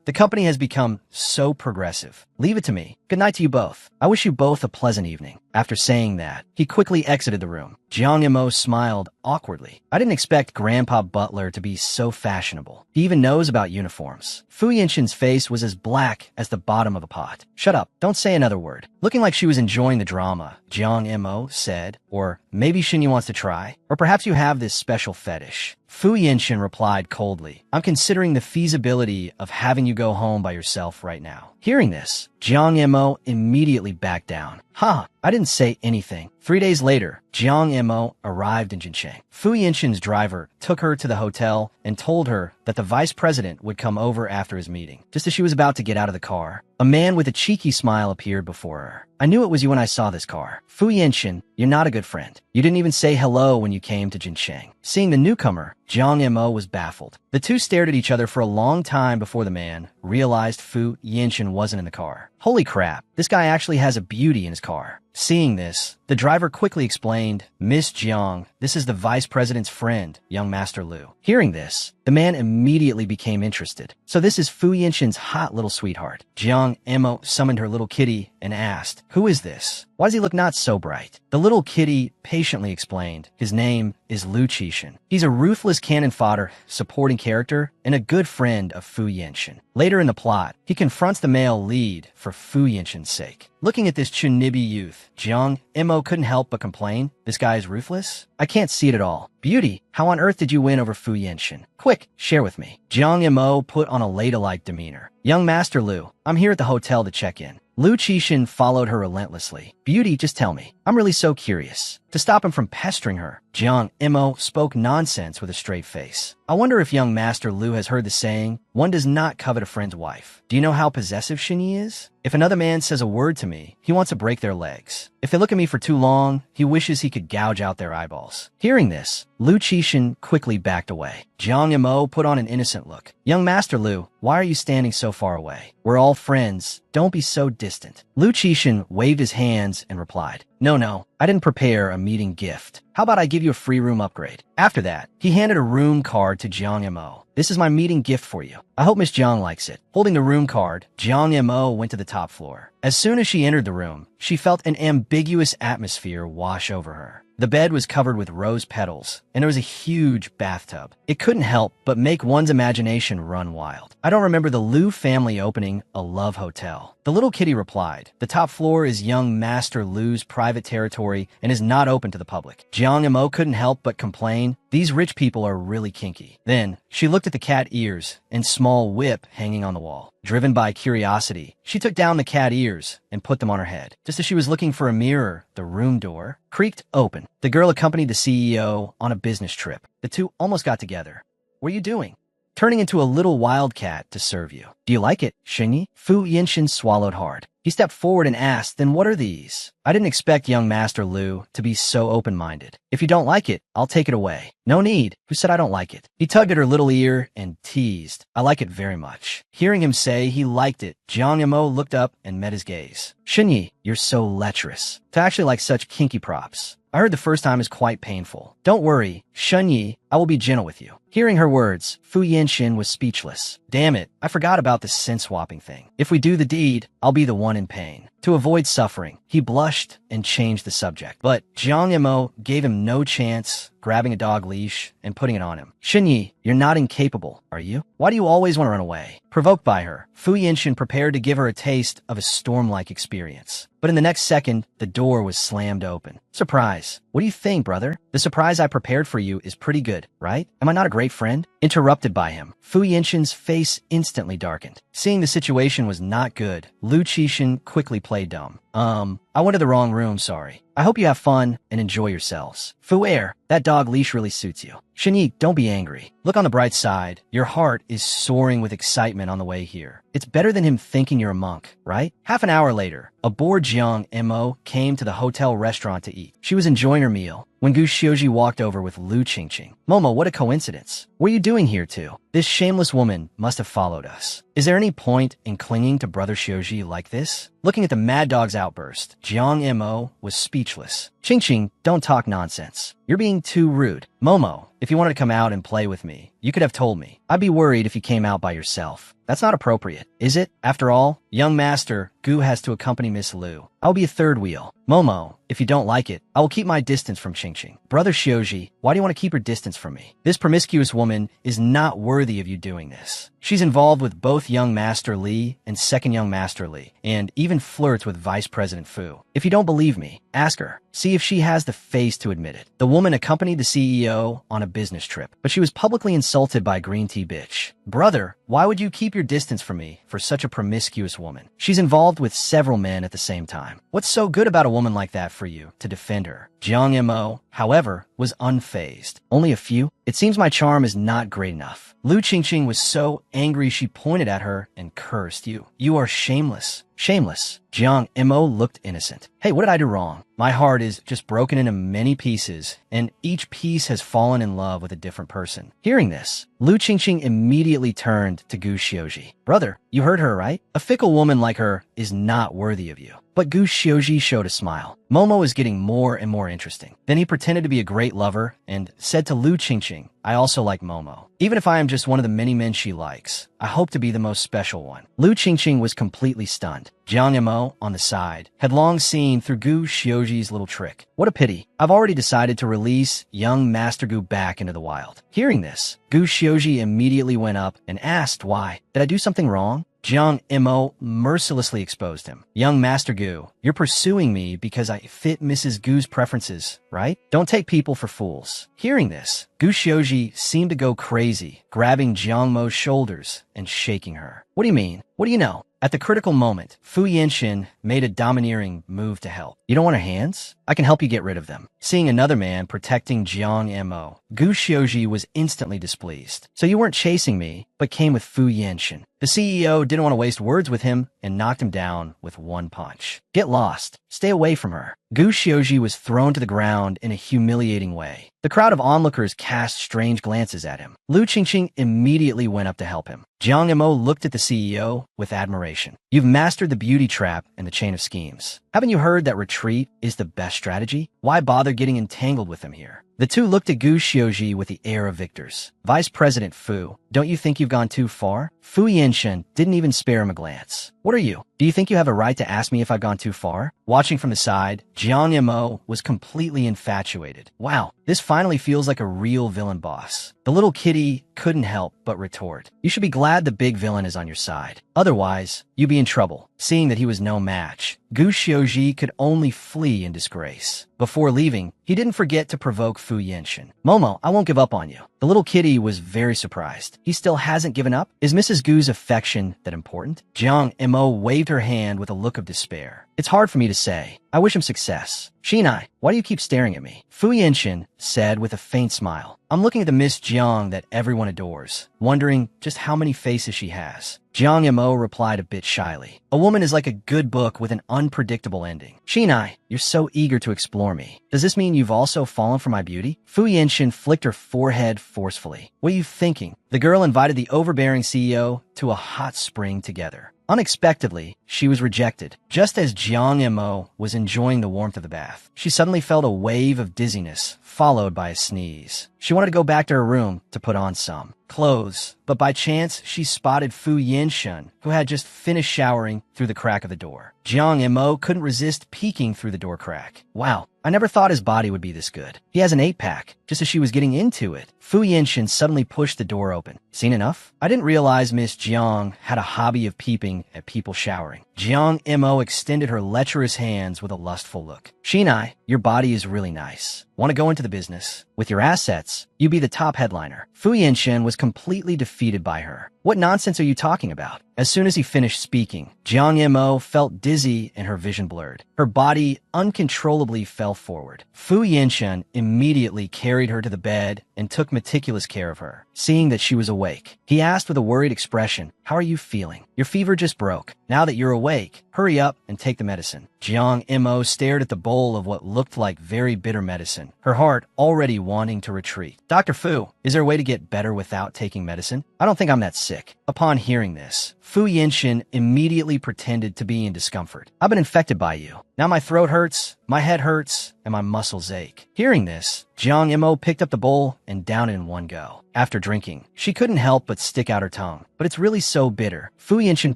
The company has become so progressive. Leave it to me. Good night to you both. I wish you both a pleasant evening. After saying that, he quickly exited the room. Jiang Imo smiled awkwardly. I didn't expect Grandpa Butler to be so fashionable. He even knows about uniforms. Fu Yinshin's face was as black as the bottom of a pot. Shut up. Don't say another word. Looking like she was enjoying the drama, Jiang Imo said, or maybe Shinyi wants to try, or perhaps you have this special fetish. Fu Yinshin replied coldly, I'm considering the feasibility of having you go home by yourself right now. Hearing this, Jiang Imo immediately backed down. I didn't say anything. 3 days later, Jiang Imo arrived in Jincheng. Fu Yinshin's driver took her to the hotel and told her that the vice president would come over after his meeting. Just as she was about to get out of the car, a man with a cheeky smile appeared before her. I knew it was you when I saw this car. Fu Yinshin, you're not a good friend. You didn't even say hello when you came to Jincheng. Seeing the newcomer, Jiang Imo was baffled. The two stared at each other for a long time before the man realized Fu Yinshin wasn't in the car. Holy crap, this guy actually has a beauty in his car. Seeing this, the driver quickly explained, Miss Jiang, this is the vice president's friend, young Master Lu. Hearing this, the man immediately became interested. So this is Fu Yinshin's hot little sweetheart. Jiang Imo summoned her little kitty and asked, who is this? Why does he look not so bright? The little kitty patiently explained, his name is Lu Qishan. He's a ruthless was cannon fodder, supporting character, and a good friend of Fu Yenshin. Later in the plot, he confronts the male lead for Fu Yenshin's sake. Looking at this Chunibi youth, Jiang Mo couldn't help but complain, "This guy is ruthless? I can't see it at all. Beauty, how on earth did you win over Fu Yenshin? Quick, share with me." Jiang Mo put on a ladylike demeanor. "Young Master Lu, I'm here at the hotel to check in." Lu Qixin followed her relentlessly. "Beauty, just tell me. I'm really so curious." To stop him from pestering her, Jiang Mo spoke nonsense with a straight face. "I wonder if young Master Lu has heard the saying, one does not covet a friend's wife. Do you know how possessive Shinyi is? If another man says a word to me, he wants to break their legs. If they look at me for too long, he wishes he could gouge out their eyeballs." Hearing this, Lu Qixin quickly backed away. Jiang Mo put on an innocent look. "Young Master Lu, why are you standing so far away? We're all friends. Don't be so distant." Lu Qixin waved his hands and replied, No, I didn't prepare a meeting gift. How about I give you a free room upgrade?" After that, he handed a room card to Jiang Mo. "This is my meeting gift for you. I hope Miss Jiang likes it." Holding the room card, Jiang Mo went to the top floor. As soon as she entered the room, she felt an ambiguous atmosphere wash over her. The bed was covered with rose petals, and there was a huge bathtub. It couldn't help but make one's imagination run wild. "I don't remember the Liu family opening a love hotel." The little kitty replied, "The top floor is young Master Liu's private territory and is not open to the public." Jiang Mo couldn't help but complain, "These rich people are really kinky." Then, she looked at the cat ears and small whip hanging on the wall. Driven by curiosity, she took down the cat ears and put them on her head. Just as she was looking for a mirror, the room door creaked open. The girl accompanied the CEO on a business trip. The two almost got together. "What are you doing?" "Turning into a little wildcat to serve you." "Do you like it, Shinyi?" Fu Yenshin swallowed hard. He stepped forward and asked, "Then what are these?" "I didn't expect young Master Lu to be so open-minded. If you don't like it, I'll take it away." "No need. Who said I don't like it?" He tugged at her little ear and teased, "I like it very much." Hearing him say he liked it, Jiang Mo looked up and met his gaze. "Shinyi, you're so lecherous. To actually like such kinky props. I heard the first time is quite painful. Don't worry, Shenyi, I will be gentle with you." Hearing her words, Fu Yenshin was speechless. "Damn it, I forgot about the scent-swapping thing. If we do the deed, I'll be the one in pain." To avoid suffering, he blushed and changed the subject. But Jiang Mo gave him no chance, grabbing a dog leash and putting it on him. "Shinyi, you're not incapable, are you? Why do you always want to run away?" Provoked by her, Fu Yenshin prepared to give her a taste of a storm-like experience. But in the next second, the door was slammed open. "Surprise. What do you think, brother? The surprise I prepared for you is pretty good, right? Am I not a great friend?" Interrupted by him, Fu Yenshin's face instantly darkened. Seeing the situation was not good, Lu Qixin quickly played dumb. I went to the wrong room, sorry. I hope you have fun and enjoy yourselves." "Fu Air, that dog leash really suits you." "Shinyi, don't be angry. Look on the bright side. Your heart is soaring with excitement on the way here. It's better than him thinking you're a monk, right?" Half an hour later, a bored Jiang Mo came to the hotel restaurant to eat. She was enjoying her meal when Gu Xiuji walked over with Lu Qingqing. "Momo, what a coincidence. What are you doing here too? This shameless woman must have followed us. Is there any point in clinging to Brother Xiuji like this?" Looking at the Mad Dog's outburst, Jiang Mo was speechless. "Qingqing, don't talk nonsense. You're being too rude. Momo, if you wanted to come out and play with me, you could have told me. I'd be worried if you came out by yourself. That's not appropriate, is it? After all, young master Gu has to accompany Miss Lu. I'll be a third wheel. Momo, if you don't like it, I will keep my distance from Qingqing." "Brother Xiuji, why do you want to keep her distance from me? This promiscuous woman is not worthy of you doing this. She's involved with both young Master Li and second young Master Li, and even flirts with Vice President Fu. If you don't believe me, ask her. See if she has the face to admit it." The woman accompanied the CEO on a business trip, but she was publicly insulted by Green Tea Bitch. "Brother, why would you keep your distance from me for such a promiscuous woman? She's involved with several men at the same time. What's so good about a woman like that for you to defend her?" Jiang Mo, however, was unfazed. "Only a few? It seems my charm is not great enough." Lu Qingqing was so angry she pointed at her and cursed. You are shameless. Shameless. Jiang Mo looked innocent. "Hey, what did I do wrong? My heart is just broken into many pieces, and each piece has fallen in love with a different person." Hearing this, Lu Qingqing immediately turned to Gu Xiuji. "Brother, you heard her, right? A fickle woman like her is not worthy of you." But Gu Xiuji showed a smile. Momo is getting more and more interesting. Then he pretended to be a great lover and said to Lu Qingqing, "I also like Momo. Even if I am just one of the many men she likes, I hope to be the most special one." Lu Qingqing was completely stunned. hand. Jiang Mo, on the side, had long seen through Gu Xiuji's little trick. What a pity. I've already decided to release young Master Gu back into the wild. Hearing this, Gu Xiuji immediately went up and asked why. Did I do something wrong? Jiang Mo mercilessly exposed him. Young Master Gu, you're pursuing me because I fit Mrs. Gu's preferences, right? Don't take people for fools. Hearing this, Gu Xiuji seemed to go crazy, grabbing Jiang Mo's shoulders and shaking her. What do you mean? What do you know? At the critical moment, Fu Yinshin made a domineering move to help. You don't want her hands? I can help you get rid of them. Seeing another man protecting Jiang Mo, Gu Xiuji was instantly displeased. So you weren't chasing me, but came with Fu Yinshin. The CEO didn't want to waste words with him and knocked him down with one punch. Get lost. Stay away from her. Gu Xiuji was thrown to the ground in a humiliating way. The crowd of onlookers cast strange glances at him. Lu Qingqing immediately went up to help him. Jiang Mo looked at the CEO with admiration. You've mastered the beauty trap and the chain of schemes. Haven't you heard that retreat is the best strategy? Why bother getting entangled with him here? The two looked at Gu Xiuji with the air of victors. Vice President Fu, don't you think you've gone too far? Fu Yinshin didn't even spare him a glance. What are you? Do you think you have a right to ask me if I've gone too far? Watching from the side, Jiang Mo was completely infatuated. Wow, this finally feels like a real villain boss. The little kitty couldn't help but retort. You should be glad the big villain is on your side. Otherwise, you'd be in trouble. Seeing that he was no match, Gu Xiuji could only flee in disgrace. Before leaving, he didn't forget to provoke Fu Yinshin. Momo, I won't give up on you. The little kitty was very surprised. He still hasn't given up? Is Mrs. Gu's affection that important? Jiang Mo waved her hand with a look of despair. It's hard for me to say. I wish him success. Shinai, why do you keep staring at me? Fu Yinshin said with a faint smile. I'm looking at the Miss Jiang that everyone adores, wondering just how many faces she has. Jiang Mo replied a bit shyly. A woman is like a good book with an unpredictable ending. Shinai, you're so eager to explore me. Does this mean you've also fallen for my beauty? Fu Yinshin flicked her forehead forcefully. What are you thinking? The girl invited the overbearing CEO to a hot spring together. Unexpectedly, she was rejected. Just as Jiang Mo was enjoying the warmth of the bath, she suddenly felt a wave of dizziness, followed by a sneeze. She wanted to go back to her room to put on some clothes, but by chance, she spotted Fu Yinshin, who had just finished showering, through the crack of the door. Jiang Mo couldn't resist peeking through the door crack. Wow, I never thought his body would be this good. He has an 8-pack. Just as she was getting into it, Fu Yinshin suddenly pushed the door open. Seen enough? I didn't realize Miss Jiang had a hobby of peeping at people showering. Jiang Mo extended her lecherous hands with a lustful look. Shinai, your body is really nice. Want to go into the business? With your assets, you be the top headliner. Fu Yinshin was completely defeated by her. What nonsense are you talking about? As soon as he finished speaking, Jiang Mo felt dizzy and her vision blurred. Her body uncontrollably fell forward. Fu Yinshin immediately carried her to the bed and took meticulous care of her. Seeing that she was awake, he asked with a worried expression, how are you feeling? Your fever just broke. Now that you're awake, hurry up and take the medicine. Jiang Mo stared at the bowl of what looked like very bitter medicine, her heart already wanting to retreat. Dr. Fu, is there a way to get better without taking medicine? I don't think I'm that sick. Upon hearing this, Fu Yinshin immediately pretended to be in discomfort. I've been infected by you. Now my throat hurts, my head hurts, and my muscles ache. Hearing this, Jiang Mo picked up the bowl and downed it in one go. After drinking, she couldn't help but stick out her tongue. But it's really so bitter. Fu Yinshin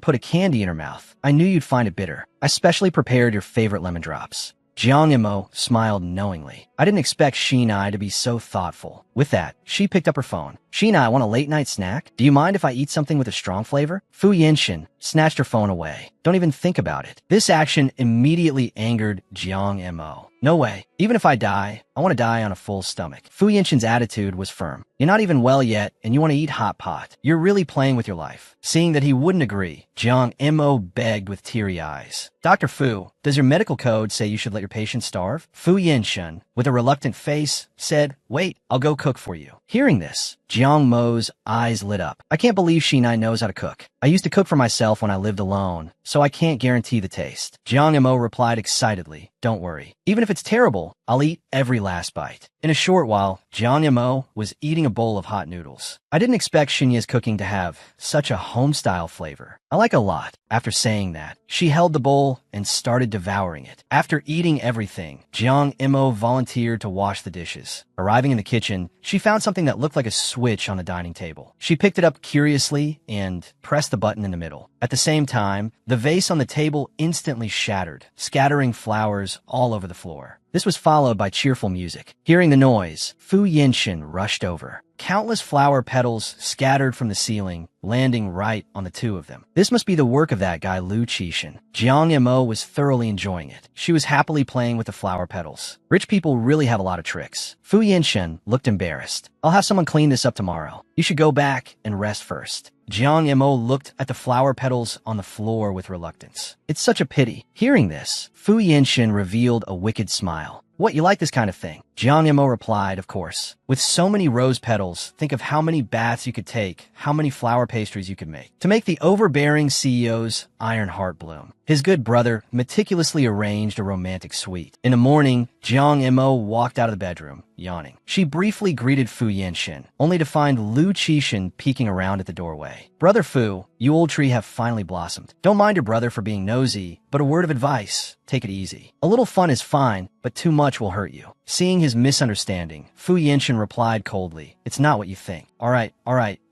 put a candy in her mouth. I knew you'd find it bitter. I specially prepared your favorite lemon drops. Jiang Mo smiled knowingly. I didn't expect Shinai to be so thoughtful. With that, she picked up her phone. Shinai, want a late-night snack? Do you mind if I eat something with a strong flavor? Fu Yinshin snatched her phone away. Don't even think about it. This action immediately angered Jiang Mo. No way. Even if I die, I want to die on a full stomach. Fu Yinshin's attitude was firm. You're not even well yet, and you want to eat hot pot. You're really playing with your life. Seeing that he wouldn't agree, Jiang Mo begged with teary eyes. Dr. Fu, does your medical code say you should let your patients starve? Fu Yinshin, with a reluctant face, said, wait, I'll go cook for you. Hearing this, Jiang Mo's eyes lit up. I can't believe Shinai knows how to cook. I used to cook for myself when I lived alone, so I can't guarantee the taste. Jiang Mo replied excitedly, don't worry. Even if it's terrible, I'll eat every last bite. In a short while, Jiang Yamo was eating a bowl of hot noodles. I didn't expect Xinya's cooking to have such a home-style flavor. I like it a lot. After saying that, she held the bowl and started devouring it. After eating everything, Jiang Imo volunteered to wash the dishes. Arriving in the kitchen, she found something that looked like a switch on the dining table. She picked it up curiously and pressed the button in the middle. At the same time, the vase on the table instantly shattered, scattering flowers all over the floor. This was followed by cheerful music. Hearing the noise, Fu Yinshin rushed over. Countless flower petals scattered from the ceiling, landing right on the two of them. This must be the work of that guy Lu Qixin. Jiang Yamo was thoroughly enjoying it. She was happily playing with the flower petals. Rich people really have a lot of tricks. Fu Yinshin looked embarrassed. I'll have someone clean this up tomorrow. You should go back and rest first. Jiang Yamo looked at the flower petals on the floor with reluctance. It's such a pity. Hearing this, Fu Yinshin revealed a wicked smile. What, you like this kind of thing? Jiang Yamo replied, of course. With so many rose petals, think of how many baths you could take, how many flower pastries you could make. To make the overbearing CEO's iron heart bloom. His good brother meticulously arranged a romantic suite. In the morning, Jiang Yamo walked out of the bedroom, yawning. She briefly greeted Fu Yinshin, only to find Lu Qixin peeking around at the doorway. Brother Fu, you old tree have finally blossomed. Don't mind your brother for being nosy, but a word of advice, take it easy. A little fun is fine, but too much will hurt you. Seeing his misunderstanding, Fu Yinshin replied coldly, it's not what you think. All right.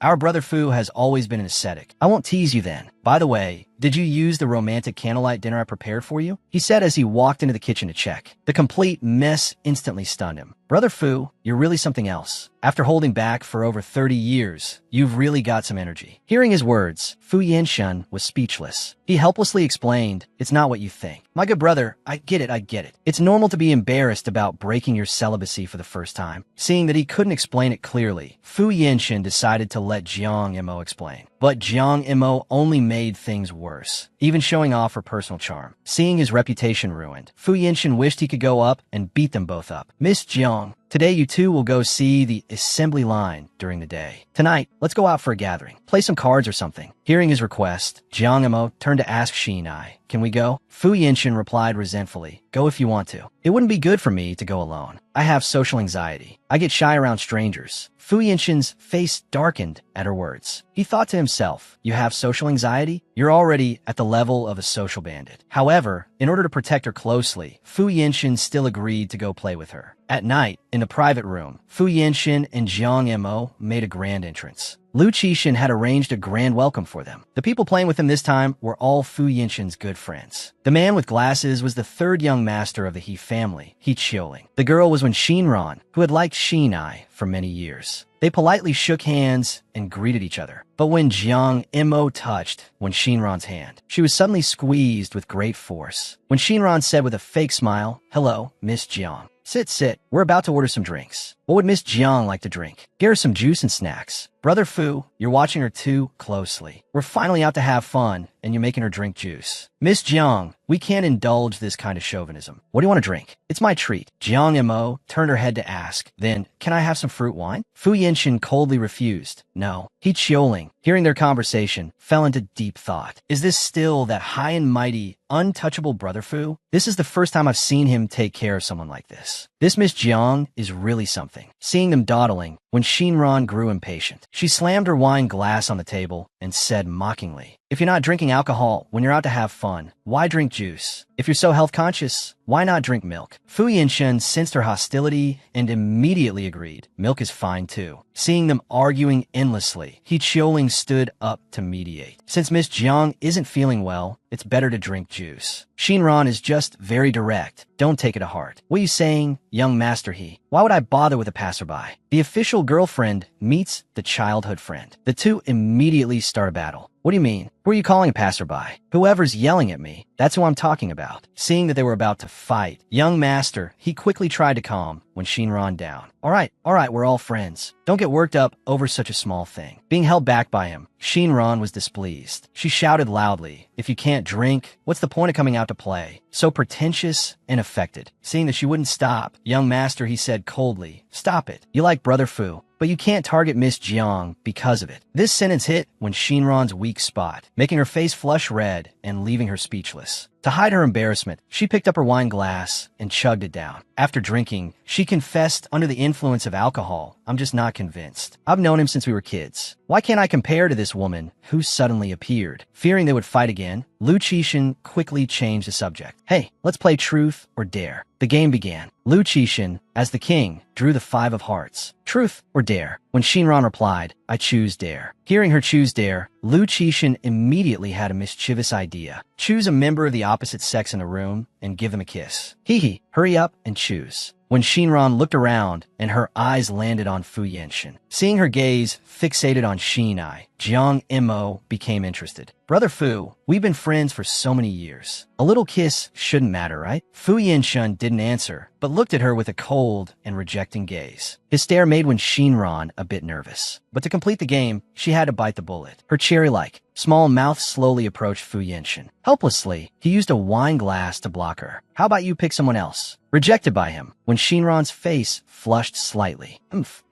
Our brother Fu has always been an ascetic. I won't tease you then. By the way, did you use the romantic candlelight dinner I prepared for you? He said as he walked into the kitchen to check. The complete mess instantly stunned him. Brother Fu, you're really something else. After holding back for over 30 years, you've really got some energy. Hearing his words, Fu Yinshin was speechless. He helplessly explained, it's not what you think. My good brother, I get it. It's normal to be embarrassed about breaking your celibacy for the first time. Seeing that he couldn't explain it clearly, Fu Yinshin decided to let Jiang Imo explain. But Jiang Imo only made things worse, even showing off her personal charm. Seeing his reputation ruined, Fu Yinshin wished he could go up and beat them both up. Miss Jiang, today you two will go see the assembly line during the day. Tonight, let's go out for a gathering. Play some cards or something. Hearing his request, Jiang Imo turned to ask Shinai, can we go? Fu Yinshin replied resentfully, go if you want to. It wouldn't be good for me to go alone. I have social anxiety. I get shy around strangers. Fu Yinshin's face darkened at her words. He thought to himself, you have social anxiety? You're already at the level of a social bandit. However, in order to protect her closely, Fu Yinshin still agreed to go play with her. At night, in the private room, Fu Yinshin and Jiang Imo made a grand entrance. Lu Qixin had arranged a grand welcome for them. The people playing with him this time were all Fu Yinshin's good friends. The man with glasses was the third young master of the He family, He Chioling. The girl was Wen Shinran, who had liked Shinai for many years. They politely shook hands and greeted each other. But when Jiang Imo touched Wen Shinran's hand, she was suddenly squeezed with great force. Wen Shinran said with a fake smile, hello, Miss Jiang. Sit. We're about to order some drinks. What would Miss Jiang like to drink? Get her some juice and snacks. Brother Fu, you're watching her too closely. We're finally out to have fun, and you're making her drink juice. Miss Jiang, we can't indulge this kind of chauvinism. What do you want to drink? It's my treat. Jiang Imo turned her head to ask. Then, can I have some fruit wine? Fu Yinshin coldly refused. No. He Chioling, hearing their conversation, fell into deep thought. Is this still that high and mighty, untouchable brother Fu? This is the first time I've seen him take care of someone like this. This Miss Jiang is really something. Seeing them dawdling, Wen Shinran grew impatient. She slammed her wine glass on the table and said mockingly, if you're not drinking alcohol when you're out to have fun, why drink juice? If you're so health conscious, why not drink milk? Fu Yinshin sensed her hostility and immediately agreed. Milk is fine too. Seeing them arguing endlessly, He Chioling stood up to mediate. Since Miss Jiang isn't feeling well, it's better to drink juice. Shinran is just very direct. Don't take it to heart. What are you saying, young Master He? Why would I bother with a passerby? The official girlfriend meets the childhood friend. The two immediately start a battle. What do you mean? Who are you calling a passerby? Whoever's yelling at me, that's who I'm talking about. Seeing that they were about to fight, young master, he quickly tried to calm Wen Shinran down. All right, we're all friends. Don't get worked up over such a small thing. Being held back by him, Shinran was displeased. She shouted loudly, if you can't drink, what's the point of coming out to play? So pretentious and affected. Seeing that she wouldn't stop, young master, he said coldly, stop it. You like brother Fu, but you can't target Miss Jiang because of it. This sentence hit Wen Shinran's weak spot, making her face flush red and leaving her speechless. To hide her embarrassment, she picked up her wine glass and chugged it down. After drinking, she confessed under the influence of alcohol, "I'm just not convinced. I've known him since we were kids. Why can't I compare to this woman who suddenly appeared?" Fearing they would fight again, Lu Qixin quickly changed the subject. "Hey, let's play truth or dare." The game began. Lu Qixin, as the king, drew the 5 of hearts. Truth or dare? When Shinran replied, "I choose dare." Hearing her choose dare, Lu Qixin immediately had a mischievous idea. Choose a member of the opposite sex in the room and give them a kiss. Hee, hurry up and choose. When Shinran looked around and her eyes landed on Fu Yenshin. Seeing her gaze fixated on Shinai, Jiang Imo became interested. "Brother Fu, we've been friends for so many years. A little kiss shouldn't matter, right?" Fu Yenshin didn't answer, but looked at her with a cold and rejecting gaze. His stare made Shinran a bit nervous. But to complete the game, she had to bite the bullet. Her cherry-like, small mouth slowly approached Fu Yenshin. Helplessly, he used a wine glass to block her. "How about you pick someone else?" Rejected by him, when Shinran's face flushed slightly.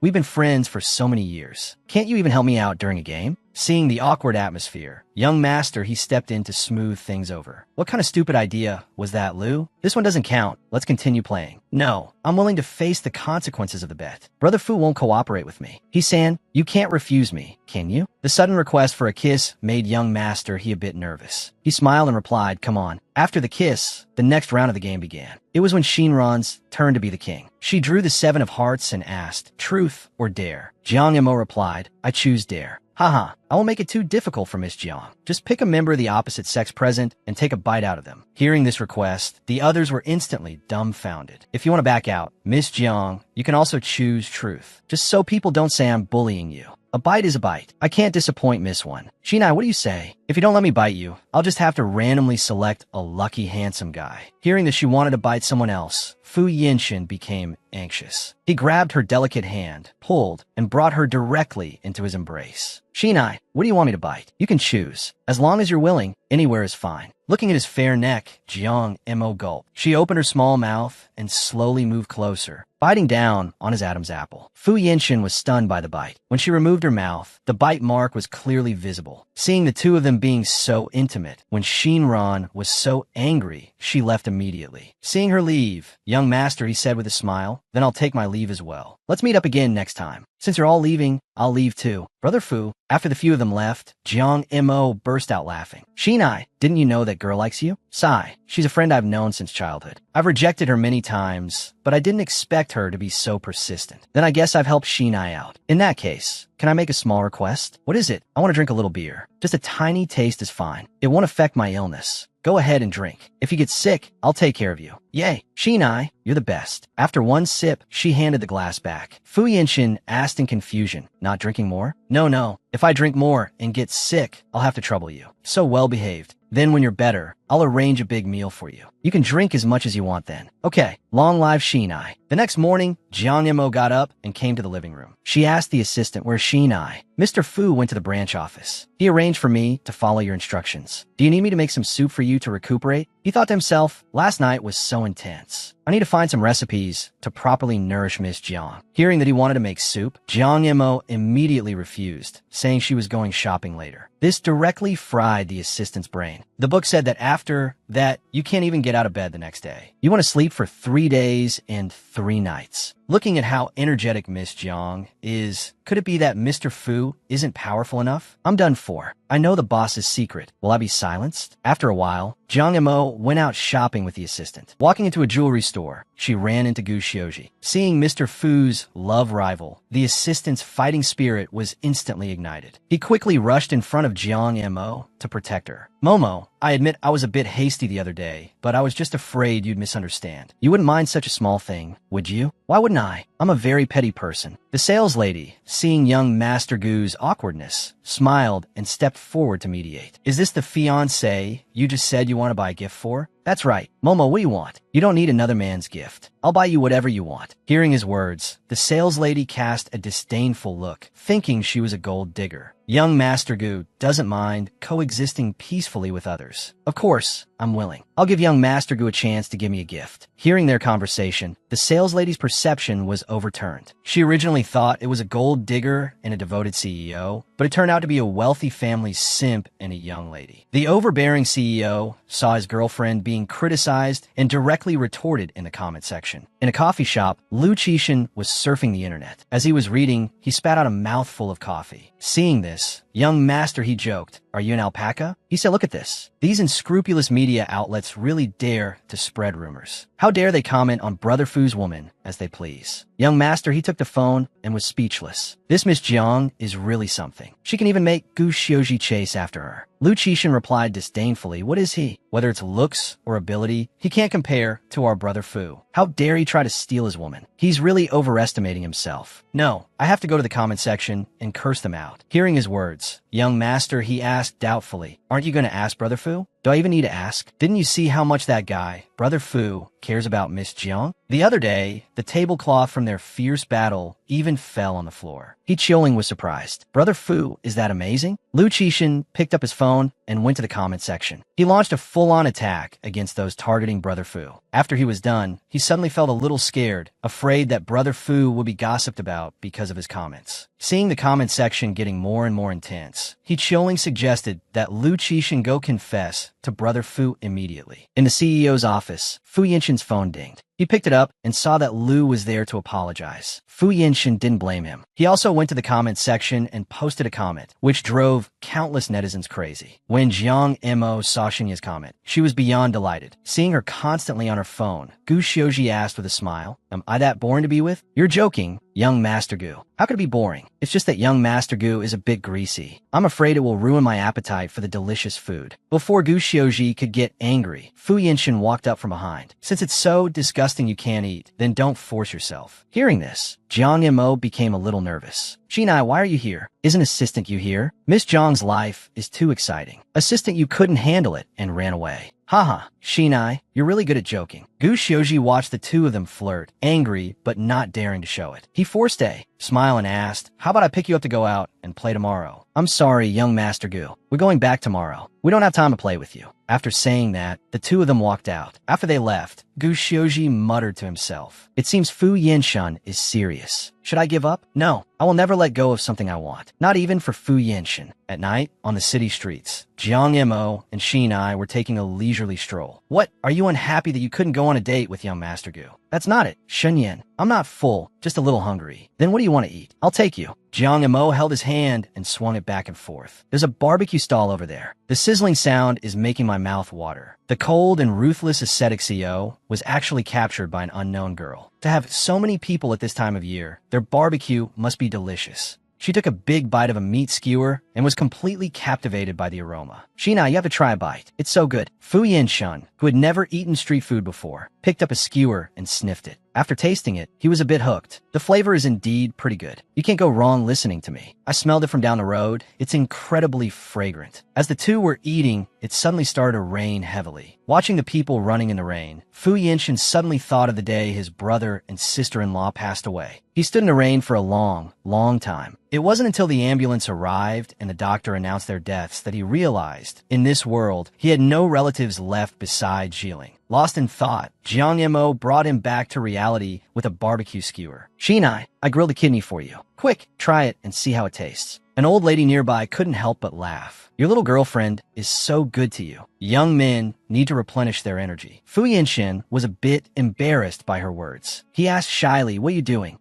"We've been friends for so many years. Can't you even help me out during a game?" Seeing the awkward atmosphere, young master he stepped in to smooth things over. "What kind of stupid idea was that, Lu? This one doesn't count. Let's continue playing." "No, I'm willing to face the consequences of the bet. Brother Fu won't cooperate with me. He-san, you can't refuse me, can you?" The sudden request for a kiss made young master he a bit nervous. He smiled and replied, "Come on." After the kiss, the next round of the game began. It was when Shinran's turn to be the king. She drew the 7 of hearts and asked, "Truth or dare?" Jiang Imo replied, "I choose dare." "Haha, I won't make it too difficult for Miss Jiang. Just pick a member of the opposite sex present and take a bite out of them." Hearing this request, the others were instantly dumbfounded. "If you want to back out, Miss Jiang, you can also choose truth. Just so people don't say I'm bullying you. A bite is a bite. I can't disappoint Miss One. Shinai, what do you say? If you don't let me bite you, I'll just have to randomly select a lucky handsome guy." Hearing that she wanted to bite someone else, Fu Yenshin became anxious. He grabbed her delicate hand, pulled, and brought her directly into his embrace. "Shinai, what do you want me to bite? You can choose. As long as you're willing, anywhere is fine." Looking at his fair neck, Jiang Imo gulped. She opened her small mouth and slowly moved closer, biting down on his Adam's apple. Fu Yenshin was stunned by the bite. When she removed her mouth, the bite mark was clearly visible. Seeing the two of them being so intimate, when Shinran was so angry, she left immediately. Seeing her leave, "Young master," he said with a smile, "then I'll take my leave as well. Let's meet up again next time. Since you're all leaving, I'll leave too." Brother Fu, after the few of them left, Jiang Imo burst out laughing. "Shinai, didn't you know that girl likes you?" "Sigh, she's a friend I've known since childhood. I've rejected her many times, but I didn't expect her to be so persistent. Then I guess I've helped Shinai out. In that case, can I make a small request?" "What is it?" "I want to drink a little beer. Just a tiny taste is fine. It won't affect my illness. Go ahead and drink. If you get sick, I'll take care of you." "Yay, Shinai, you're the best." After one sip, she handed the glass back. Fu Yenshin asked in confusion, "Not drinking more?" No. If I drink more and get sick, I'll have to trouble you." "So well behaved. Then when you're better, I'll arrange a big meal for you. You can drink as much as you want then." "Okay, long live Shinai." The next morning, Jiang Imo got up and came to the living room. She asked the assistant, "Where's Shinai?" "Mr. Fu went to the branch office. He arranged for me to follow your instructions. Do you need me to make some soup for you to recuperate?" He thought to himself, last night was so intense. I need to find some recipes to properly nourish Miss Jiang. Hearing that he wanted to make soup, Jiang Imo immediately refused, saying she was going shopping later. This directly fried the assistant's brain. The book said that after that, you can't even get out of bed the next day. You want to sleep for 3 days and 3 nights. Looking at how energetic Miss Jiang is, could it be that Mr. Fu isn't powerful enough? I'm done for. I know the boss's secret. Will I be silenced? After a while, Jiang Imo went out shopping with the assistant. Walking into a jewelry store, she ran into Gu Xiuji. Seeing Mr. Fu's love rival, the assistant's fighting spirit was instantly ignited. He quickly rushed in front of Jiang Imo to protect her. "Momo, I admit I was a bit hasty the other day, but I was just afraid you'd misunderstand. You wouldn't mind such a small thing, would you?" "Why wouldn't I? I'm a very petty person." The sales lady, seeing young Master Gu's awkwardness, smiled and stepped forward to mediate. "Is this the fiancé you just said you want to buy a gift for?" "That's right. Momo, what do you want?" "You don't need another man's gift. I'll buy you whatever you want. Hearing his words, the saleslady cast a disdainful look, thinking she was a gold digger. Young Master Gu doesn't mind coexisting peacefully with others. Of course, I'm willing. I'll give young Master Gu a chance to give me a gift. Hearing their conversation, the saleslady's perception was overturned. She originally thought it was a gold digger and a devoted CEO, but it turned out to be a wealthy family's simp and a young lady. The overbearing CEO saw his girlfriend being criticized and directly retorted in the comment section. In a coffee shop, Lu Qixin was surfing the internet. As he was reading, he spat out a mouthful of coffee. Seeing this, young master, he joked, "Are you an alpaca?" He said, "Look at this. These unscrupulous media outlets really dare to spread rumors. How dare they comment on Brother Fu's woman as they please?" Young master, he took the phone and was speechless. This Miss Jiang is really something. She can even make Gu Xiuji chase after her. Lu Qixin replied disdainfully, "What is he? Whether it's looks or ability, he can't compare to our Brother Fu. How dare he try to steal his woman? He's really overestimating himself. No, I have to go to the comment section and curse them out." Hearing his words, young master, he asked doubtfully, "Aren't you going to ask Brother Fu?" "Do I even need to ask? Didn't you see how much that guy, Brother Fu, cares about Miss Jiang?" The other day, the tablecloth from their fierce battle even fell on the floor. He Chioling was surprised. "Brother Fu, is that amazing?" Lu Qixin picked up his phone and went to the comment section. He launched a full-on attack against those targeting Brother Fu. After he was done, he suddenly felt a little scared, afraid that Brother Fu would be gossiped about because of his comments. Seeing the comment section getting more and more intense, he Chioling suggested that Lu Qixin go confess to Brother Fu immediately. In the CEO's office, Fu Yinshin's phone dinged. He picked it up and saw that Lu was there to apologize. Fu Yinshin didn't blame him. He also went to the comment section and posted a comment, which drove countless netizens crazy. When Jiang Mo saw Xinya's comment, she was beyond delighted. Seeing her constantly on her phone, Gu Xiuji asked with a smile, "Am I that boring to be with?" "You're joking, young Master Gu. How could it be boring? It's just that young Master Gu is a bit greasy. I'm afraid it will ruin my appetite for the delicious food." Before Gu Xiuji could get angry, Fu Yinshin walked up from behind. "Since it's so disgusting you can't eat, then don't force yourself." Hearing this, Jiang Mo became a little nervous. "Xinai, why are you here? Isn't Assistant you here? Miss Jiang's life is too exciting. Assistant, you couldn't handle it and ran away." "Haha, Xinai, you're really good at joking." Gu Xiuji watched the two of them flirt, angry but not daring to show it. He forced a smile and asked, "How about I pick you up to go out and play tomorrow?" "I'm sorry, young Master Gu. We're going back tomorrow. We don't have time to play with you." After saying that, the two of them walked out. After they left, Gu Xiuji muttered to himself, "It seems Fu Yinshin is serious. Should I give up? No, I will never let go of something I want. Not even for Fu Yinshin." At night, on the city streets, Jiang Mo and Xinai were taking a leisurely stroll. "What? Are you unhappy that you couldn't go on a date with young Master Gu?" "That's not it, Shenyan. I'm not full, just a little hungry." "Then what do you want to eat? I'll take you." Jiang Mo held his hand and swung it back and forth. "There's a barbecue stall over there. The sizzling sound is making my mouth water." The cold and ruthless ascetic CEO was actually captured by an unknown girl. To have so many people at this time of year, their barbecue must be delicious. She took a big bite of a meat skewer and was completely captivated by the aroma. "Xinai, you have to try a bite. It's so good." Fu Yinshin, who had never eaten street food before, picked up a skewer and sniffed it. After tasting it, he was a bit hooked. "The flavor is indeed pretty good. You can't go wrong listening to me. I smelled it from down the road. It's incredibly fragrant." As the two were eating, it suddenly started to rain heavily. Watching the people running in the rain, Fu Yinshin suddenly thought of the day his brother and sister-in-law passed away. He stood in the rain for a long, long time. It wasn't until the ambulance arrived and the doctor announced their deaths that he realized, in this world, he had no relatives left besides Jiling. Lost in thought, Jiang Mo brought him back to reality with a barbecue skewer. "Xinai, I grilled a kidney for you. Quick, try it and see how it tastes." An old lady nearby couldn't help but laugh. "Your little girlfriend is so good to you." Young men need to replenish their energy. Fu Yinshin was a bit embarrassed by her words. He asked shyly, "What are you doing?"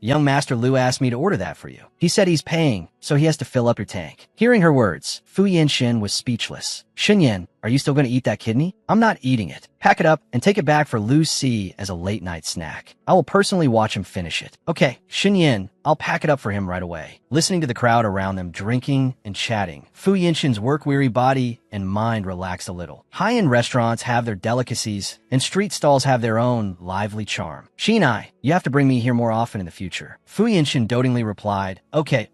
Young Master Lu asked me to order that for you. He said he's paying, so he has to fill up your tank." Hearing her words, Fu Yinshin was speechless. "Xinyan, are you still going to eat that kidney?" "I'm not eating it. Pack it up and take it back for Lu Si as a late-night snack. I will personally watch him finish it." "Okay, Xinyan, I'll pack it up for him right away." Listening to the crowd around them drinking and chatting, Fu Yinshin's work-weary body and mind relaxed a little. High-end restaurants have their delicacies, and street stalls have their own lively charm. "Xinai, you have to bring me here more often in the future." Fu Yinshin dotingly replied, Okay.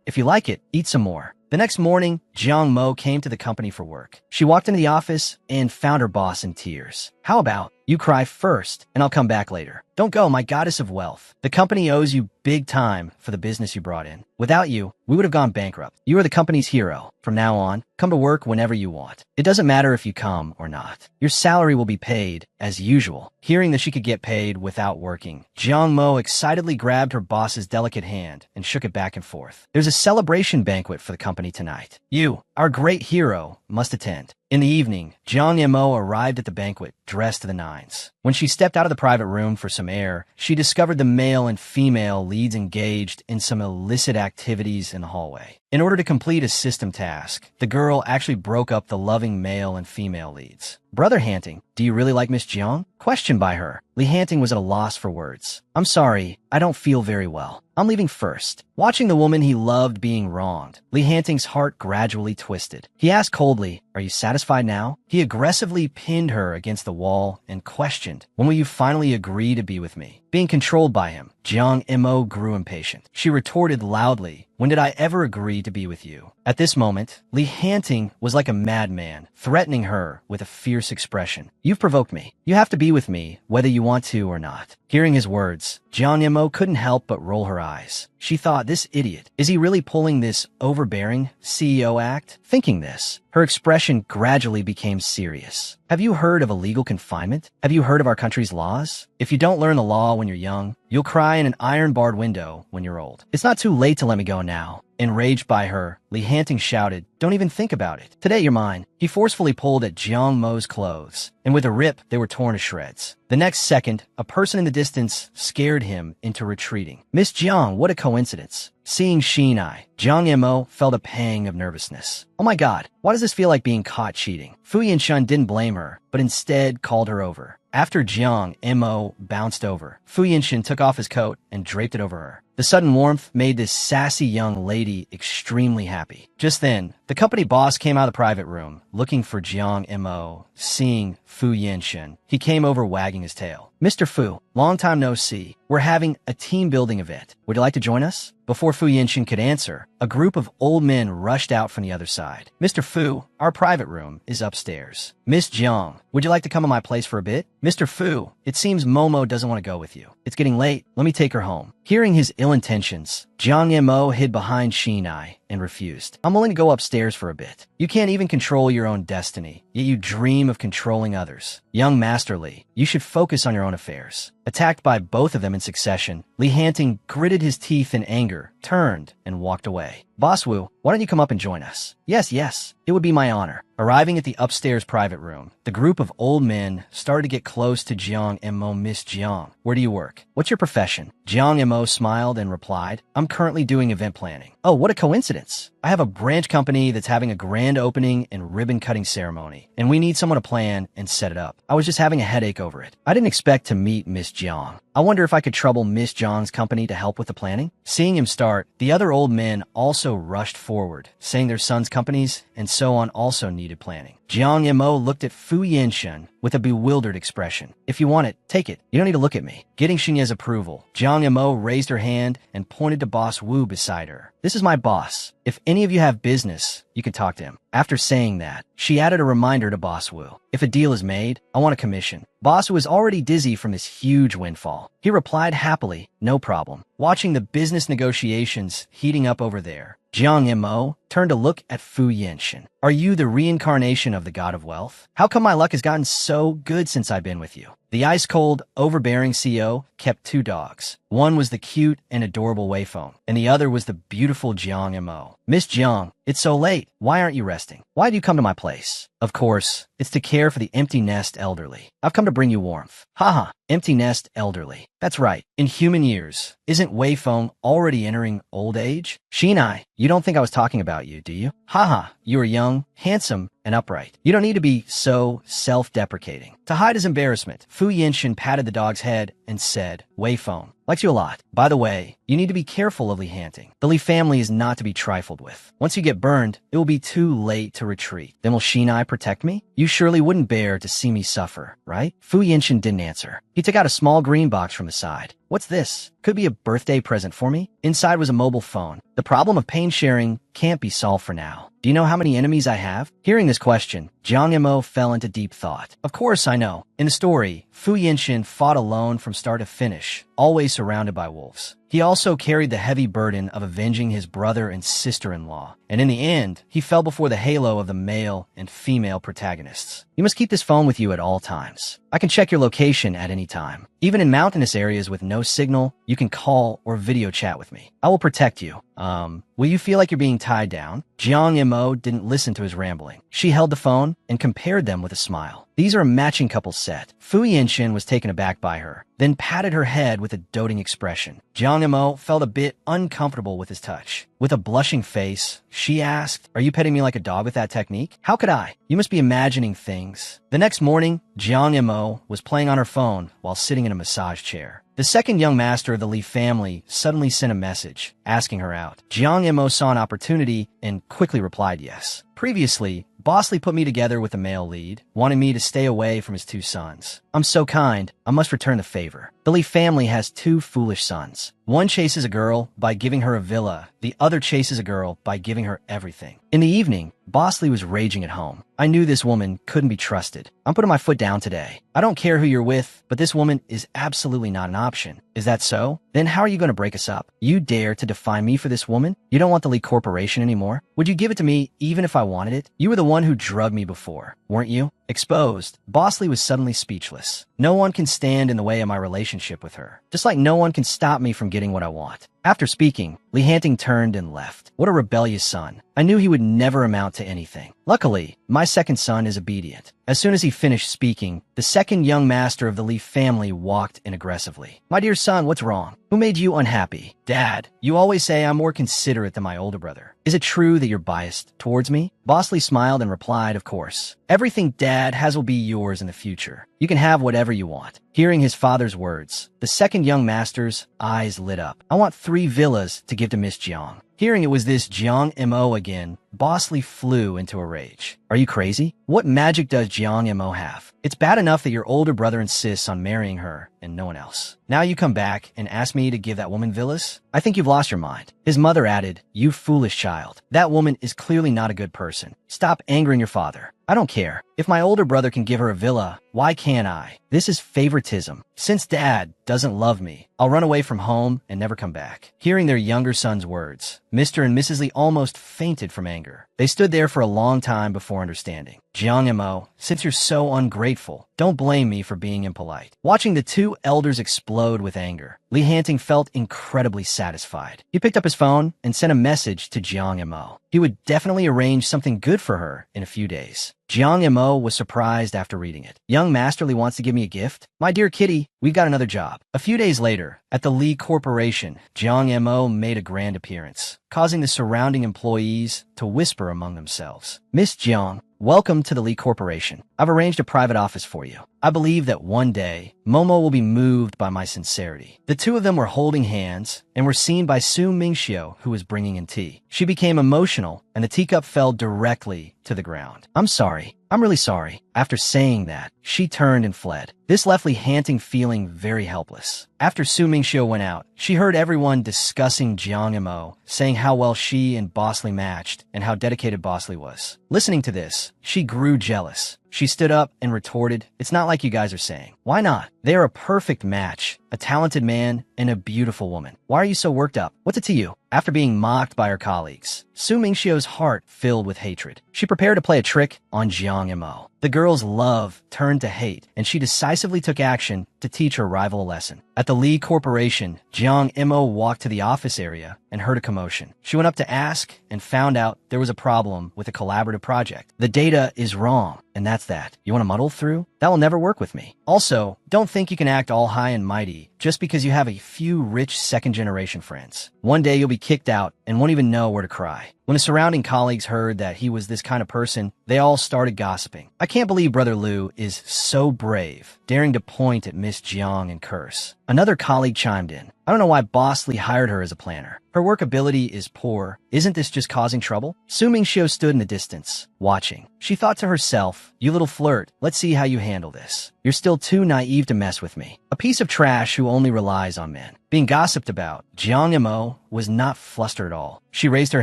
If you like it, eat some more." The next morning, Jiang Mo came to the company for work. She walked into the office and found her boss in tears. "How about You cry first, and I'll come back later. Don't go, my goddess of wealth. The company owes you big time for the business you brought in. Without you, we would have gone bankrupt. You are the company's hero. From now on, come to work whenever you want. It doesn't matter if you come or not. Your salary will be paid as usual. Hearing that she could get paid without working, Jiang Mo excitedly grabbed her boss's delicate hand and shook it back and forth. There's a celebration banquet for the company tonight. You, our great hero, must attend. In the evening, Jiang Mo arrived at the banquet, dressed to the nines. When she stepped out of the private room for some air, she discovered the male and female leads engaged in some illicit activities in the hallway. In order to complete a system task, the girl actually broke up the loving male and female leads. Brother Hanting, do you really like Miss Jiang? Questioned by her, Li Hanting was at a loss for words. I'm sorry, I don't feel very well. I'm leaving first. Watching the woman he loved being wronged, Li Hanting's heart gradually twisted. He asked coldly, are you satisfied now? He aggressively pinned her against the wall and questioned, when will you finally agree to be with me? Being controlled by him, Jiang Mo grew impatient. She retorted loudly, when did I ever agree to be with you? At this moment, Li Hanting was like a madman, threatening her with a fierce expression. You've provoked me. You have to be with me, whether you want to or not. Hearing his words, Jiang Mo couldn't help but roll her eyes. She thought, this idiot, is he really pulling this overbearing CEO act? Thinking this, her expression gradually became serious. Have you heard of illegal confinement? Have you heard of our country's laws? If you don't learn the law when you're young, you'll cry in an iron-barred window when you're old. It's not too late to let me go now. Enraged by her, Li Hanting shouted, don't even think about it. Today you're mine. He forcefully pulled at Jiang Mo's clothes, and with a rip, they were torn to shreds. The next second, a person in the distance scared him into retreating. Miss Jiang, what a coincidence. Seeing Shinai, Jiang Mo felt a pang of nervousness. Oh my god, why does this feel like being caught cheating? Fu Yanshun didn't blame her, but instead called her over. After Jiang Mo bounced over, Fu Yanshun took off his coat and draped it over her. The sudden warmth made this sassy young lady extremely happy. Just then, the company boss came out of the private room, looking for Jiang Mo. Seeing Fu Yanshun, he came over wagging his tail. Mr. Fu, long time no see. We're having a team-building event. Would you like to join us? Before Fu Yanshun could answer, a group of old men rushed out from the other side. Mr. Fu, our private room is upstairs. Miss Jiang, would you like to come to my place for a bit? Mr. Fu, it seems Momo doesn't want to go with you. It's getting late. Let me take her home. Hearing his ill intentions, Jiang Mo hid behind Shinai and refused. I'm willing to go upstairs for a bit. You can't even control your own destiny, yet you dream of controlling others. Young Master Li, you should focus on your own affairs. Attacked by both of them in succession, Li Hanting gritted his teeth in anger, turned, and walked away. Boss Wu, why don't you come up and join us? Yes, it would be my honor. Arriving at the upstairs private room, the group of old men started to get close to Jiang Mo. Miss Jiang, where do you work? What's your profession? Jiang Mo smiled and replied, I'm currently doing event planning. Oh, what a coincidence. I have a branch company that's having a grand opening and ribbon-cutting ceremony, and we need someone to plan and set it up. I was just having a headache over it. I didn't expect to meet Miss Jiang. I wonder if I could trouble Miss Jiang's company to help with the planning? Seeing him start, the other old men also rushed forward, saying their sons' companies and so on also needed planning. Jiang Mo looked at Fu Yanshun with a bewildered expression. If you want it, take it. You don't need to look at me. Getting Xinye's approval, Jiang Mo raised her hand and pointed to Boss Wu beside her. This is my boss. If any of you have business, you can talk to him. After saying that, she added a reminder to Boss Wu. If a deal is made, I want a commission. Boss Wu was already dizzy from this huge windfall. He replied happily, no problem. Watching the business negotiations heating up over there, Jiang Mo turned to look at Fu Yanshun. Are you the reincarnation of the god of wealth? How come my luck has gotten so good since I've been with you? The ice-cold, overbearing CEO kept two dogs. One was the cute and adorable Wei Feng, and the other was the beautiful Jiang Mo. Miss Jiang, it's so late. Why aren't you resting? Why do you come to my place? Of course, it's to care for the empty nest elderly. I've come to bring you warmth. Haha, empty nest elderly. That's right. In human years, isn't Wei Feng already entering old age? Shinai, you don't think I was talking about you, do you? Haha, you are young, handsome, and upright. You don't need to be so self-deprecating. To hide his embarrassment, Fu Yanshun patted the dog's head and said, Wei Feng likes you a lot. By the way, you need to be careful of Li Hanting. The Li family is not to be trifled with. Once you get burned, it will be too late to retreat. Then will Shinai protect me? You surely wouldn't bear to see me suffer, right? Fu Yanshun didn't answer. He took out a small green box from his side. What's this? Could be a birthday present for me? Inside was a mobile phone. The problem of pain sharing can't be solved for now. Do you know how many enemies I have? Hearing this question, Jiang Mo fell into deep thought. Of course I know. In the story, Fu Yinshin fought alone from start to finish, always surrounded by wolves. He also carried the heavy burden of avenging his brother and sister-in-law, and in the end, he fell before the halo of the male and female protagonists. You must keep this phone with you at all times. I can check your location at any time. Even in mountainous areas with no signal, you can call or video chat with me. I will protect you. Will you feel like you're being tied down? Jiang Mo didn't listen to his rambling. She held the phone and compared them with a smile. These are a matching couple set. Fu Yinshin was taken aback by her, then patted her head with a doting expression. Jiang Mo felt a bit uncomfortable with his touch. With a blushing face, she asked, "Are you petting me like a dog with that technique?" "How could I? You must be imagining things." The next morning, Jiang Mo was playing on her phone while sitting in a massage chair. The second young master of the Li family suddenly sent a message, asking her out. Jiang Mo saw an opportunity and quickly replied yes. Previously, Boss Lee put me together with a male lead, wanting me to stay away from his two sons. I'm so kind, I must return the favor. The Lee family has two foolish sons. One chases a girl by giving her a villa, the other chases a girl by giving her everything. In the evening, Boss Lee was raging at home. I knew this woman couldn't be trusted. I'm putting my foot down today. I don't care who you're with, but this woman is absolutely not an option. Is that so? Then how are you going to break us up? You dare to define me for this woman? You don't want the Lee Corporation anymore? Would you give it to me even if I wanted it? You were the one who drugged me before, weren't you? Exposed, Boss Lee was suddenly speechless. No one can stand in the way of my relationship with her, just like no one can stop me from getting what I want. After speaking, Li Hanting turned and left. What a rebellious son. I knew he would never amount to anything. Luckily, my second son is obedient. As soon as he finished speaking, the second young master of the Li family walked in aggressively. My dear son, what's wrong? Who made you unhappy? Dad, you always say I'm more considerate than my older brother. Is it true that you're biased towards me? Boss Lee smiled and replied, of course. Everything Dad has will be yours in the future. You can have whatever you want. Hearing his father's words, the second young master's eyes lit up. I want 3 villas to give to Miss Jiang. Hearing it was this Jiang Mo again, Boss Lee flew into a rage. Are you crazy? What magic does Jiang Mo have? It's bad enough that your older brother insists on marrying her and no one else. Now you come back and ask me to give that woman villas? I think you've lost your mind. His mother added, you foolish child. That woman is clearly not a good person. Stop angering your father. I don't care. If my older brother can give her a villa, why can't I? This is favoritism. Since Dad doesn't love me, I'll run away from home and never come back. Hearing their younger son's words, Mr. and Mrs. Lee almost fainted from anger. They stood there for a long time before understanding. Jiang Mo, since you're so ungrateful, don't blame me for being impolite. Watching the two elders explode with anger, Li Hanting felt incredibly satisfied. He picked up his phone and sent a message to Jiang Mo. He would definitely arrange something good for her in a few days. Jiang Mo was surprised after reading it. Young Master Lee wants to give me a gift? My dear kitty, we've got another job. A few days later, at the Lee Corporation, Jiang Mo made a grand appearance, causing the surrounding employees to whisper among themselves. Miss Jiang, welcome to the Lee Corporation. I've arranged a private office for you. I believe that one day, Momo will be moved by my sincerity. The two of them were holding hands and were seen by Su Mingxiu, who was bringing in tea. She became emotional and the teacup fell directly to the ground. I'm sorry. I'm really sorry. After saying that, she turned and fled. This left Li Hanting feeling very helpless. After Su Mingxiu went out, she heard everyone discussing Jiang Mo, saying how well she and Boss Lee matched and how dedicated Boss Lee was. Listening to this, she grew jealous. She stood up and retorted, it's not like you guys are saying. Why not? They are a perfect match, a talented man and a beautiful woman. Why are you so worked up? What's it to you? After being mocked by her colleagues, Su Mingxiu's heart filled with hatred. She prepared to play a trick on Jiang Mo. The girl's love turned to hate, and she decisively took action to teach her rival a lesson. At the Lee Corporation, Jiang Mo walked to the office area and heard a commotion. She went up to ask and found out there was a problem with a collaborative project. The data is wrong, and that's that. You want to muddle through? That will never work with me. Also, don't think you can act all high and mighty just because you have a few rich second-generation friends. One day you'll be kicked out and won't even know where to cry. When the surrounding colleagues heard that he was this kind of person, they all started gossiping. I can't believe Brother Liu is so brave, daring to point at Miss Jiang and curse. Another colleague chimed in. I don't know why Boss Lee hired her as a planner. Her work ability is poor. Isn't this just causing trouble? Su Mingxiu stood in the distance, watching. She thought to herself, you little flirt, let's see how you handle this. You're still too naive to mess with me. A piece of trash who only relies on men. Being gossiped about, Jiang Mo was not flustered at all. She raised her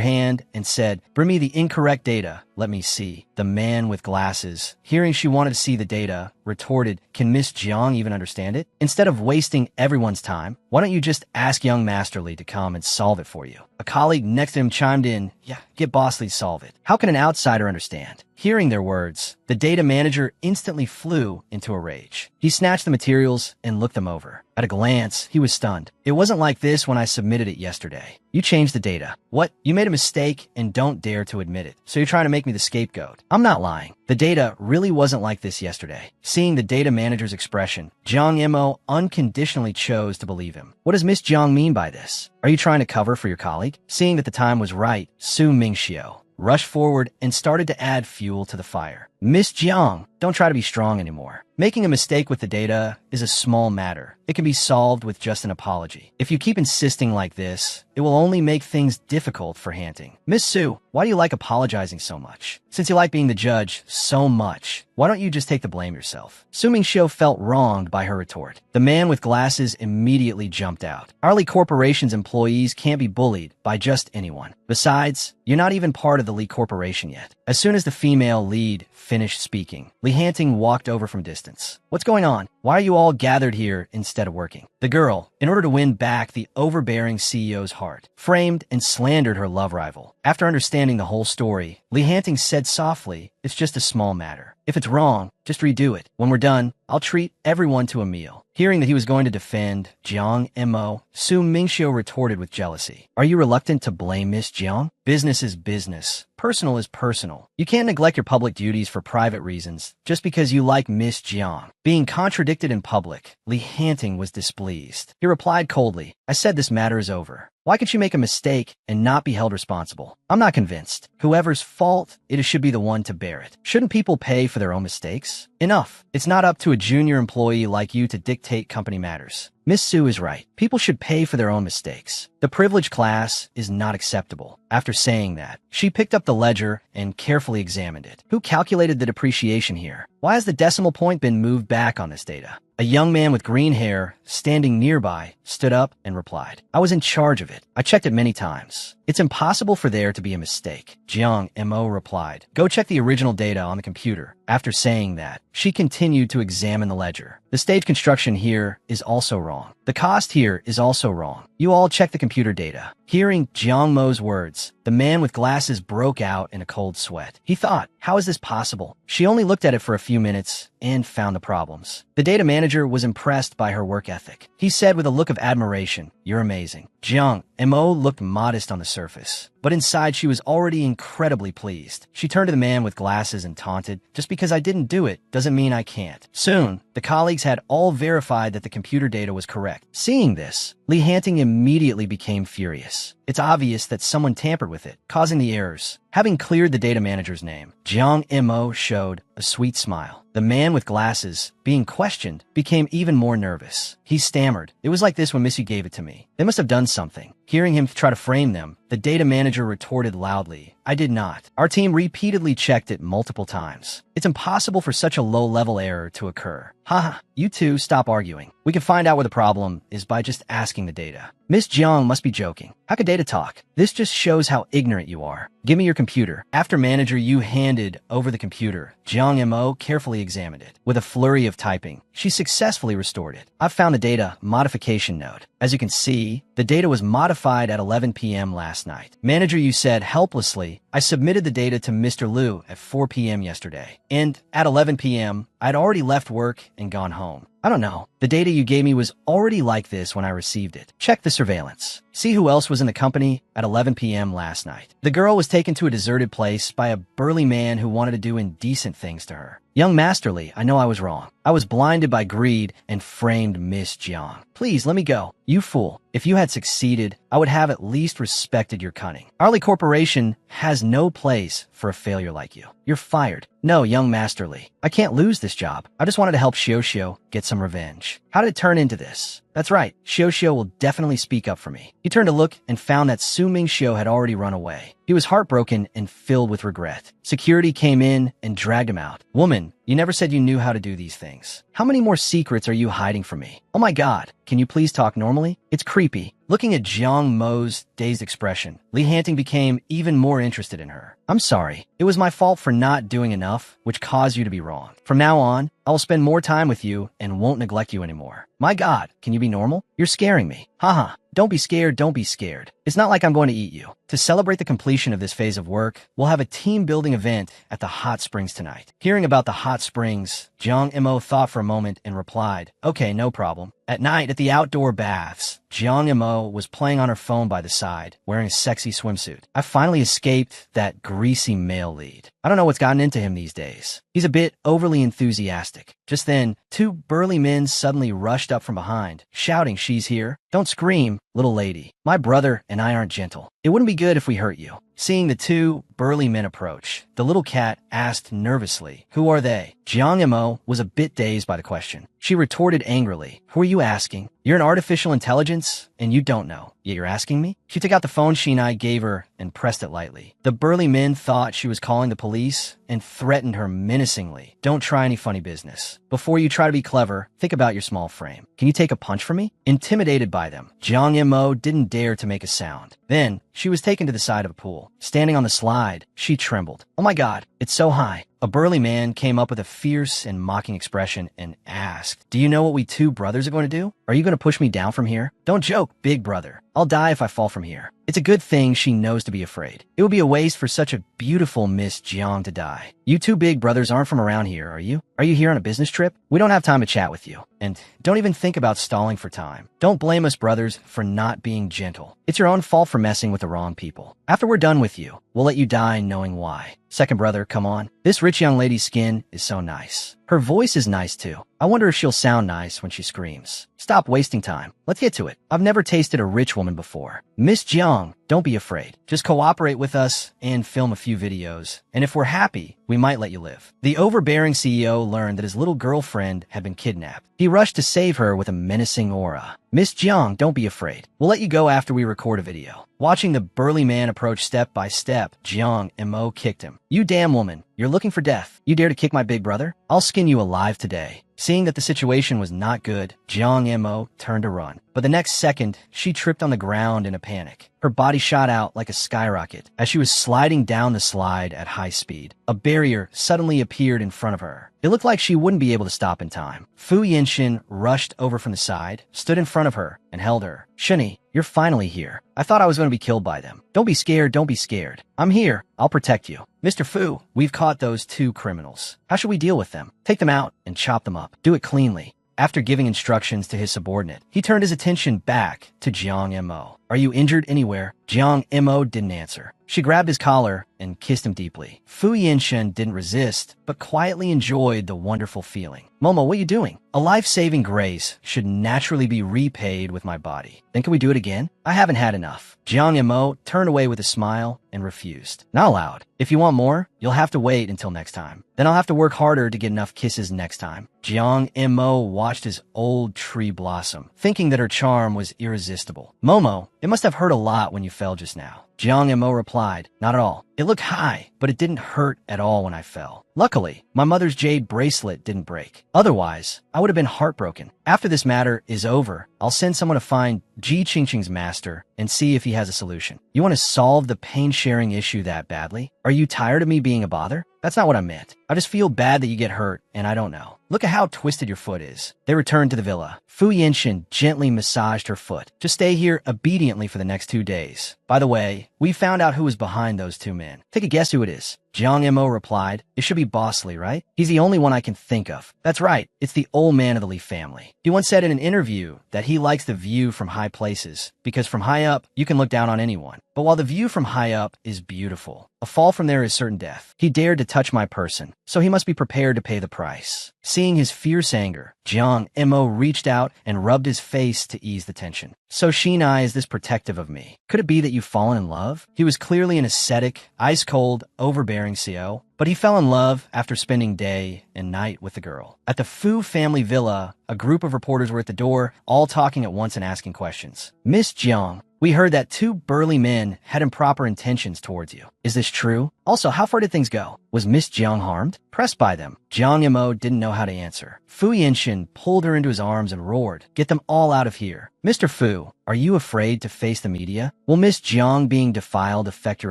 hand and said, bring me the incorrect data, Let me see. The man with glasses, hearing she wanted to see the data, retorted, can Miss Jiang even understand it? Instead of wasting everyone's time, why don't you just ask young Masterly to come and solve it for you? A colleague next to him chimed in, yeah, get Bosley to solve it. How can an outsider understand? Hearing their words, the data manager instantly flew into a rage. He snatched the materials and looked them over. At a glance, he was stunned. It wasn't like this when I submitted it yesterday. You changed the data. What? You made a mistake and don't dare to admit it. So you're trying to make me the scapegoat. I'm not lying. The data really wasn't like this yesterday. Seeing the data manager's expression, Jiang Mo unconditionally chose to believe him. What does Miss Jiang mean by this? Are you trying to cover for your colleague? Seeing that the time was right, Su Mingxiu rushed forward and started to add fuel to the fire. Miss Jiang, don't try to be strong anymore. Making a mistake with the data is a small matter. It can be solved with just an apology. If you keep insisting like this, it will only make things difficult for Hanting. Miss Su, why do you like apologizing so much? Since you like being the judge so much, why don't you just take the blame yourself? Su Mingxiu felt wronged by her retort. The man with glasses immediately jumped out. Our Corporation's employees can't be bullied by just anyone. Besides, you're not even part of the Lee Corporation yet. As soon as the female lead finished speaking, Li Hanting walked over from distance. What's going on? Why are you all gathered here instead of working? The girl, in order to win back the overbearing CEO's heart, framed and slandered her love rival. After understanding the whole story, Li Hanting said softly, it's just a small matter. If it's wrong, just redo it. When we're done, I'll treat everyone to a meal. Hearing that he was going to defend Jiang Mo, Su Mingxiu retorted with jealousy. Are you reluctant to blame Miss Jiang? Business is business. Personal is personal. You can't neglect your public duties for private reasons just because you like Miss Jiang. Being contradicted in public, Li Hanting was displeased. He replied coldly, I said this matter is over. Why could you make a mistake and not be held responsible? I'm not convinced. Whoever's fault, it should be the one to bear it. Shouldn't people pay for their own mistakes? Enough. It's not up to a junior employee like you to dictate company matters. Miss Su is right. People should pay for their own mistakes. The privileged class is not acceptable. After saying that, she picked up the ledger and carefully examined it. Who calculated the depreciation here? Why has the decimal point been moved back on this data? A young man with green hair, standing nearby, stood up and replied, I was in charge of it. I checked it many times. It's impossible for there to be a mistake. Jiang Mo replied, go check the original data on the computer. After saying that, she continued to examine the ledger. The stage construction here is also wrong. The cost here is also wrong. You all check the computer data. Hearing Jiang Mo's words, the man with glasses broke out in a cold sweat. He thought, how is this possible? She only looked at it for a few minutes and found the problems. The data manager was impressed by her work ethic. He said with a look of admiration, you're amazing. Jiang Mo looked modest on the surface, but inside she was already incredibly pleased. She turned to the man with glasses and taunted, just because I didn't do it doesn't mean I can't. Soon, the colleagues had all verified that the computer data was correct. Seeing this, Li Hanting immediately became furious. It's obvious that someone tampered with it, causing the errors. Having cleared the data manager's name, Jiang Mo showed a sweet smile. The man with glasses, being questioned, became even more nervous. He stammered, it was like this when Missy gave it to me. They must have done something. Hearing him try to frame them, the data manager retorted loudly, I did not. Our team repeatedly checked it multiple times. It's impossible for such a low-level error to occur. Haha, you two stop arguing. We can find out where the problem is by just asking the data. Miss Jiang must be joking. How could data talk? This just shows how ignorant you are. Give me your computer. After manager Yu handed over the computer, Jiang Mo carefully examined it. With a flurry of typing, she successfully restored it. I've found the data modification note. As you can see, the data was modified at 11 p.m. last night. Manager Yu said helplessly, I submitted the data to Mr. Liu at 4 p.m. yesterday. And at 11 p.m., I'd already left work and gone home. I don't know. The data you gave me was already like this when I received it. Check the surveillance. See who else was in the company at 11 p.m. last night. The girl was taken to a deserted place by a burly man who wanted to do indecent things to her. Young Masterly, I know I was wrong. I was blinded by greed and framed Miss Jiang. Please, let me go. You fool. If you had succeeded, I would have at least respected your cunning. Arley Corporation has no place for a failure like you. You're fired. No, young Masterly. I can't lose this job. I just wanted to help Xiao get some revenge. How did it turn into this? That's right. Xiao will definitely speak up for me. He turned to look and found that Su Mingxiu had already run away. He was heartbroken and filled with regret. Security came in and dragged him out. Woman, You never said you knew how to do these things. How many more secrets are you hiding from me? Oh my god, can you please talk normally? It's creepy. Looking at Jiang Mo's dazed expression, Li Hanting became even more interested in her. I'm sorry. It was my fault for not doing enough, which caused you to be wrong. From now on, I will spend more time with you and won't neglect you anymore. My god, can you be normal? You're scaring me. Haha. Don't be scared, don't be scared. It's not like I'm going to eat you. To celebrate the completion of this phase of work, we'll have a team-building event at the hot springs tonight. Hearing about the hot springs, Jiang Mo thought for a moment and replied, okay, no problem. At night, at the outdoor baths, Jiang Mo was playing on her phone by the side, wearing a sexy swimsuit. I finally escaped that greasy male lead. I don't know what's gotten into him these days. He's a bit overly enthusiastic. Just then, two burly men suddenly rushed up from behind, shouting, she's here. Don't scream, little lady. My brother and I aren't gentle. It wouldn't be good if we hurt you. Seeing the two burly men approach, the little cat asked nervously, who are they? Jiang Mo was a bit dazed by the question. She retorted angrily, who are you asking? You're an artificial intelligence, and you don't know, yet you're asking me? She took out the phone Shinai gave her and pressed it lightly. The burly men thought she was calling the police and threatened her menacingly. Don't try any funny business. Before you try to be clever, think about your small frame. Can you take a punch from me? Intimidated by them, Jiang Mo didn't dare to make a sound. Then, she was taken to the side of a pool. Standing on the slide, she trembled. Oh my god, it's so high. A burly man came up with a fierce and mocking expression and asked, do you know what we two brothers are going to do? Are you going to push me down from here? Don't joke, big brother. I'll die if I fall from here. It's a good thing she knows to be afraid. It would be a waste for such a beautiful Miss Jiang to die. You two big brothers aren't from around here, are you? Are you here on a business trip? We don't have time to chat with you. And don't even think about stalling for time. Don't blame us brothers for not being gentle. It's your own fault for messing with the wrong people. After we're done with you, we'll let you die knowing why. Second brother, come on. This rich young lady's skin is so nice. Her voice is nice too. I wonder if she'll sound nice when she screams. Stop wasting time. Let's get to it. I've never tasted a rich woman before. Miss Jiang, don't be afraid. Just cooperate with us and film a few videos. And if we're happy, we might let you live. The overbearing CEO learned that his little girlfriend had been kidnapped. He rushed to save her with a menacing aura. Miss Jiang, don't be afraid. We'll let you go after we record a video. Watching the burly man approach step by step, Jiang Mo kicked him. You damn woman, you're looking for death. You dare to kick my big brother? I'll skin you alive today. Seeing that the situation was not good, Jiang Mo turned to run. But the next second, she tripped on the ground in a panic. Her body shot out like a skyrocket as she was sliding down the slide at high speed. A barrier suddenly appeared in front of her. It looked like she wouldn't be able to stop in time. Fu Yinshin rushed over from the side, stood in front of her, and held her. Shuni, you're finally here. I thought I was going to be killed by them. Don't be scared, don't be scared. I'm here. I'll protect you. Mr. Fu, we've caught those two criminals. How should we deal with them? Take them out and chop them up. Do it cleanly. After giving instructions to his subordinate, he turned his attention back to Jiang Mo. Are you injured anywhere? Jiang Mo didn't answer. She grabbed his collar and kissed him deeply. Fu Yinshin didn't resist, but quietly enjoyed the wonderful feeling. Momo, what are you doing? A life-saving grace should naturally be repaid with my body. Then can we do it again? I haven't had enough. Jiang Mo turned away with a smile and refused. Not allowed. If you want more, you'll have to wait until next time. Then I'll have to work harder to get enough kisses next time. Jiang Mo watched his old tree blossom, thinking that her charm was irresistible. Momo, it must have hurt a lot when you fell just now. Jiang Mo replied, not at all. It looked high, but it didn't hurt at all when I fell. Luckily, my mother's jade bracelet didn't break. Otherwise, I would have been heartbroken. After this matter is over, I'll send someone to find Ji Qingqing's master and see if he has a solution. You want to solve the pain-sharing issue that badly? Are you tired of me being a bother? That's not what I meant. I just feel bad that you get hurt, and I don't know. Look at how twisted your foot is. They returned to the villa. Fu Yinshin gently massaged her foot. Just stay here obediently for the next 2 days. By the way, we found out who was behind those two men. Take a guess who it is. Jiang Mo replied, it should be Bosley, right? He's the only one I can think of. That's right, it's the old man of the Li family. He once said in an interview that he likes the view from high places, because from high up, you can look down on anyone. But while the view from high up is beautiful, a fall from there is certain death. He dared to touch my person, so he must be prepared to pay the price. Seeing his fierce anger, Jiang Mo reached out and rubbed his face to ease the tension. So Shinai is this protective of me. Could it be that you've fallen in love? He was clearly an ascetic, ice-cold, overbearing CO, but he fell in love after spending day and night with the girl. At the Fu family villa, a group of reporters were at the door, all talking at once and asking questions. Miss Jiang, We heard that two burly men had improper intentions towards you. Is this true? Also, how far did things go? Was Miss Jiang harmed? Pressed by them, Jiang Yimou didn't know how to answer. Fu Yinshin pulled her into his arms and roared, "Get them all out of here." Mr. Fu, are you afraid to face the media? Will Miss Jiang being defiled affect your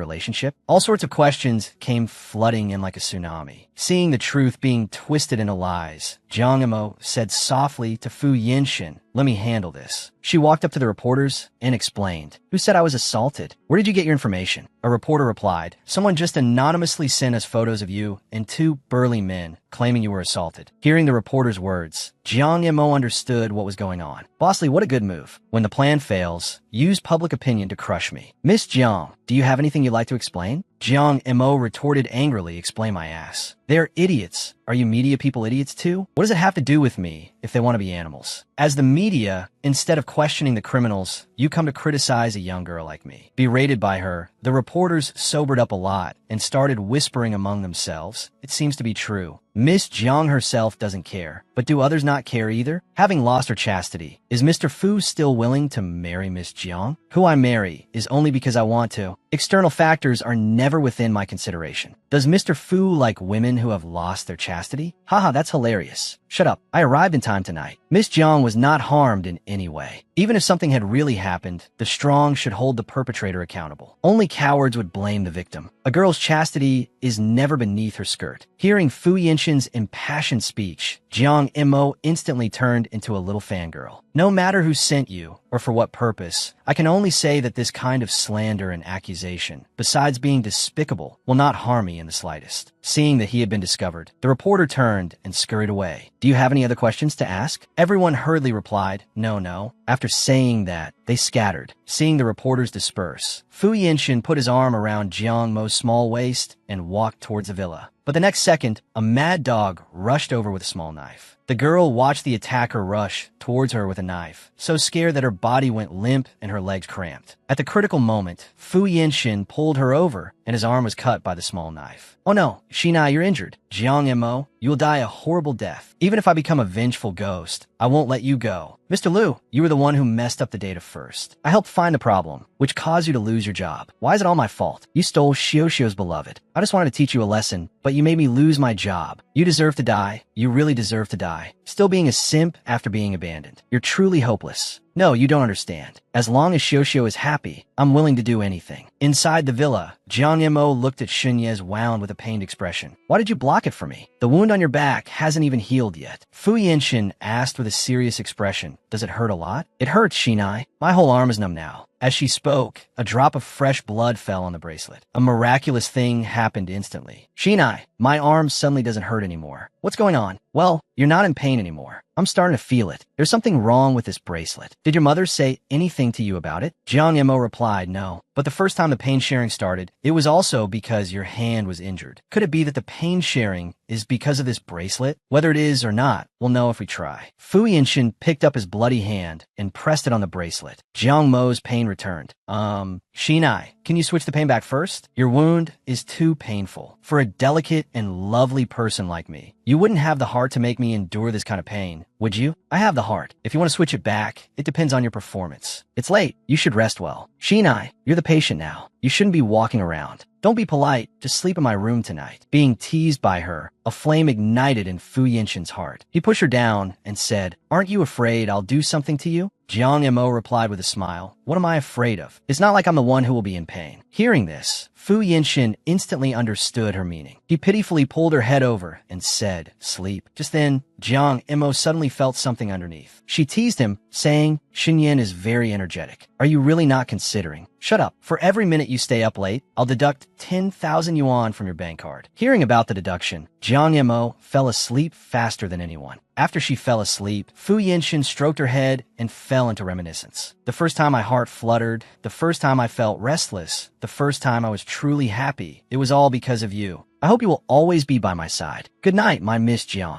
relationship? All sorts of questions came flooding in like a tsunami. Seeing the truth being twisted into lies, Jiang Yimou said softly to Fu Yinshin, "Let me handle this." She walked up to the reporters and explained, "Who said I was assaulted? Where did you get your information?" A reporter replied, "Someone just anonymously sent us photos of you and two burly men claiming you were assaulted." Hearing the reporter's words, Jiang Yimou understood what was going on. "Bossly, what a good move. When the plan fails, use public opinion to crush me." "Miss Jiang, do you have anything you'd like to explain?" Jiang Yimou retorted angrily, "Explain my ass. They're idiots. Are you media people idiots too? What does it have to do with me if they want to be animals? As the media, instead of questioning the criminals, you come to criticize a young girl like me." Berated by her, the reporters sobered up a lot and started whispering among themselves. It seems to be true. Miss Jiang herself doesn't care, but do others not care either? Having lost her chastity, is Mr. Fu still willing to marry Miss Jiang? Who I marry is only because I want to. External factors are never within my consideration. Does Mr. Fu like women who have lost their chastity? Haha, that's hilarious. Shut up. I arrived in time tonight. Miss Jiang was not harmed in any way. Even if something had really happened, the strong should hold the perpetrator accountable. Only cowards would blame the victim. A girl's chastity is never beneath her skirt. Hearing Fu Yinshin's impassioned speech, Jiang Yimou instantly turned into a little fangirl. No matter who sent you, or for what purpose, I can only say that this kind of slander and accusation, besides being despicable, will not harm me in the slightest. Seeing that he had been discovered, the reporter turned and scurried away. "Do you have any other questions to ask?" Everyone hurriedly replied, No. After saying that, they scattered. Seeing the reporters disperse, Fu Yinshin put his arm around Jiang Mo's small waist and walked towards the villa. But the next second, a mad dog rushed over with a small knife. The girl watched the attacker rush towards her with a knife, so scared that her body went limp and her legs cramped. At the critical moment, Fu Yinshin pulled her over and his arm was cut by the small knife. "Oh no, Shinai, you're injured. Jiang Yimou, you will die a horrible death. Even if I become a vengeful ghost, I won't let you go. Mr. Liu, you were the one who messed up the data first. I helped find the problem, which caused you to lose your job. Why is it all my fault? You stole Xiaoxiao's beloved. I just wanted to teach you a lesson, but you made me lose my job. You deserve to die. You really deserve to die. Still being a simp after being abandoned. You're truly hopeless. No, you don't understand. As long as Xiaoxiao is happy, I'm willing to do anything." Inside the villa, Jiang Yimou looked at Xunye's wound with a pained expression. "Why did you block it for me? The wound on your back hasn't even healed yet." Fu Yinshin asked with a serious expression, "Does it hurt a lot?" "It hurts, Shinai. My whole arm is numb now." As she spoke, a drop of fresh blood fell on the bracelet. A miraculous thing happened instantly. "Shinai, my arm suddenly doesn't hurt anymore. What's going on?" "Well, you're not in pain anymore. I'm starting to feel it. There's something wrong with this bracelet. Did your mother say anything to you about it?" Jiang Yimou replied, "No. But the first time the pain sharing started, it was also because your hand was injured. Could it be that the pain sharing is because of this bracelet? Whether it is or not, we'll know if we try." Fu Yinshin picked up his bloody hand and pressed it on the bracelet. Jiang Mo's pain returned. Shinai, can you switch the pain back first? Your wound is too painful. For a delicate and lovely person like me, you wouldn't have the heart to make me endure this kind of pain, would you? I have the heart. If you want to switch it back, it depends on your performance. It's late. You should rest well. Shinai, you're the patient now. You shouldn't be walking around. Don't be polite. Just sleep in my room tonight. Being teased by her, a flame ignited in Fu Yinshin's heart. He pushed her down and said, "Aren't you afraid I'll do something to you?" Jiang Yimou replied with a smile, "What am I afraid of? It's not like I'm the one who will be in pain." Hearing this, Fu Yinshin instantly understood her meaning. He pitifully pulled her head over and said, "Sleep." Just then, Jiang Yimou suddenly felt something underneath. She teased him, saying, "Xinyan is very energetic. Are you really not considering?" "Shut up. For every minute you stay up late, I'll deduct 10,000 yuan from your bank card." Hearing about the deduction, Jiang Yimou fell asleep faster than anyone. After she fell asleep, Fu Yinshin stroked her head and fell into reminiscence. "The first time my heart fluttered, the first time I felt restless, the first time I was truly happy, it was all because of you. I hope you will always be by my side. Good night, my Miss Jiang."